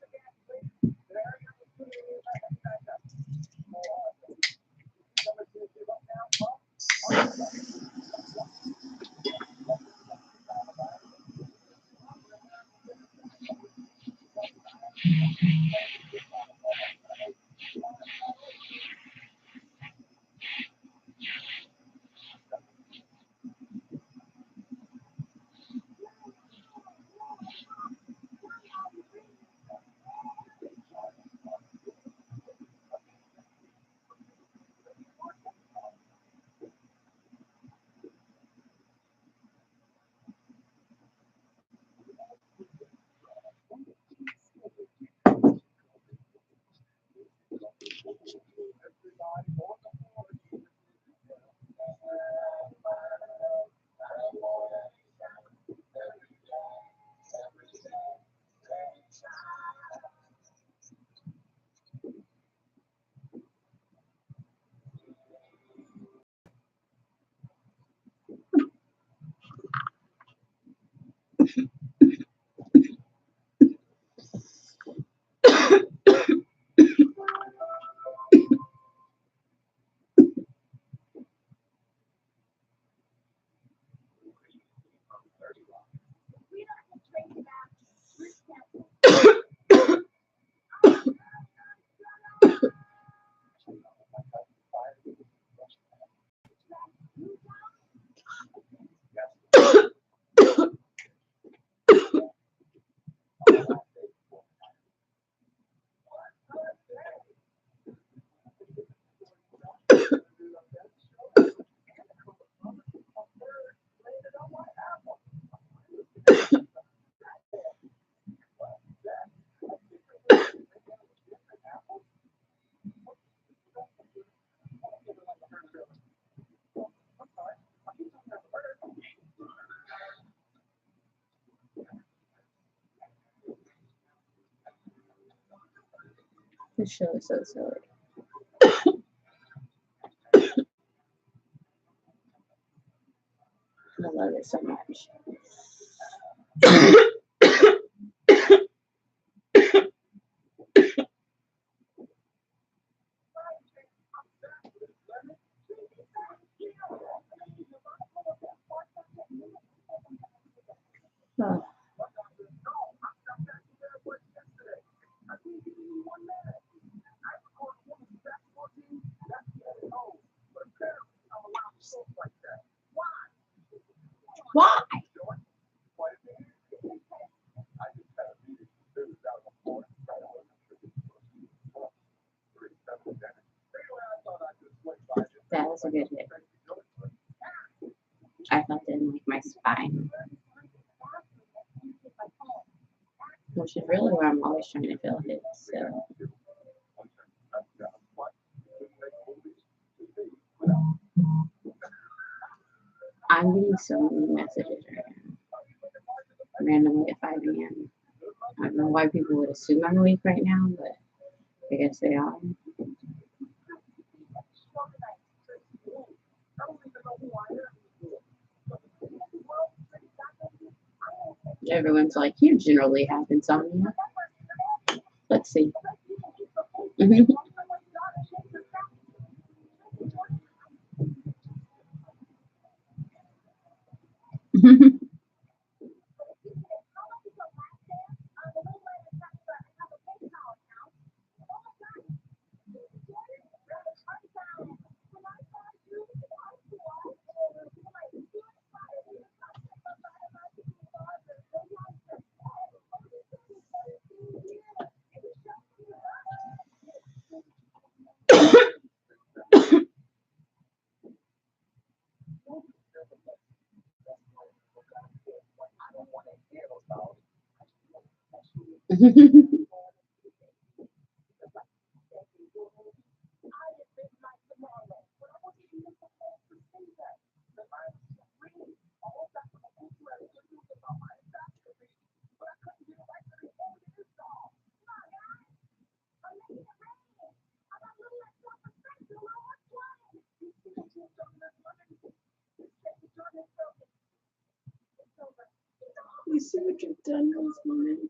This show is so silly. I love it so much. Oh. Why? That was a good hit. I felt it in like my spine. Which is really where I'm always trying to feel hits. So I'm getting so many messages right now. Randomly at 5 a.m. I don't know why people would assume I'm awake right now, but I guess they are. Everyone's like, you generally have insomnia. Let's see. You see what you've done this morning?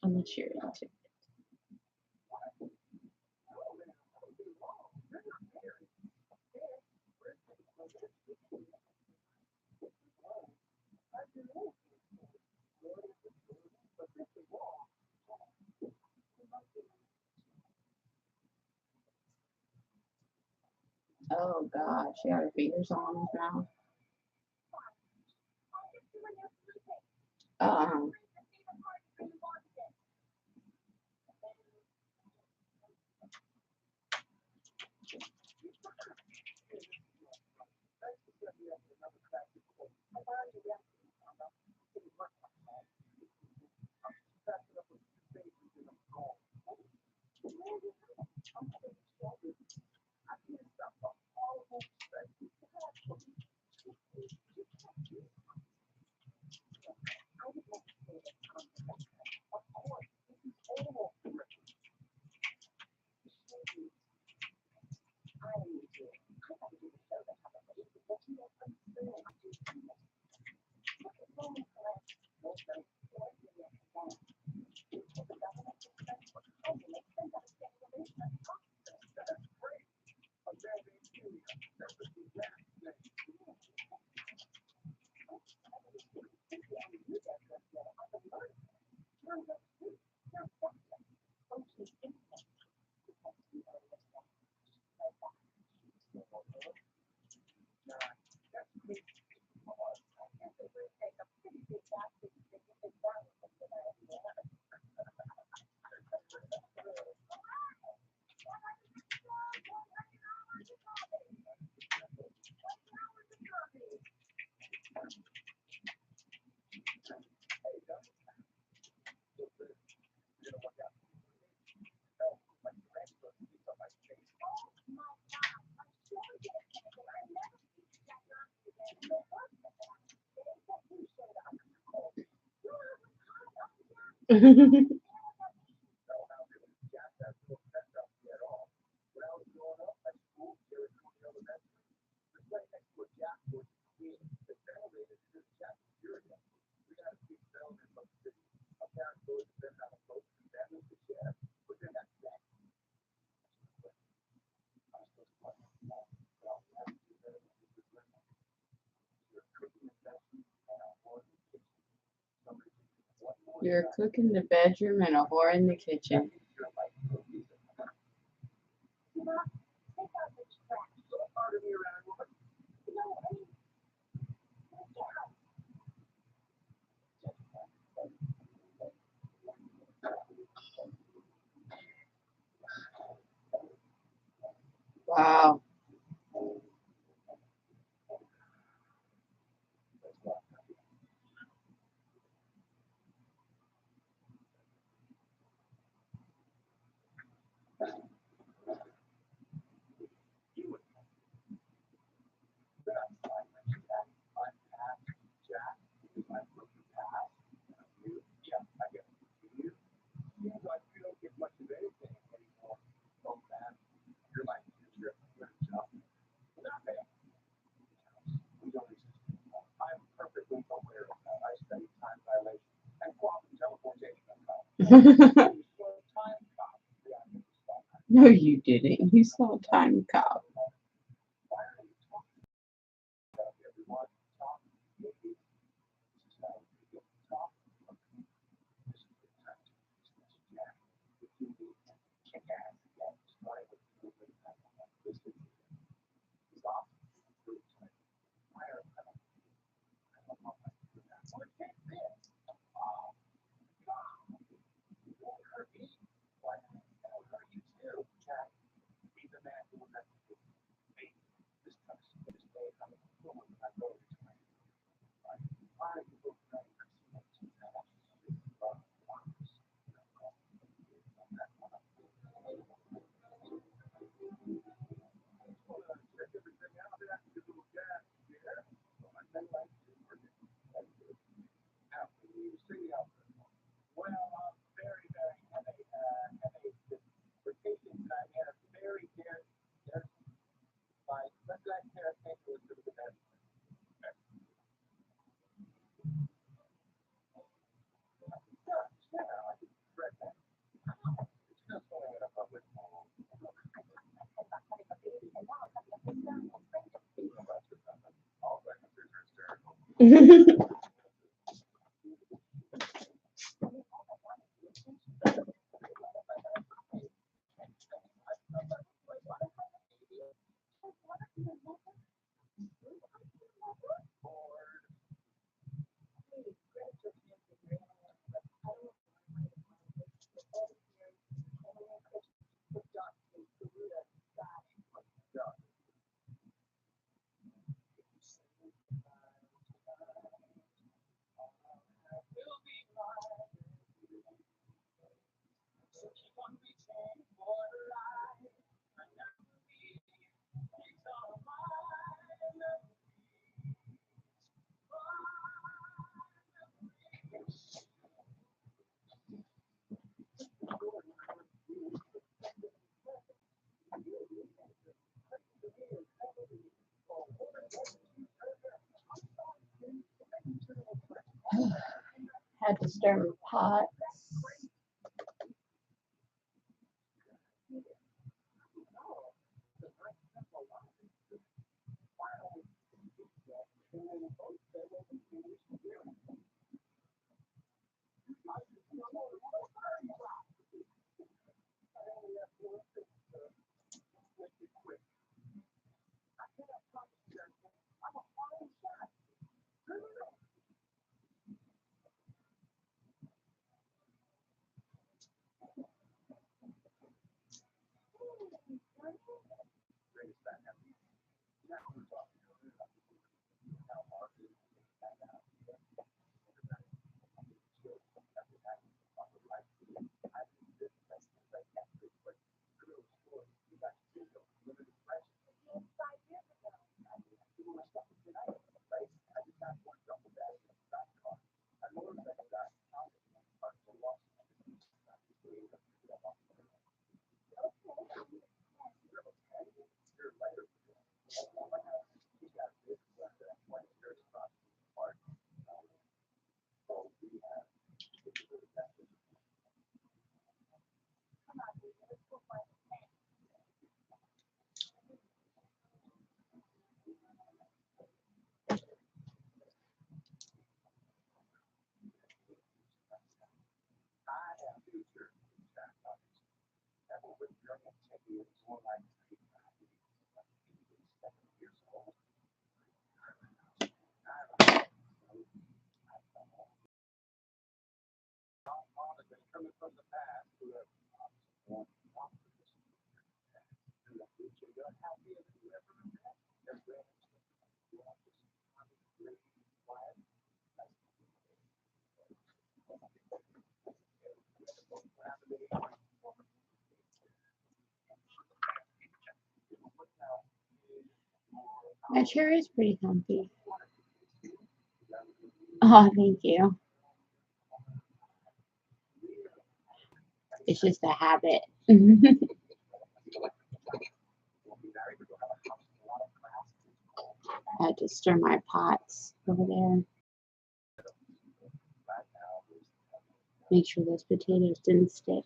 Unless you're into it. Oh God, she had her fingers all in his mouth. Um, You're a cook in the bedroom and a whore in the kitchen. Do not take out the trash. No, I mean, Wow. No, you didn't. You saw Time Cop. Had to stir my pot. That chair is pretty comfy. Oh, thank you. It's just a habit. I had to stir my pots over there. Make sure those potatoes didn't stick.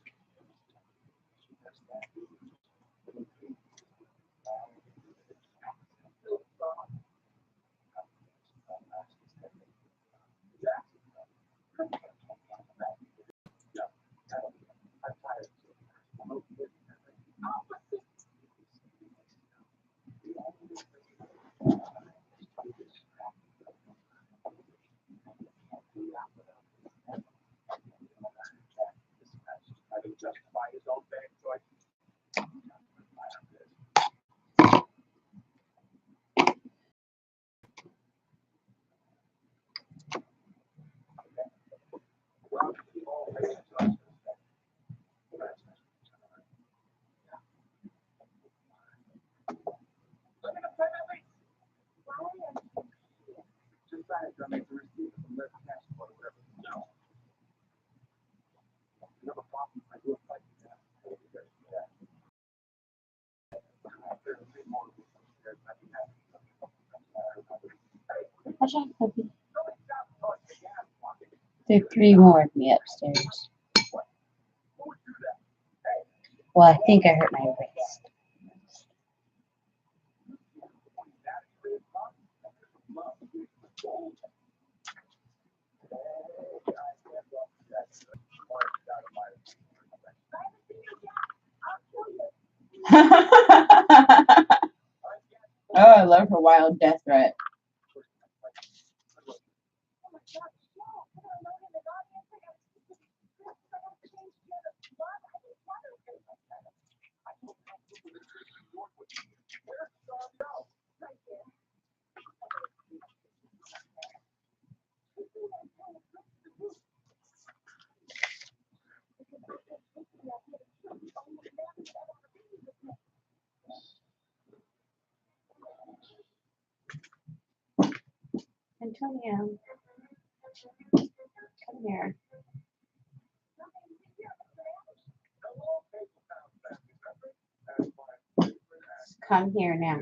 Watch out, puppy. There are 3 more of me upstairs. Well, I think I hurt my wrist. Oh, I love her wild death threat. Antonio, come here. Come here now.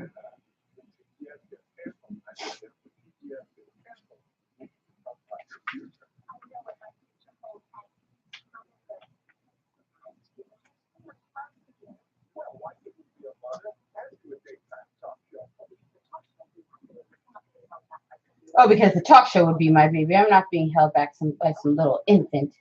Oh, because the talk show would be my baby. I'm not being held back by some little infant.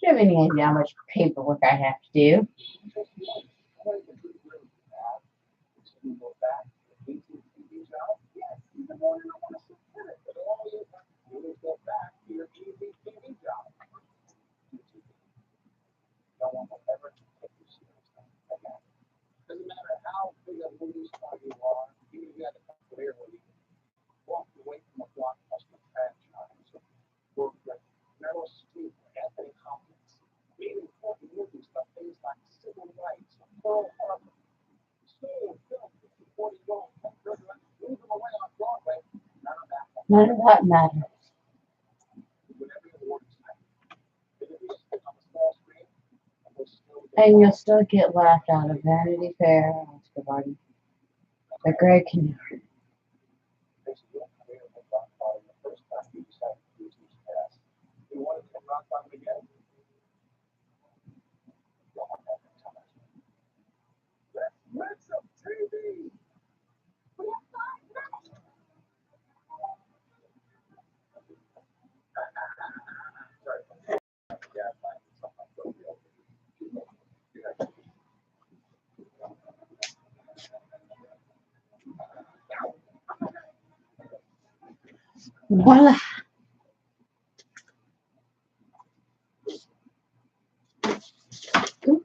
Do you have any idea how much paperwork I have to do? None of that matters. And you'll still get laughed out of Vanity Fair, Oscar Barty. The Greg can Voila. Ooh.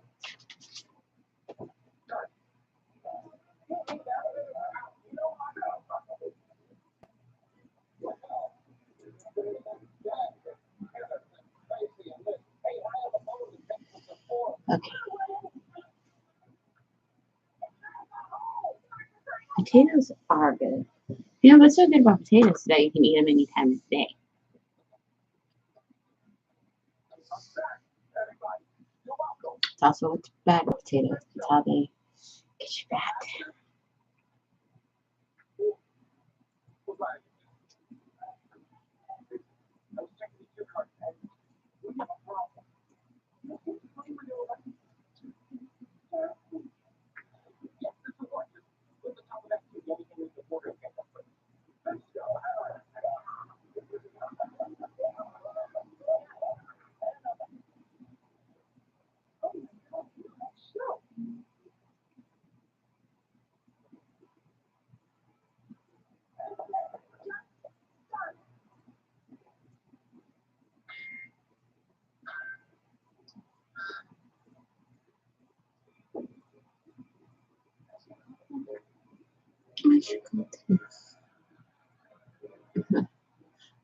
Okay. Potatoes are good. You know what's so good about potatoes today? You can eat them any time of the day. It's also what's bad about potatoes. It's how they get you fat.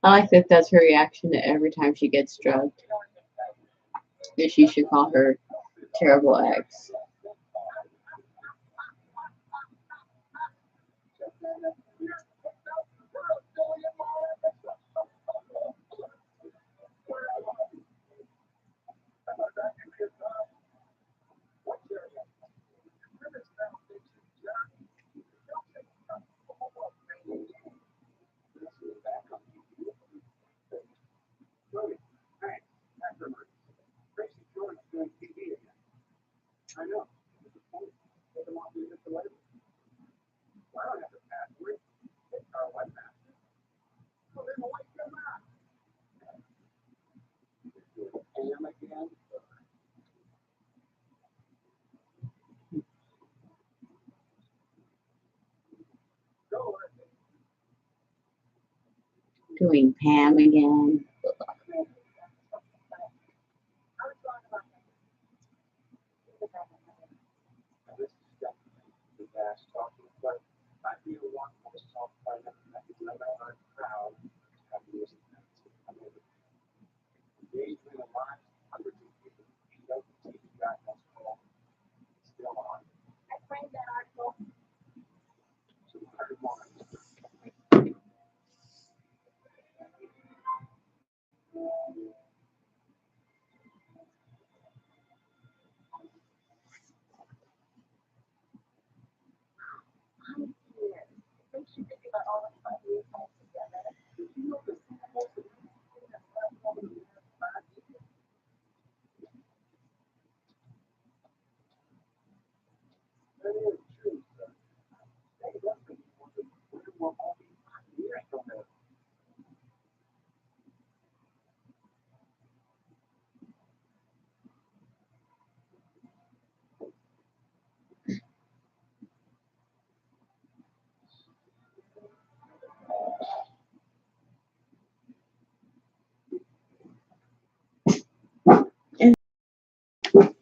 I like that that's her reaction to every time she gets drugged. That she should call her terrible ex. Doing Pam again.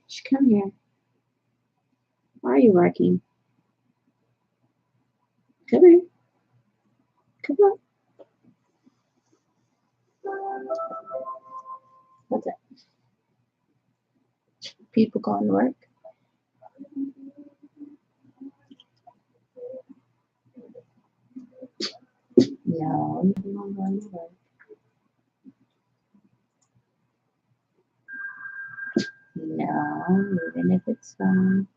Shh, come here. Why are you working? Come here. Come on. What's that? People going to work? No, you're not going to work. No, even if it's fun.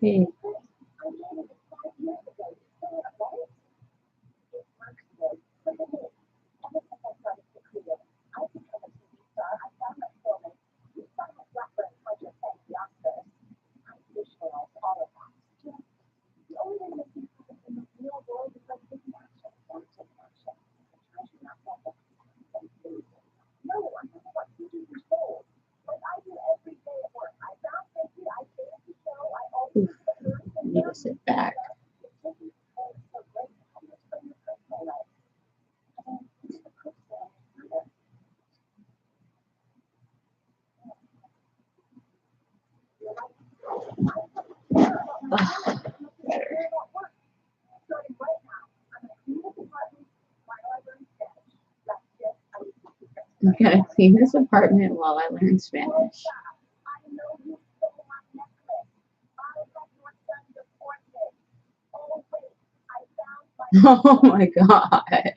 Hey. Oof, I need to sit back. Ugh, better. I'm gonna clean this apartment while I learn Spanish. Oh my god.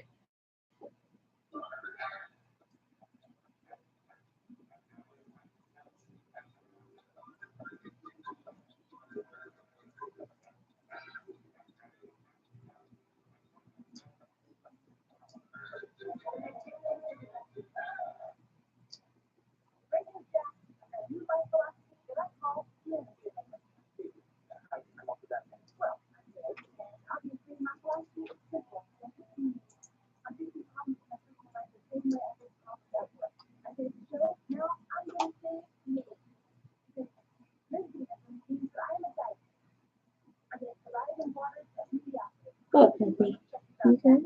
What, Peppy? Okay.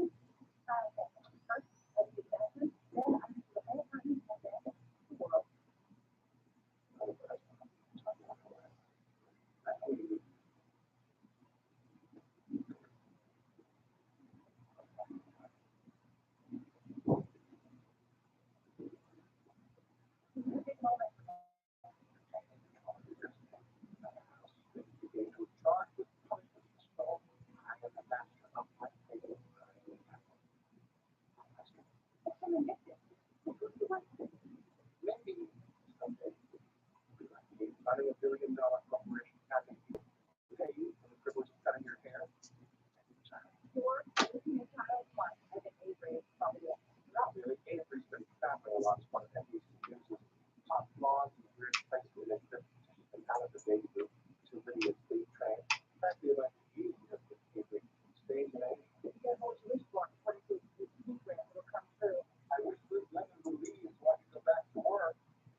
Running $1 billion corporation having you pay you for the privilege of cutting your hair. Really, Avery's been traveling a lot. One of them uses top laws and weird places and out of the baby group to Lydia's big train. I feel like you just Avery staying in I wish Liz Lemon would leave so I could go back to work. I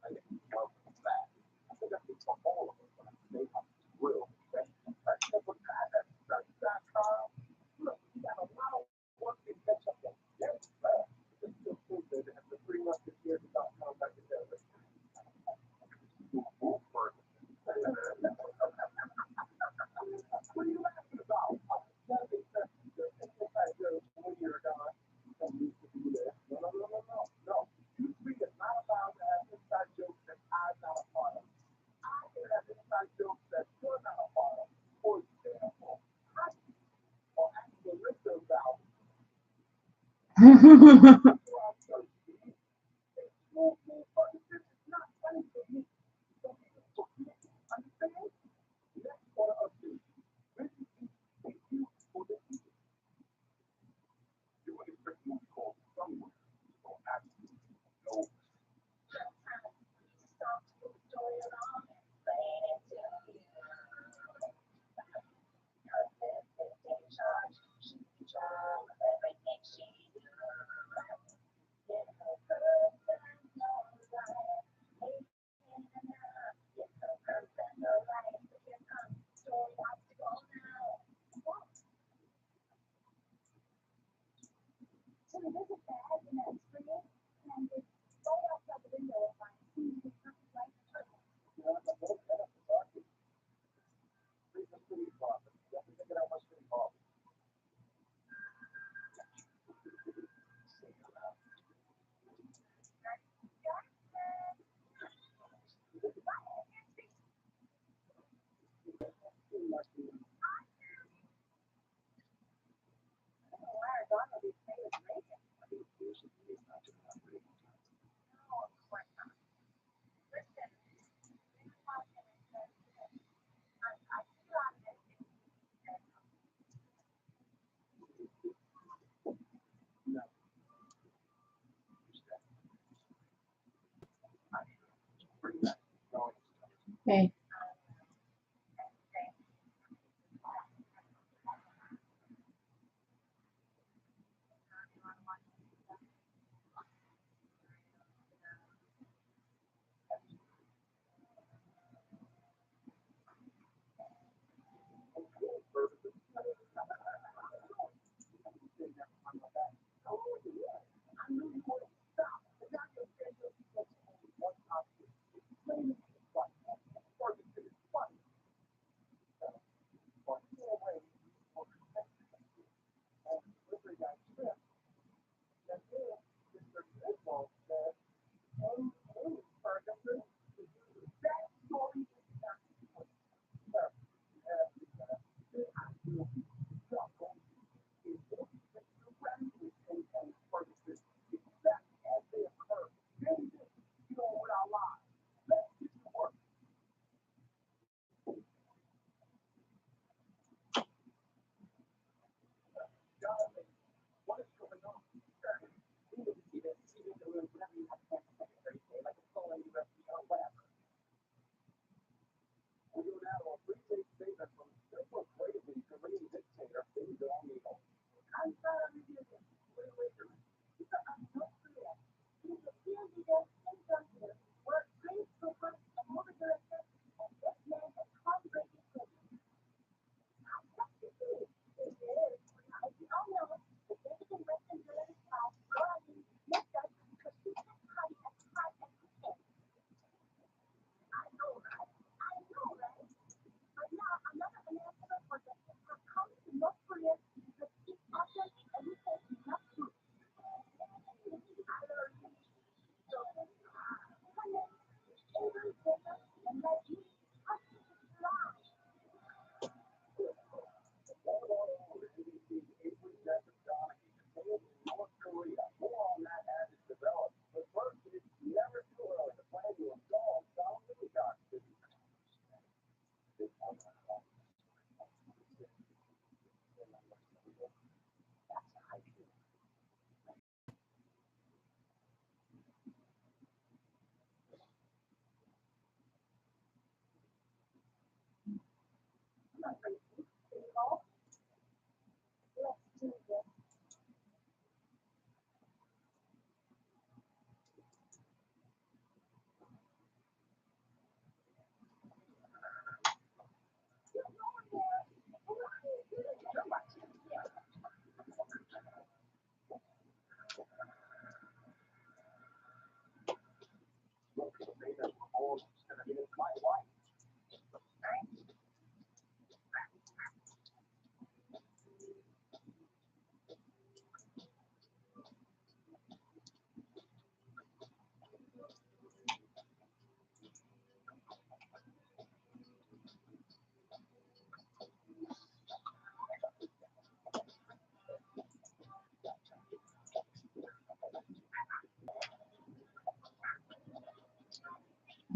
think welcome back. I think that's for all of us when I stay up real. I said, what kind of stuff, Carl? Look, we got a lot of work to catch up on. Yes, sir. It's still cool that they have to 3 months this year without coming back together. What are you laughing about? Nothing. When you're gone, don't need to be there. No. You three are not allowed to have inside jokes that I'm not a part of. I can have inside jokes that you're not a part of. For example, or actually list those out. It's not funny for me. Understand? Next order of business. When you eat, you for the eating. You would expect me to call somewhere. So absolutely no.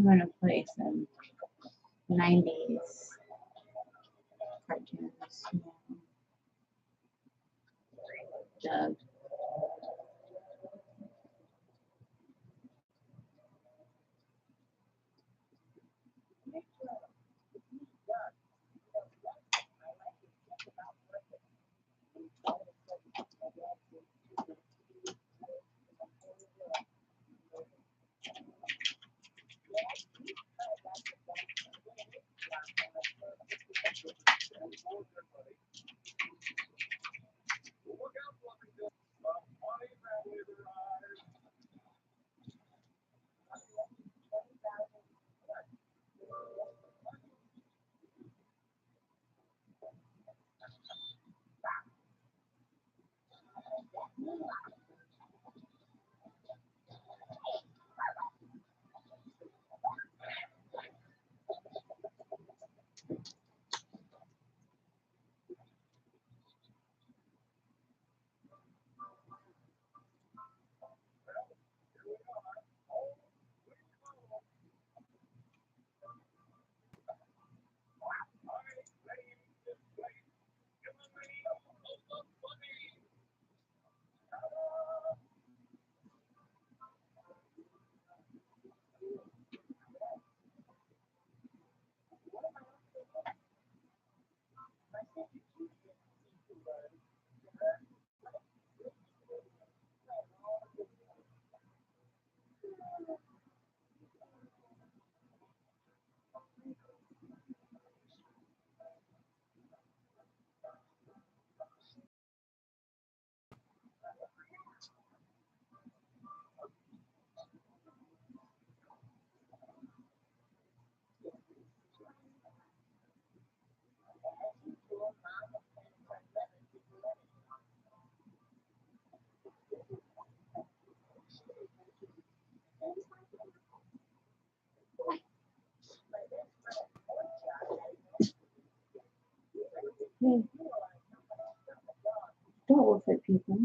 going to play some 90s cartoons. Doug. Hey, don't look at people.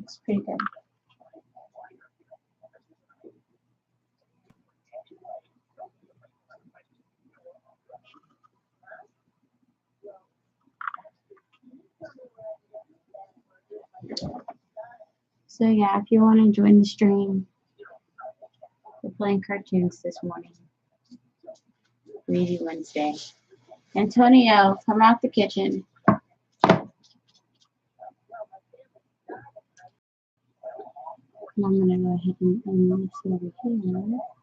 It's pretty good. So yeah, if you want to join the stream, we're playing cartoons this morning. Greedy Wednesday. Antonio, come out the kitchen. I'm gonna go ahead and this over here.